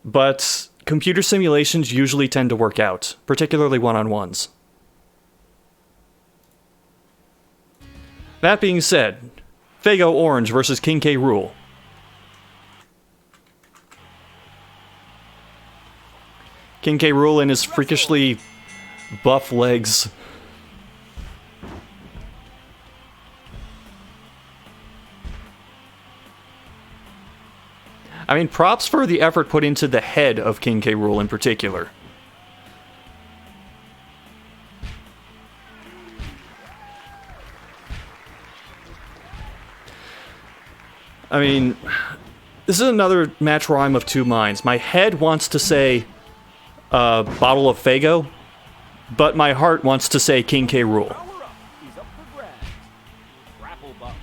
but computer simulations usually tend to work out, particularly one-on-ones. That being said, Faygo Orange versus King K. Rool. King K. Rool in his freakishly buff legs. I mean, props for the effort put into the head of King K. Rool in particular. I mean, This is another match where I'm of two minds. My head wants to say Bottle of Faygo, but my heart wants to say King K. Rool. Power up is up for grabs. Grapple buff.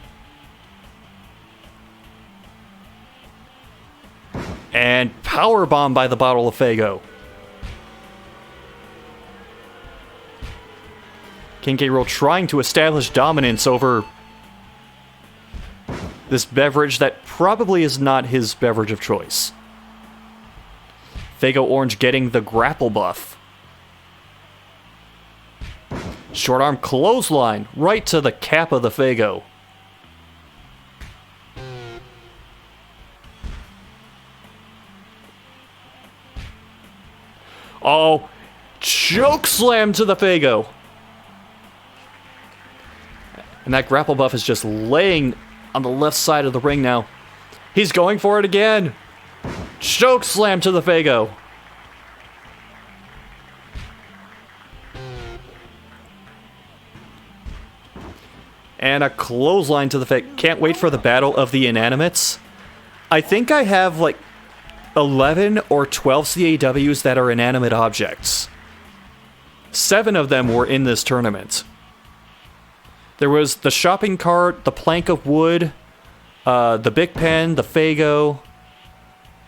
And Power Bomb by the Bottle of Faygo. King K. Rool trying to establish dominance over this beverage that probably is not his beverage of choice. Faygo Orange getting the grapple buff. Short arm clothesline right to the cap of the Faygo. Oh, choke slam to the Faygo. And that grapple buff is just laying on the left side of the ring now. He's going for it again. Choke slam to the Faygo. And a clothesline to the Faygo. Can't wait for the battle of the inanimates. I think I have like 11 or 12 CAWs that are inanimate objects. 7 of them were in this tournament. There was the shopping cart, the plank of wood, the Pigpen, the Faygo,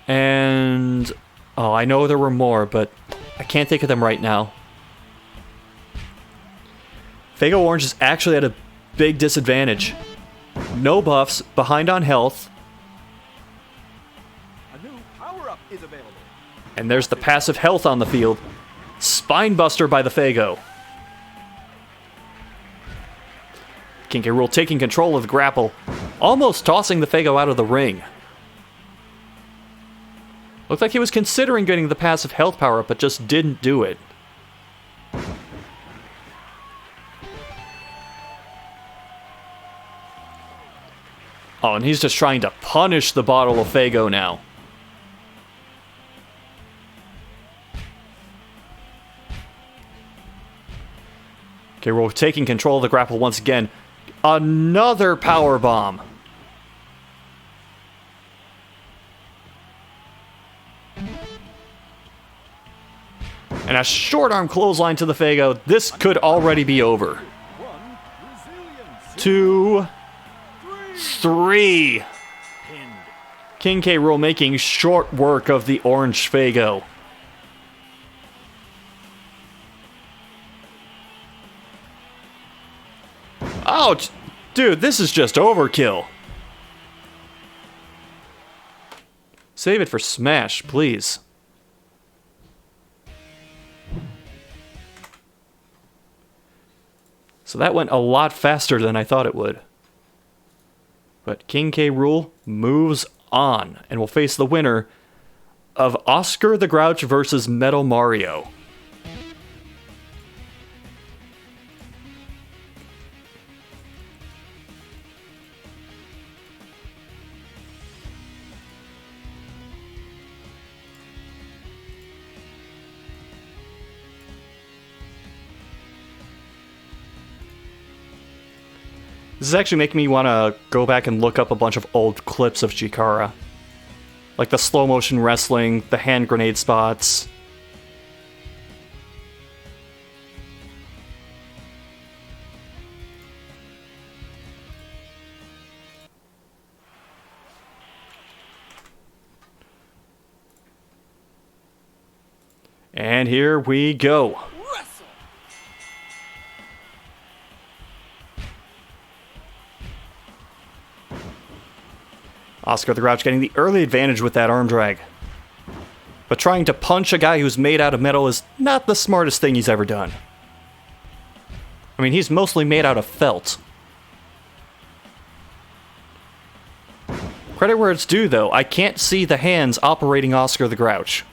and... oh, I know there were more, but I can't think of them right now. Faygo Orange is actually at a big disadvantage. No buffs, behind on health, A new power up is available. and there's the passive health on the field. Spinebuster by the Faygo. King K. Rool taking control of the grapple, almost tossing the Faygo out of the ring. Looked like he was considering getting the passive health power up, but just didn't do it. Oh, and he's just trying to punish the Bottle of Faygo now. Okay, we're taking control of the grapple once again. Another power bomb. And a short arm clothesline to the Faygo. This could already be over. 1. Resilience. 2, 3. Pinned. King K. Rool making short work of the orange Faygo. Ouch! Dude, this is just overkill. Save it for Smash, please. So that went a lot faster than I thought it would. But King K. Rool moves on and will face the winner of Oscar the Grouch versus Metal Mario. This is actually making me want to go back and look up a bunch of old clips of Chikara. Like the slow motion wrestling, the hand grenade spots. And here we go. Oscar the Grouch getting the early advantage with that arm drag. But trying to punch a guy who's made out of metal is not the smartest thing he's ever done. I mean, he's mostly made out of felt. Credit where it's due, though. I can't see the hands operating Oscar the Grouch.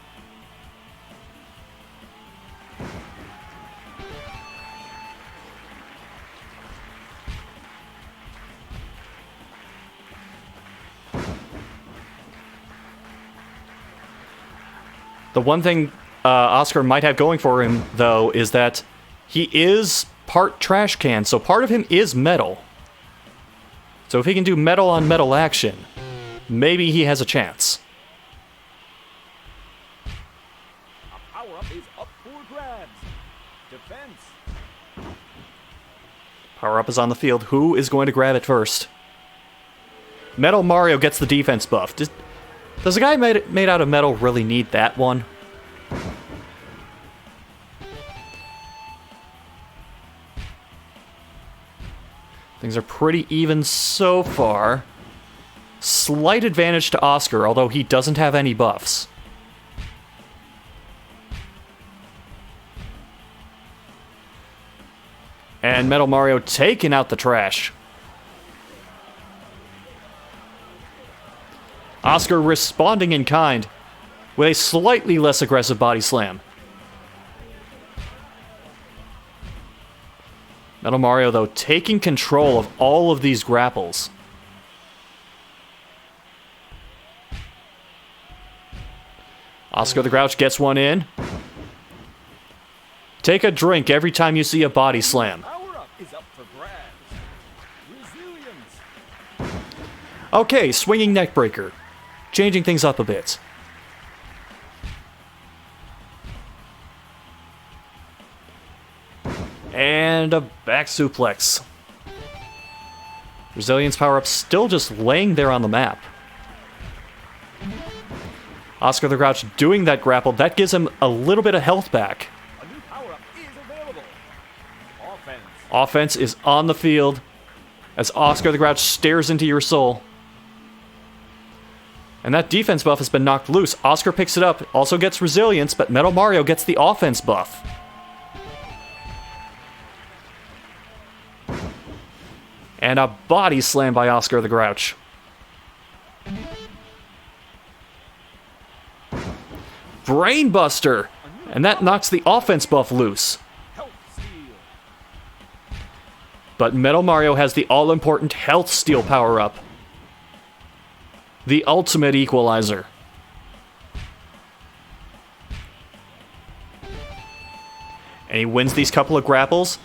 The one thing Oscar might have going for him, though, is that he is part trash can, so part of him is metal. So if he can do metal on metal action, maybe he has a chance. A power-up is up for grabs. Defense. Power-up is on the field. Who is going to grab it first? Metal Mario gets the defense buff. Does a guy made out of metal really need that one? Things are pretty even so far. Slight advantage to Oscar, although he doesn't have any buffs. And Metal Mario taking out the trash. Oscar responding in kind with a slightly less aggressive body slam. Metal Mario, though, taking control of all of these grapples. Oscar the Grouch gets one in. Take a drink every time you see a body slam. Power-up is up for grabs. Resilience. Okay, swinging neckbreaker. Changing things up a bit. And a back suplex. Resilience power-up still just laying there on the map. Oscar the Grouch doing that grapple, that gives him a little bit of health back. A new power-up is available. Offense. Offense is on the field as Oscar the Grouch stares into your soul. And that defense buff has been knocked loose. Oscar picks it up, also gets resilience, but Metal Mario gets the offense buff. And a body slam by Oscar the Grouch. Brainbuster! And that knocks the offense buff loose. Health steal. But Metal Mario has the all-important health steal power-up. The ultimate equalizer. And he wins these couple of grapples.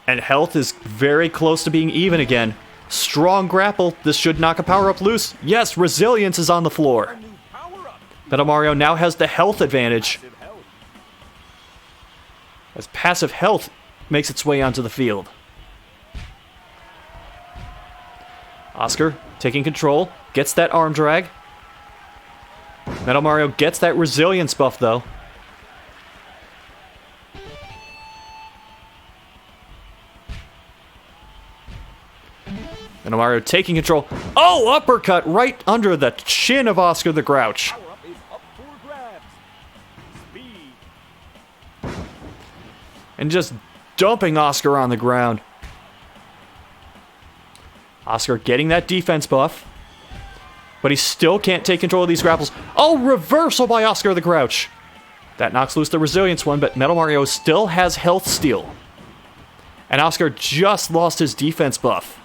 And health is very close to being even again. Strong grapple. This should knock a power-up loose. Yes, resilience is on the floor. A new power-up. Metal Mario now has the health advantage, Passive health. as passive health makes its way onto the field. Oscar taking control, gets that arm drag. Metal Mario gets that resilience buff, though. Metal Mario taking control. Oh, uppercut right under the chin of Oscar the Grouch. Power-up is up for grabs. Speed. And just dumping Oscar on the ground. Oscar getting that defense buff. But he still can't take control of these grapples. Oh, reversal by Oscar the Grouch. That knocks loose the resilience one, but Metal Mario still has health steal. And Oscar just lost his defense buff.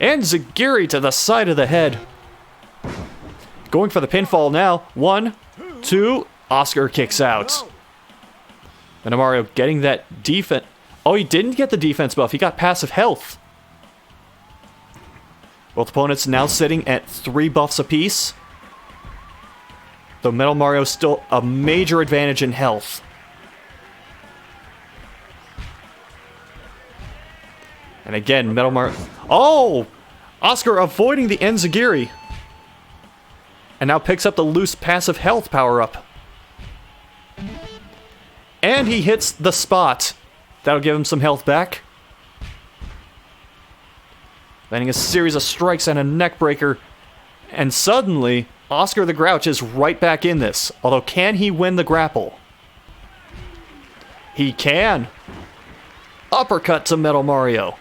And Zagiri to the side of the head. Going for the pinfall now. 1, 2. Oscar kicks out. Metal Mario getting that defense. Oh, he didn't get the defense buff. He got passive health. Both opponents now sitting at 3 buffs apiece. Though Metal Mario still a major advantage in health. And again, Metal Mario... Oh! Oscar avoiding the Enzigiri. And now picks up the loose passive health power-up. And he hits the spot. That'll give him some health back. Landing a series of strikes and a neckbreaker. And suddenly, Oscar the Grouch is right back in this. Although, can he win the grapple? He can. Uppercut to Metal Mario.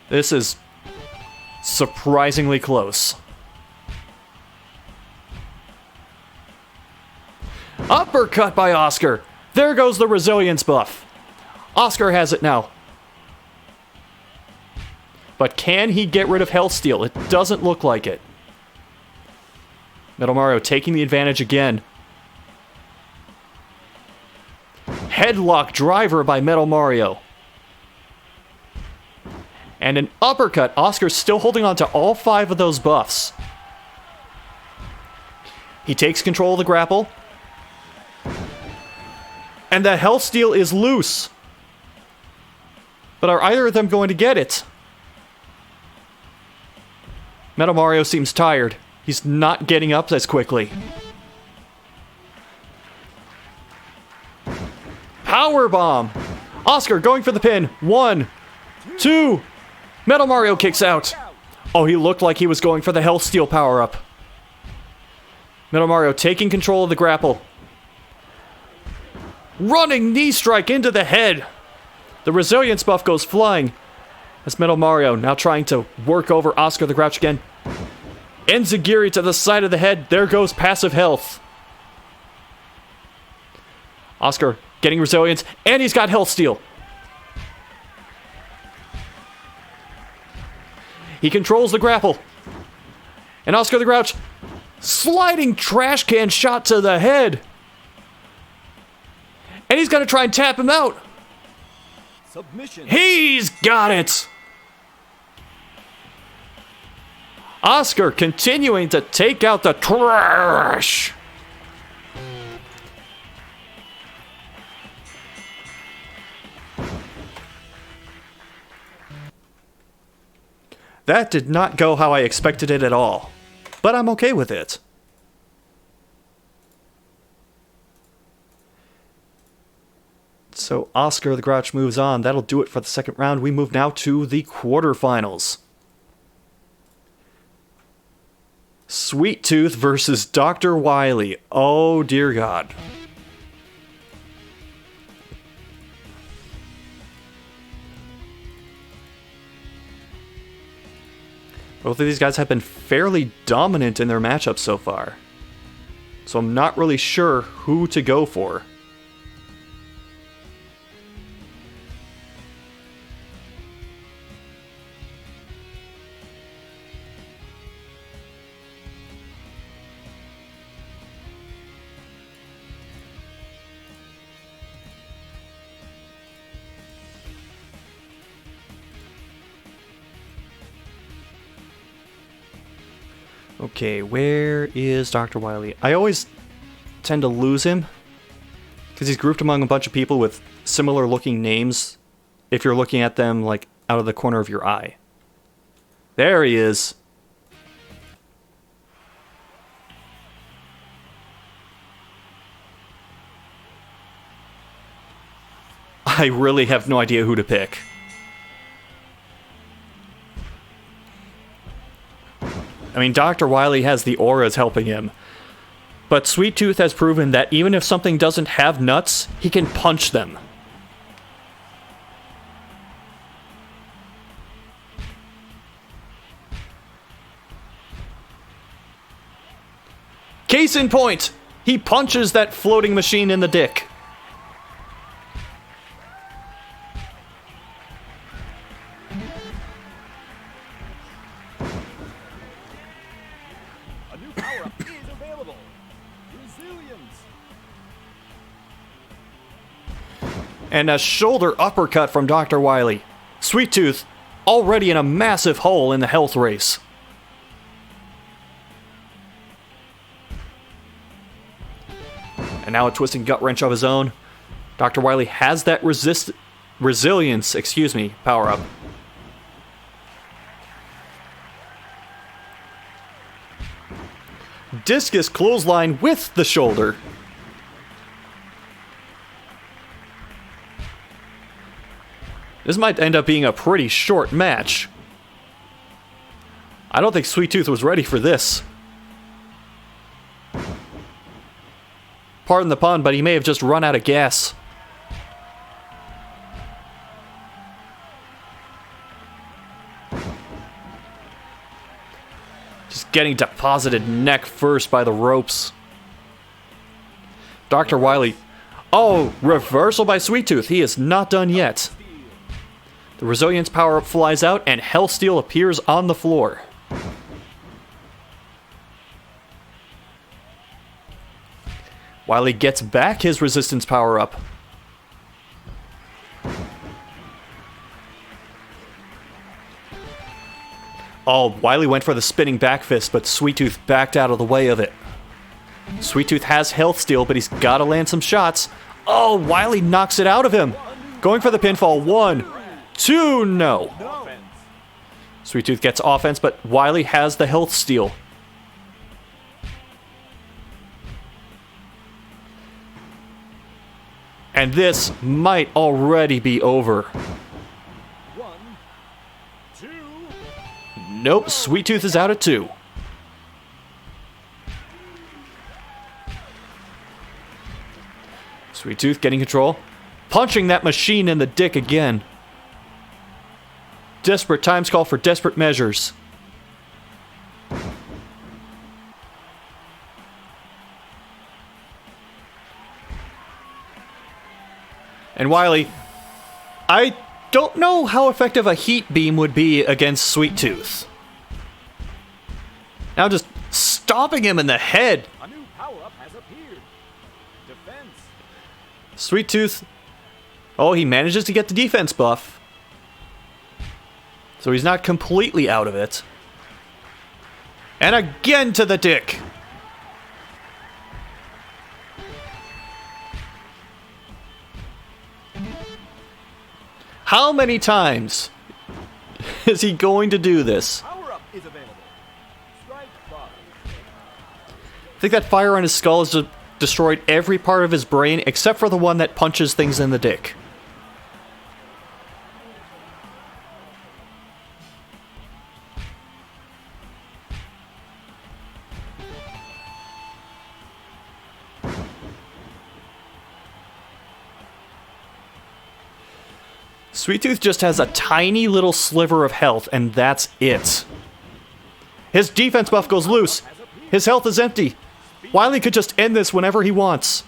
This is surprisingly close. Uppercut by Oscar. There goes the resilience buff. Oscar has it now. But can he get rid of health steal? It doesn't look like it. Metal Mario taking the advantage again. Headlock driver by Metal Mario. And an uppercut. Oscar's still holding on to all 5 of those buffs. He takes control of the grapple. And the health steal is loose. But are either of them going to get it? Metal Mario seems tired. He's not getting up as quickly. Power bomb! Oscar going for the pin. 1, 2. Metal Mario kicks out. Oh, he looked like he was going for the health steal power-up. Metal Mario taking control of the grapple. Running knee strike into the head. The resilience buff goes flying. As Metal Mario now trying to work over Oscar the Grouch again. Enzigiri to the side of the head. There goes passive health. Oscar getting resilience, and he's got health steal. He controls the grapple. And Oscar the Grouch, sliding trash can shot to the head. And he's gonna try and tap him out. Submission. He's got it. Oscar continuing to take out the trash. That did not go how I expected it at all, but I'm okay with it. So Oscar the Grouch moves on. That'll do it for the second round. We move now to the quarterfinals. Sweet Tooth versus Dr. Wily. Oh dear God. Both of these guys have been fairly dominant in their matchups so far. So I'm not really sure who to go for. Okay, where is Dr. Wily? I always tend to lose him because he's grouped among a bunch of people with similar looking names if you're looking at them like out of the corner of your eye. There he is. I really have no idea who to pick. I mean, Dr. Wily has the auras helping him. But Sweet Tooth has proven that even if something doesn't have nuts, he can punch them. Case in point, he punches that floating machine in the dick. A new power-up is available. Resilience. And a shoulder uppercut from Dr. Wily. Sweet Tooth already in a massive hole in the health race. And now a twisting gut wrench of his own. Dr. Wily has that resilience, power up. Discus clothesline with the shoulder. This might end up being a pretty short match. I don't think Sweet Tooth was ready for this. Pardon the pun, but he may have just run out of gas. Just getting deposited neck first by the ropes. Dr. Wily. Oh, reversal by Sweet Tooth. He is not done yet. The resilience power-up flies out and Hell Steel appears on the floor. Wily gets back his resistance power-up. Oh, Wily went for the spinning back fist, but Sweet Tooth backed out of the way of it. Sweet Tooth has health steal, but he's got to land some shots. Oh, Wily knocks it out of him. Going for the pinfall. 1, 2, no. Sweet Tooth gets offense, but Wily has the health steal. And this might already be over. 1, 2. Nope, Sweet Tooth is out at 2. Sweet Tooth getting control. Punching that machine in the dick again. Desperate times call for desperate measures. And Wily, I don't know how effective a heat beam would be against Sweet Tooth. Now just stomping him in the head. A new power-up has appeared. Defense. Sweet Tooth, oh, he manages to get the defense buff. So he's not completely out of it. And again to the dick. How many times is he going to do this? Power-up is available. Strike 5. I think that fire on his skull has destroyed every part of his brain except for the one that punches things in the dick. Sweet Tooth just has a tiny little sliver of health, and that's it. His defense buff goes loose. His health is empty. Wily could just end this whenever he wants.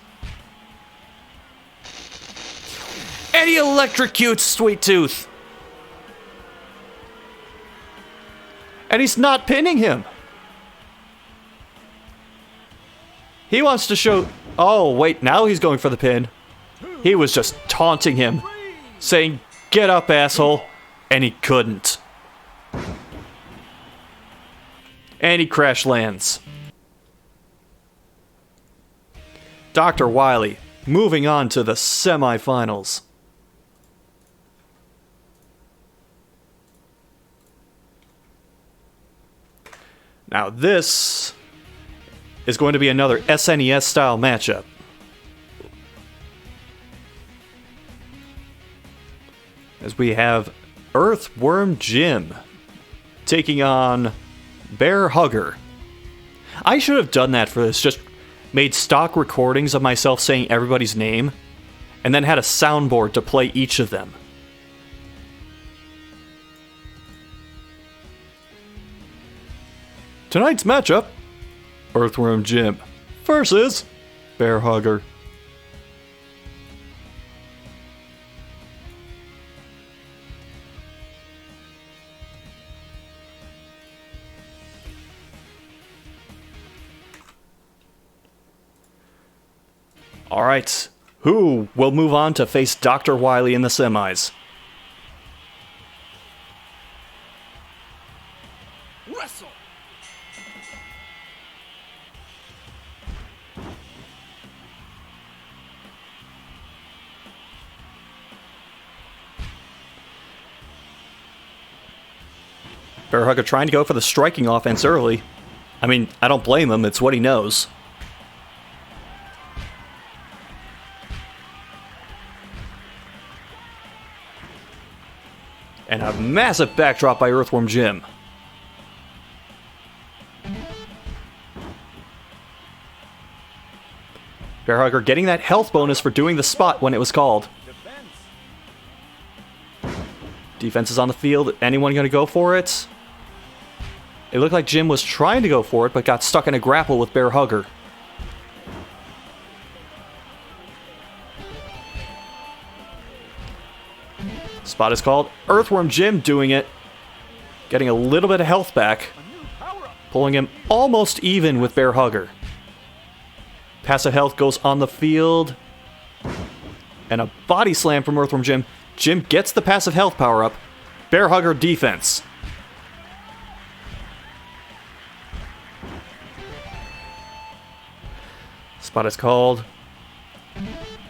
And he electrocutes Sweet Tooth. And he's not pinning him. He wants to show... Oh, wait, now he's going for the pin. He was just taunting him, saying, "Get up, asshole." And he couldn't. And he crash lands. Dr. Wily, moving on to the semifinals. Now this is going to be another SNES style matchup. As we have Earthworm Jim taking on Bear Hugger. I should have done that for this, just made stock recordings of myself saying everybody's name, and then had a soundboard to play each of them. Tonight's matchup, Earthworm Jim versus Bear Hugger. Alright, who will move on to face Dr. Wily in the semis? Wrestle. Bear Hugger trying to go for the striking offense early. I mean, I don't blame him, it's what he knows. And a massive backdrop by Earthworm Jim. Bear Hugger getting that health bonus for doing the spot when it was called. Defense is on the field. Anyone going to go for it? It looked like Jim was trying to go for it, but got stuck in a grapple with Bear Hugger. Spot is called. Earthworm Jim doing it. Getting a little bit of health back. Pulling him almost even with Bear Hugger. Passive health goes on the field. And a body slam from Earthworm Jim. Jim gets the passive health power up. Bear Hugger defense. Spot is called.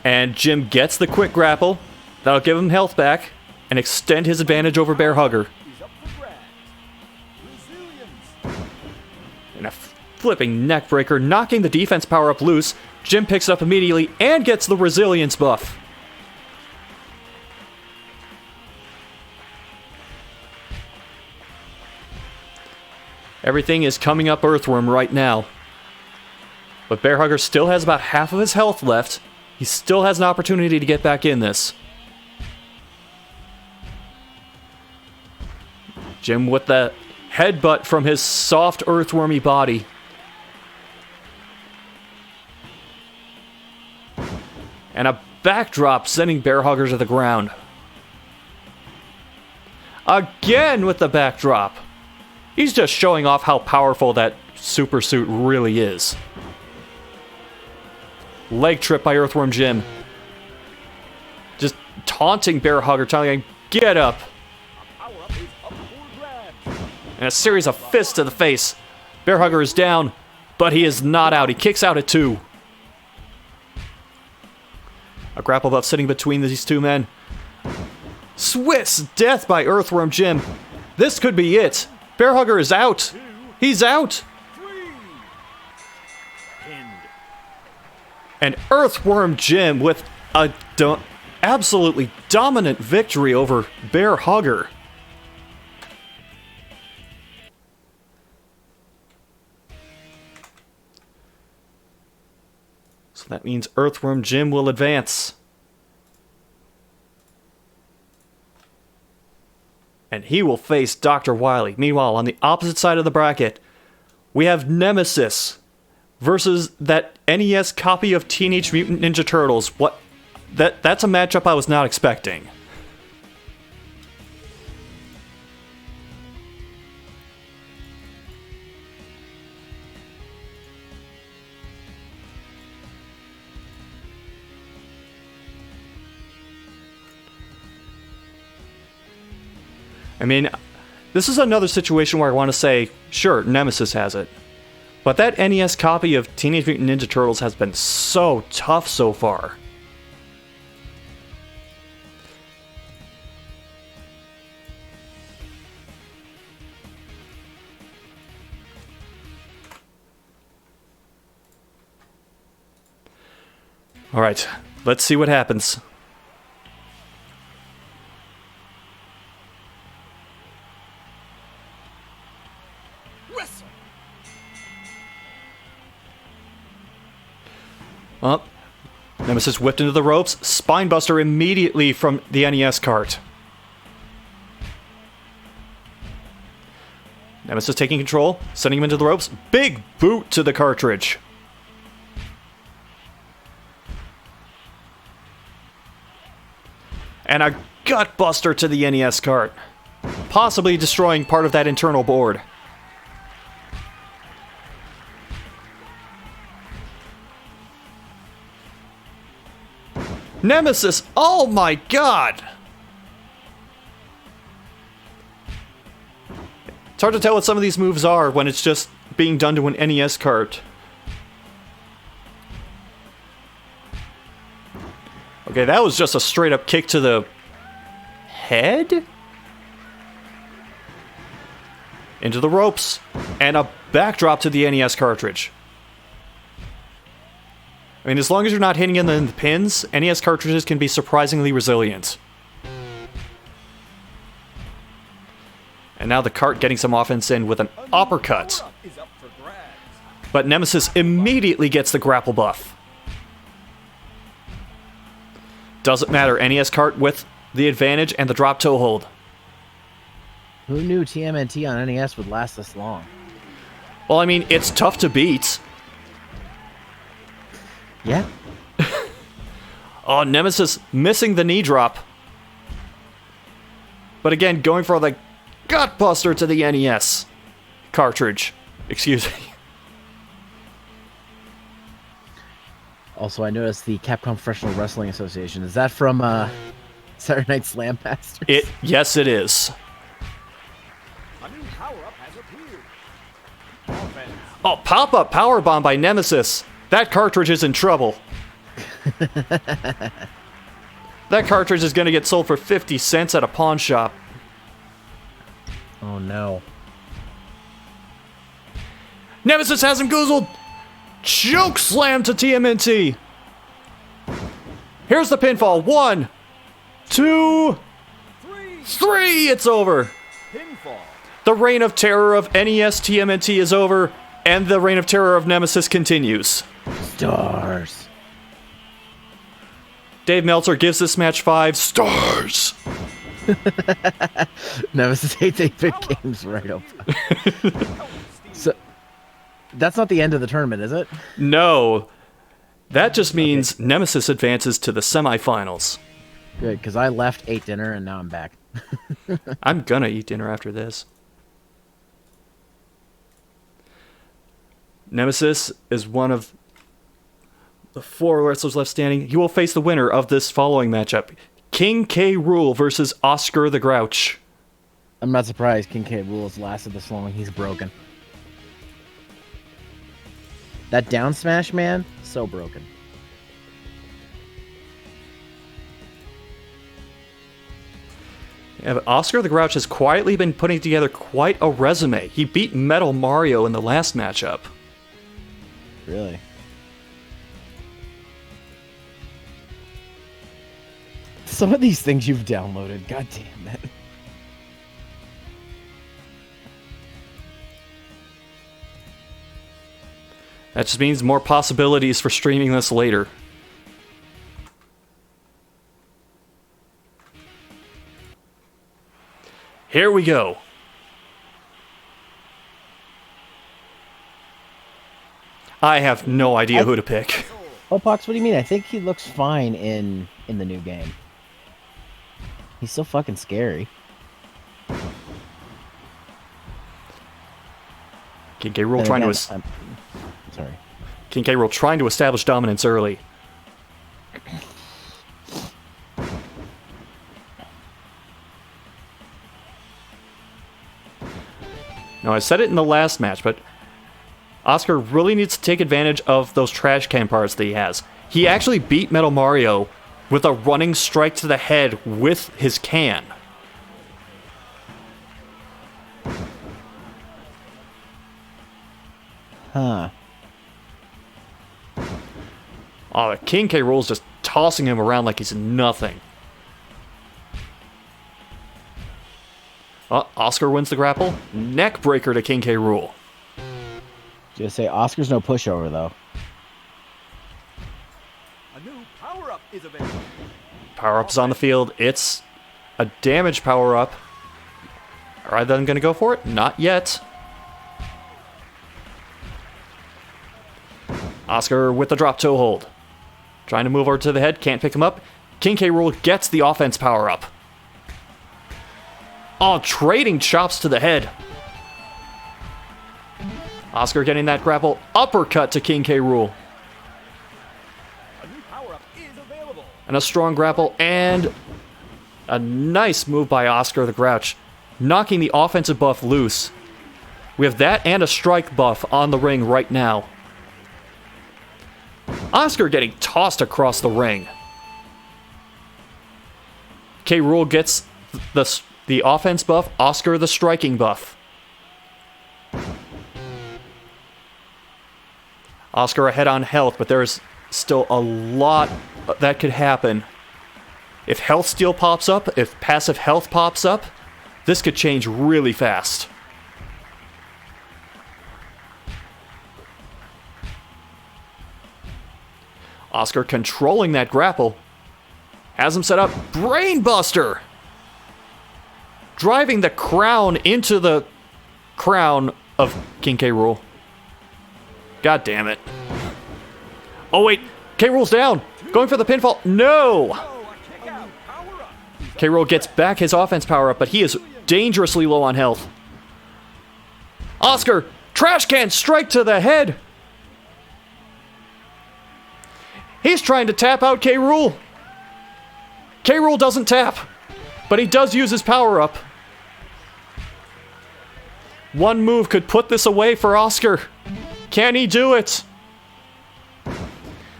And Jim gets the quick grapple. That'll give him health back and extend his advantage over Bear Hugger. Is up for grabs. Resilience. And a flipping neck breaker, knocking the defense power up loose. Jim picks it up immediately and gets the resilience buff. Everything is coming up Earthworm right now. But Bear Hugger still has about half of his health left. He still has an opportunity to get back in this. Jim with the headbutt from his soft earthwormy body. And a backdrop sending Bear Hugger to the ground. Again with the backdrop. He's just showing off how powerful that super suit really is. Leg trip by Earthworm Jim. Just taunting Bear Hugger, telling him, get up. Power up is up for grabs. And a series of fists to the face. Bear Hugger is down, but he is not out. He kicks out at 2. A grapple buff sitting between these two men. Swiss death by Earthworm Jim. This could be it. Bear Hugger is out. He's out. 3. Pinned. And Earthworm Jim with a absolutely dominant victory over Bear Hugger. So that means Earthworm Jim will advance. And he will face Dr. Wily. Meanwhile, on the opposite side of the bracket, we have Nemesis versus that NES copy of Teenage Mutant Ninja Turtles. That's a matchup I was not expecting. I mean, this is another situation where I want to say, sure, Nemesis has it. But that NES copy of Teenage Mutant Ninja Turtles has been so tough so far. Alright, let's see what happens. Up. Nemesis whipped into the ropes. Spinebuster immediately from the NES cart. Nemesis taking control, sending him into the ropes. Big boot to the cartridge. And a gutbuster to the NES cart. Possibly destroying part of that internal board. Nemesis! Oh my god! It's hard to tell what some of these moves are when it's just being done to an NES cart. Okay, that was just a straight up kick to the head? Into the ropes. And a backdrop to the NES cartridge. I mean, as long as you're not hitting in the pins, NES cartridges can be surprisingly resilient. And now the cart getting some offense in with an uppercut. Is up for grabs. But Nemesis immediately gets the grapple buff. Doesn't matter, NES cart with the advantage and the drop toe hold. Who knew TMNT on NES would last this long? Well, I mean, it's tough to beat. Yeah. Oh, Nemesis missing the knee drop. But again, going for the gutbuster to the NES cartridge. Excuse me. Also, I noticed the Capcom Professional Wrestling Association. Is that from Saturday Night Slam Masters? Yes, it is. A new power-up has appeared. Offense. Oh, pop-up powerbomb by Nemesis. That cartridge is in trouble. That cartridge is going to get sold for 50 cents at a pawn shop. Oh no. Nemesis has him goozled. Choke slam to TMNT. Here's the pinfall. 1, 2, 3. It's over. Pinfall. The reign of terror of NES TMNT is over, and the reign of terror of Nemesis continues. Stars. Dave Meltzer gives this match 5 stars. Nemesis hates 8-bit games right up. So, that's not the end of the tournament, is it? No. That just means Nemesis advances to the semifinals. Good, because I left, ate dinner, and now I'm back. I'm gonna eat dinner after this. Nemesis is one of the 4 wrestlers left standing. He will face the winner of this following matchup. King K. Rool versus Oscar the Grouch. I'm not surprised King K. Rool's lasted this long. He's broken. That down smash, man, so broken. Yeah, but Oscar the Grouch has quietly been putting together quite a resume. He beat Metal Mario in the last matchup. Really? Some of these things you've downloaded, god damn it. That just means more possibilities for streaming this later. Here we go. I have no idea who to pick. Oh, Pox, what do you mean? I think he looks fine in the new game. He's so fucking scary. King K. Rool And trying again, to... I'm sorry. King K. Rool trying to establish dominance early. Now, I said it in the last match, but Oscar really needs to take advantage of those trash can parts that he has. He actually beat Metal Mario with a running strike to the head with his can. Huh. Oh, the King K. Rool's just tossing him around like he's nothing. Oscar wins the grapple. Neck breaker to King K. Rool. Just say Oscar's no pushover though. A new power-up is available. Power-up's on the field. It's a damage power-up. Are they going to go for it? Not yet. Oscar with the drop toe hold. Trying to move over to the head. Can't pick him up. King K. Rool gets the offense power-up. Oh, trading chops to the head. Oscar getting that grapple. Uppercut to King K. Rool. A new power-up is available. And a strong grapple. And a nice move by Oscar the Grouch. Knocking the offensive buff loose. We have that and a strike buff on the ring right now. Oscar getting tossed across the ring. K. Rool gets the offense buff, Oscar the striking buff. Oscar ahead on health, but there's still a lot that could happen. If health steal pops up, if passive health pops up, this could change really fast. Oscar controlling that grapple. Has him set up. Brainbuster! Driving the crown into the crown of King K. Rool. God damn it. Oh wait, K. Rool's down. Going for the pinfall. No! Oh, a kick out. Power-up. K. Rool gets back his offense power up, but he is dangerously low on health. Oscar, trash can strike to the head. He's trying to tap out K. Rool. K. Rool doesn't tap, but he does use his power up. One move could put this away for Oscar. Can he do it?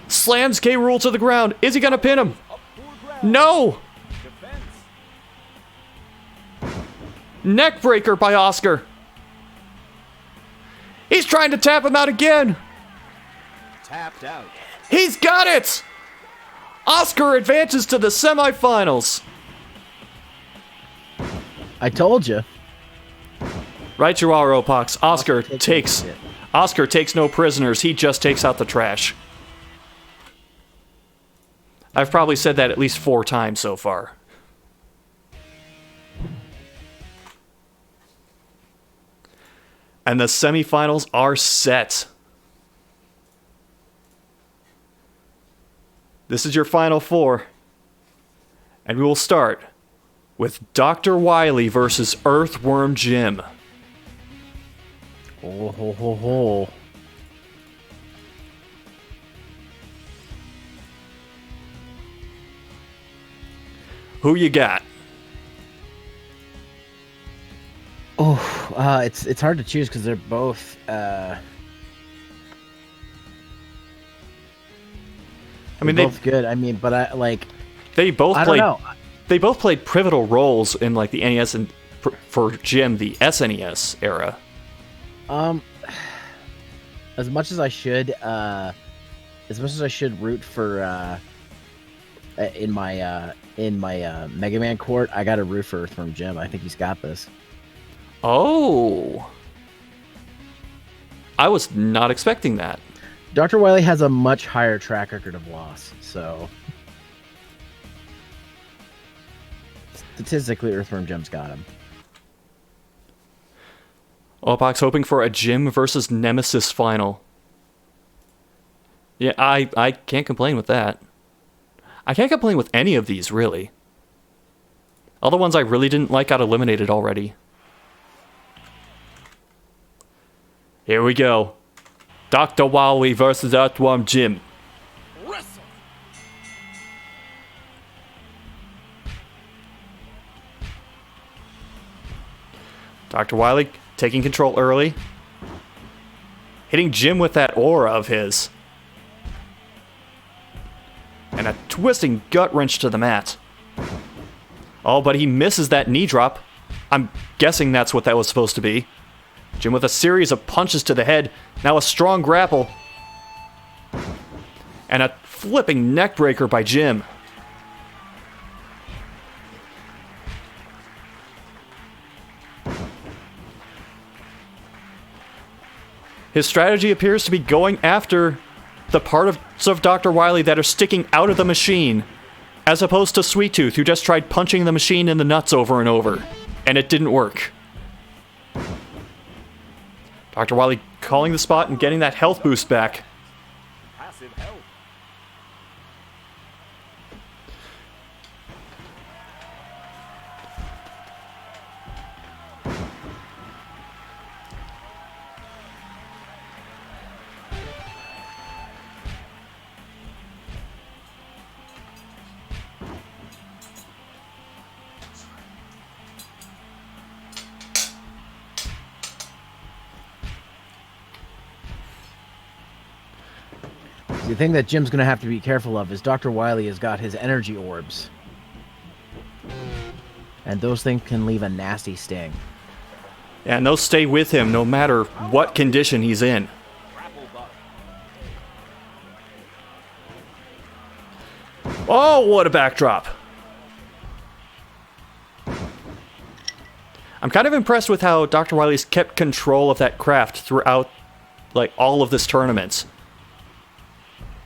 Slams K. Rool to the ground. Is he gonna pin him? Up for grabs. No! Defense. Neckbreaker by Oscar. He's trying to tap him out again. Tapped out. He's got it! Oscar advances to the semifinals. I told you. Right you are, Opox. Oscar takes takes it. Oscar takes no prisoners. He just takes out the trash. I've probably said that at least 4 times so far. And the semifinals are set. This is your final 4. And we will start with Dr. Wily versus Earthworm Jim. Oh, ho, ho, ho. Who you got? Oh, it's hard to choose because they're both. I They're mean, both good. I mean, but I like. they both I don't played. know. They both played pivotal roles in like the NES and for Jim the SNES era. As much as I should, root for in my Mega Man court, I got to root for Earthworm Jim. I think he's got this. Oh, I was not expecting that. Dr. Wily has a much higher track record of loss, so statistically, Earthworm Jim's got him. Opox hoping for a Jim versus Nemesis final. Yeah, I can't complain with that. I can't complain with any of these, really. All the ones I really didn't like got eliminated already. Here we go. Dr. Wily versus Earthworm Jim. Wrestle. Dr. Wily taking control early. Hitting Jim with that aura of his. And a twisting gut wrench to the mat. Oh, but he misses that knee drop. I'm guessing that's what that was supposed to be. Jim with a series of punches to the head. Now a strong grapple. And a flipping neckbreaker by Jim. His strategy appears to be going after the parts of Dr. Wily that are sticking out of the machine, as opposed to Sweet Tooth, who just tried punching the machine in the nuts over and over, and it didn't work. Dr. Wily calling the spot and getting that health boost back. Passive health. The thing that Jim's going to have to be careful of is Dr. Wily has got his energy orbs. And those things can leave a nasty sting. And they'll stay with him no matter what condition he's in. Grapple buff. Oh, what a backdrop. I'm kind of impressed with how Dr. Wily's kept control of that craft throughout, like, all of this tournament.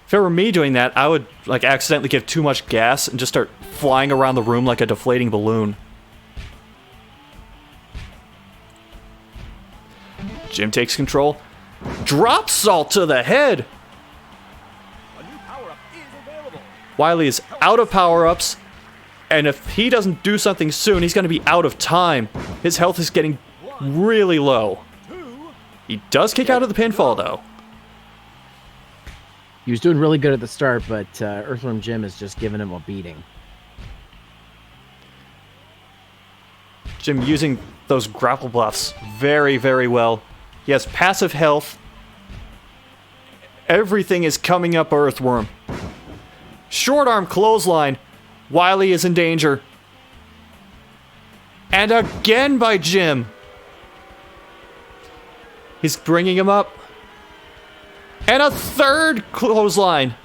If it were me doing that, I would, like, accidentally give too much gas and just start flying around the room like a deflating balloon. Jim takes control. Drop salt to the head! A new power-up is available. Wily is out of power-ups, and if he doesn't do something soon, he's going to be out of time. His health is getting really low. 2. He does kick out of the pinfall, though. He was doing really good at the start, but Earthworm Jim is just giving him a beating. Jim using those grapple buffs very, very well. He has passive health, Everything is coming up Earthworm. Short arm clothesline. Wily is in danger. And again by Jim. He's bringing him up. And a third clothesline.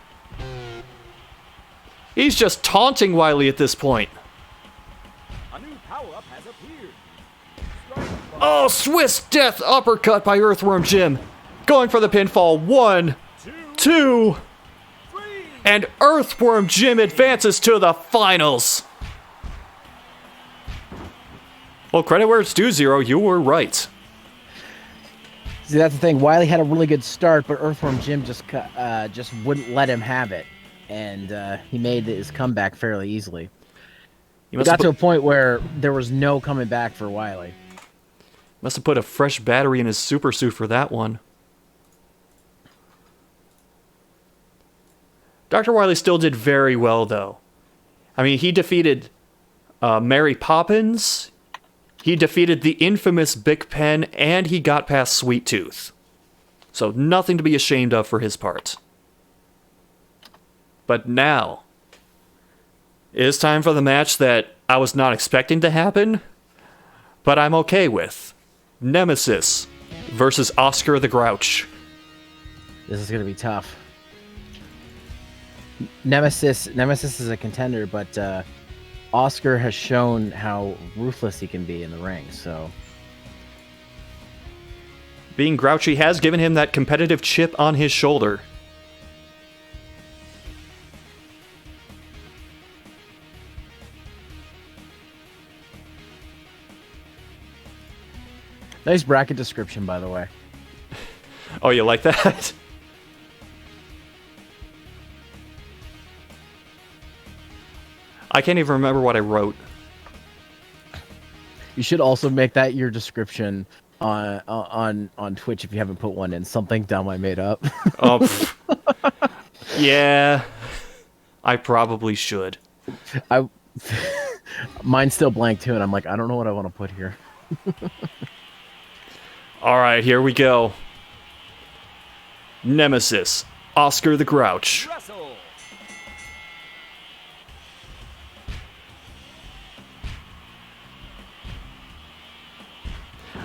He's just taunting Wily at this point. A new power-up has appeared. Oh, Swiss death uppercut by Earthworm Jim. Going for the pinfall. 1, 2, and Earthworm Jim advances to the finals. Well, credit where it's due, Zero. You were right. See, that's the thing. Wily had a really good start, but Earthworm Jim just wouldn't let him have it, and he made his comeback fairly easily. It got to a point where there was no coming back for Wily. Must have put a fresh battery in his super suit for that one. Dr. Wily still did very well, though. I mean, he defeated Mary Poppins, he defeated the infamous Pigpen, and he got past Sweet Tooth. So nothing to be ashamed of for his part. But now, it is time for the match that I was not expecting to happen, but I'm okay with. Nemesis versus Oscar the Grouch. This is going to be tough. Nemesis is a contender, but Oscar has shown how ruthless he can be in the ring, so... Being grouchy has given him that competitive chip on his shoulder. Nice bracket description, by the way. Oh, you like that? I can't even remember what I wrote. You should also make that your description on Twitch if you haven't put one in. Something dumb I made up. Oh, yeah. I probably should. Mine's still blank too, and I'm like, I don't know what I want to put here. All right, here we go. Nemesis, Oscar the Grouch. Wrestle.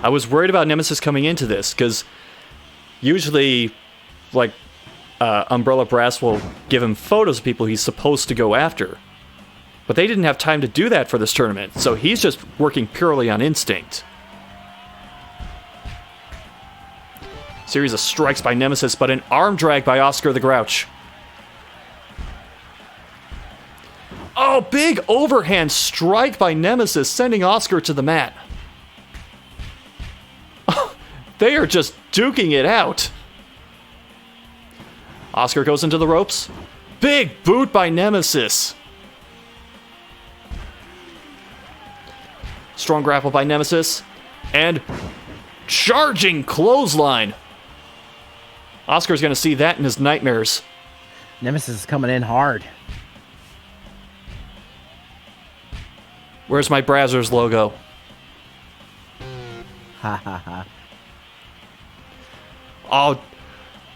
I was worried about Nemesis coming into this, because usually, like, Umbrella Brass will give him photos of people he's supposed to go after. But they didn't have time to do that for this tournament, so he's just working purely on instinct. Series of strikes by Nemesis, but an arm drag by Oscar the Grouch. Oh, big overhand strike by Nemesis, sending Oscar to the mat. They are just duking it out. Oscar goes into the ropes. Big boot by Nemesis. Strong grapple by Nemesis. And charging clothesline. Oscar's going to see that in his nightmares. Nemesis is coming in hard. Where's my Brazzers logo? Ha ha ha. Oh,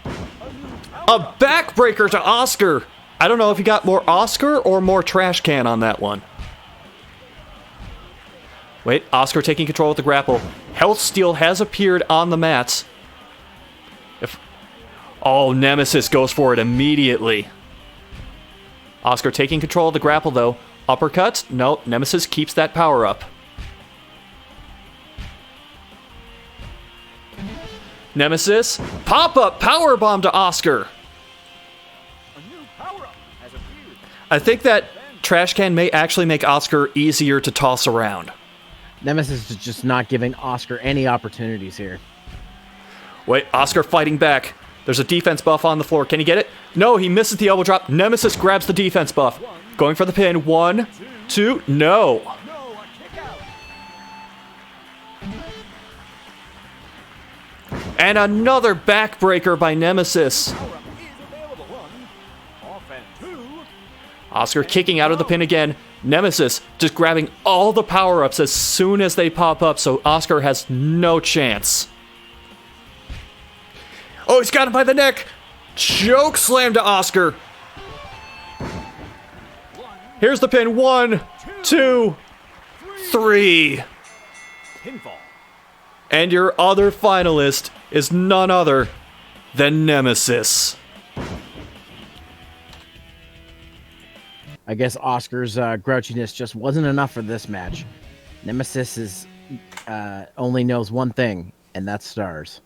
a backbreaker to Oscar. I don't know if he got more Oscar or more trash can on that one. Wait, Oscar taking control of the grapple. Health Steal has appeared on the mats. Oh, Nemesis goes for it immediately. Oscar taking control of the grapple, though. Uppercut? No, Nemesis keeps that power up. Nemesis, pop-up powerbomb to Oscar. A new power-up has appeared. I think that trash can may actually make Oscar easier to toss around. Nemesis is just not giving Oscar any opportunities here. Wait, Oscar fighting back. There's a defense buff on the floor. Can he get it? No, he misses the elbow drop. Nemesis grabs the defense buff. Going for the pin. 1, 2, no. No, a kick out. And another backbreaker by Nemesis. Power-up is available. 1, off and 2. Oscar kicking out of the pin again. Nemesis just grabbing all the power-ups as soon as they pop up, so Oscar has no chance. Oh, he's got him by the neck. Choke slam to Oscar. Here's the pin. 1, 2, 3. Pinfall. And your other finalist is none other than Nemesis. I guess Oscar's grouchiness just wasn't enough for this match. Nemesis only knows one thing, and that's stars.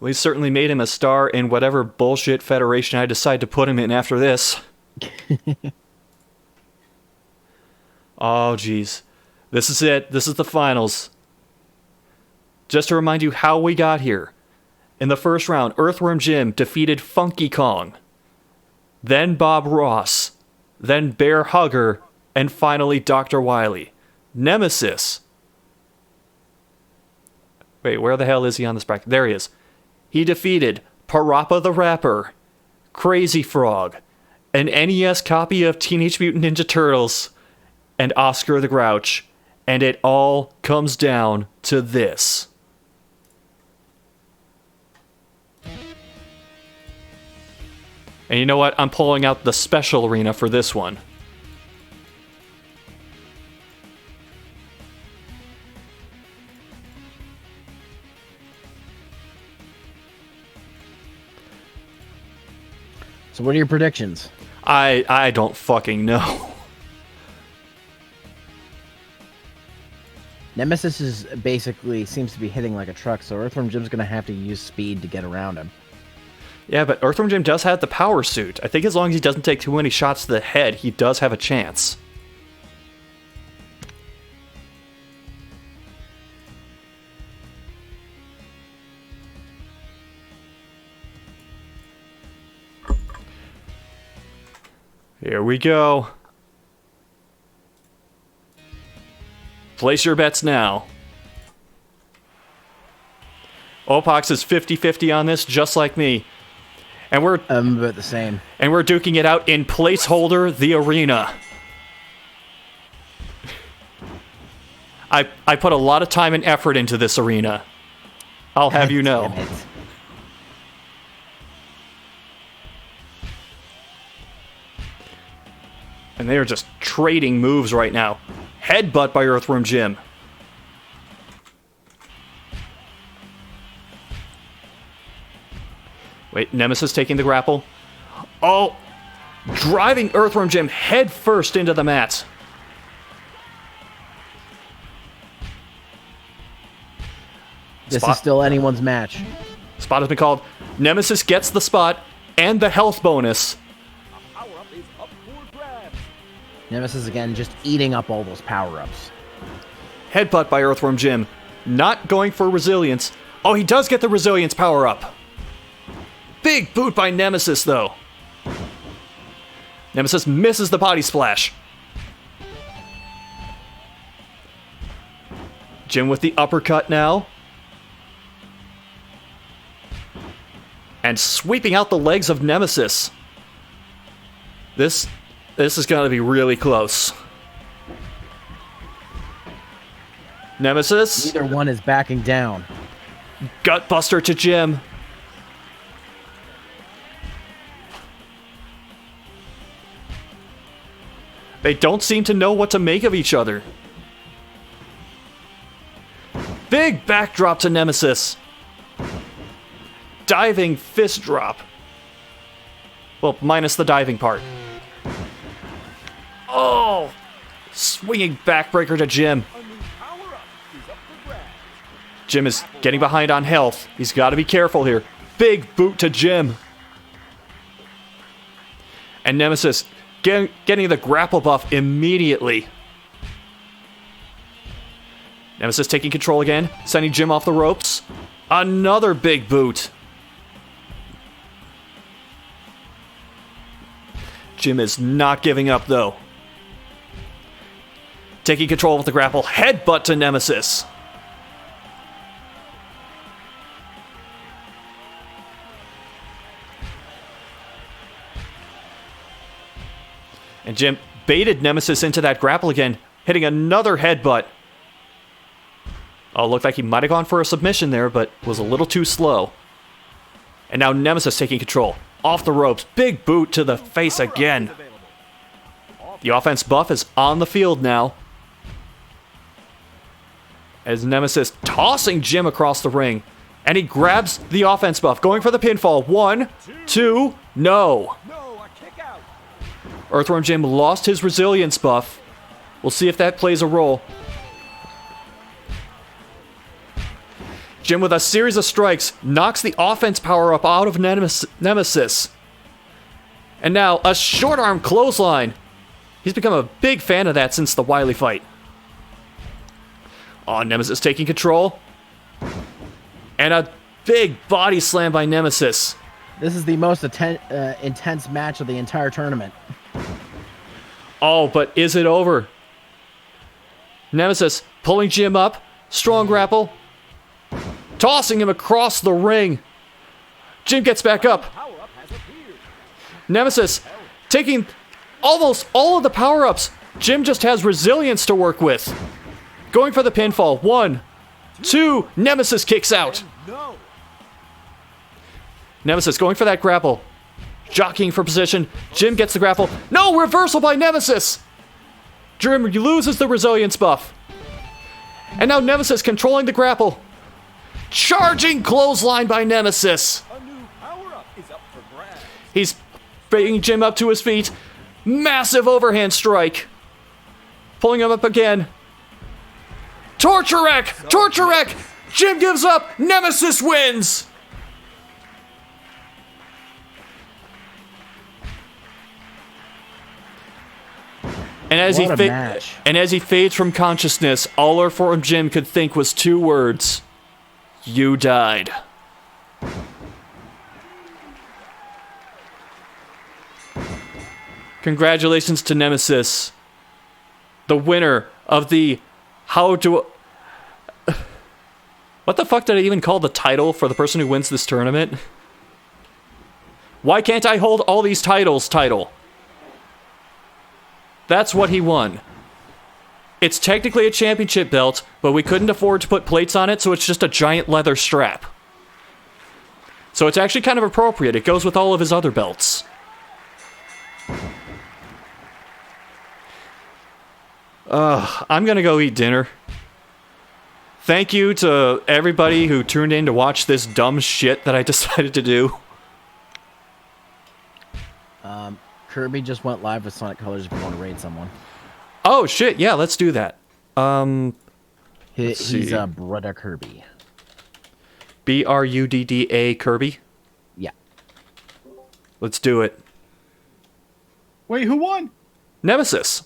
Well, he certainly made him a star in whatever bullshit federation I decide to put him in after this. Oh, jeez. This is it. This is the finals. Just to remind you how we got here. In the first round, Earthworm Jim defeated Funky Kong. Then Bob Ross. Then Bear Hugger. And finally Dr. Wily. Nemesis. Wait, where the hell is he on this bracket? There he is. He defeated Parappa the Rapper, Crazy Frog, an NES copy of Teenage Mutant Ninja Turtles, and Oscar the Grouch. And it all comes down to this. And you know what? I'm pulling out the special arena for this one. So what are your predictions? I don't fucking know. Nemesis is basically seems to be hitting like a truck, so Earthworm Jim's going to have to use speed to get around him. Yeah, but Earthworm Jim does have the power suit. I think as long as he doesn't take too many shots to the head, he does have a chance. Here we go. Place your bets now. Opox is 50-50 on this, just like me. And we're about the same. And we're duking it out in placeholder the arena. I put a lot of time and effort into this arena. I'll have you know. Damn it. And they are just trading moves right now. Headbutt by Earthworm Jim. Wait, Nemesis taking the grapple. Oh! Driving Earthworm Jim head first into the mat. This Spot. is still anyone's match. Spot has been called. Nemesis gets the spot and the health bonus. Power up is up for grabs. Nemesis again just eating up all those power-ups. Headbutt by Earthworm Jim. Not going for resilience. Oh, he does get the resilience power up. Big boot by Nemesis, though. Nemesis misses the body splash. Jim with the uppercut now. And sweeping out the legs of Nemesis. This is going to be really close. Nemesis. Neither one is backing down. Gutbuster to Jim. They don't seem to know what to make of each other. Big backdrop to Nemesis. Diving fist drop. Well, minus the diving part. Oh! Swinging backbreaker to Jim. A new power up is up for grabs. Jim is getting behind on health. He's got to be careful here. Big boot to Jim. And Nemesis getting the grapple buff immediately. Nemesis taking control again, sending Jim off the ropes. Another big boot. Jim is not giving up, though. Taking control with the grapple, headbutt to Nemesis. And Jim baited Nemesis into that grapple again, hitting another headbutt. Oh, looked like he might have gone for a submission there, but was a little too slow. And now Nemesis taking control. Off the ropes. Big boot to the face again. The offense buff is on the field now. As Nemesis tossing Jim across the ring. And he grabs the offense buff. Going for the pinfall. 1, 2, no. No, a kick out. Earthworm Jim lost his resilience buff. We'll see if that plays a role. Jim with a series of strikes knocks the offense power up out of Nemesis. And now a short arm clothesline. He's become a big fan of that since the Wily fight. Oh, Nemesis taking control. And a big body slam by Nemesis. This is the most intense match of the entire tournament. Oh, but is it over? Nemesis pulling Jim up. Strong grapple. Tossing him across the ring. Jim gets back up. Power-up has appeared. Nemesis taking almost all of the power-ups. Jim just has resilience to work with. Going for the pinfall. 1, 2. Nemesis kicks out. No. Nemesis going for that grapple. Jockeying for position. Jim gets the grapple. No, reversal by Nemesis. Jim loses the resilience buff. And now Nemesis controlling the grapple. Charging clothesline by Nemesis. A new power-up is up for grabs. He's bringing Jim up to his feet. Massive overhand strike. Pulling him up again. Torture wreck! Torture wreck! Jim gives up. Nemesis wins. And as What a match. he fades from consciousness, all Earthworm Jim could think was 2 words. You died. Congratulations to Nemesis, the winner of the What the fuck did I even call the title for the person who wins this tournament? Why can't I hold all these titles title? That's what he won. It's technically a championship belt, but we couldn't afford to put plates on it, so it's just a giant leather strap. So it's actually kind of appropriate. It goes with all of his other belts. I'm gonna go eat dinner. Thank you to everybody who tuned in to watch this dumb shit that I decided to do. Kirby just went live with Sonic Colors if you want to raid someone. Oh shit, yeah, let's do that. He's see. Brudda Kirby. Brudda Kirby. Yeah. Let's do it. Wait, who won? Nemesis.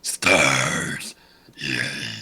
Stars. Yay.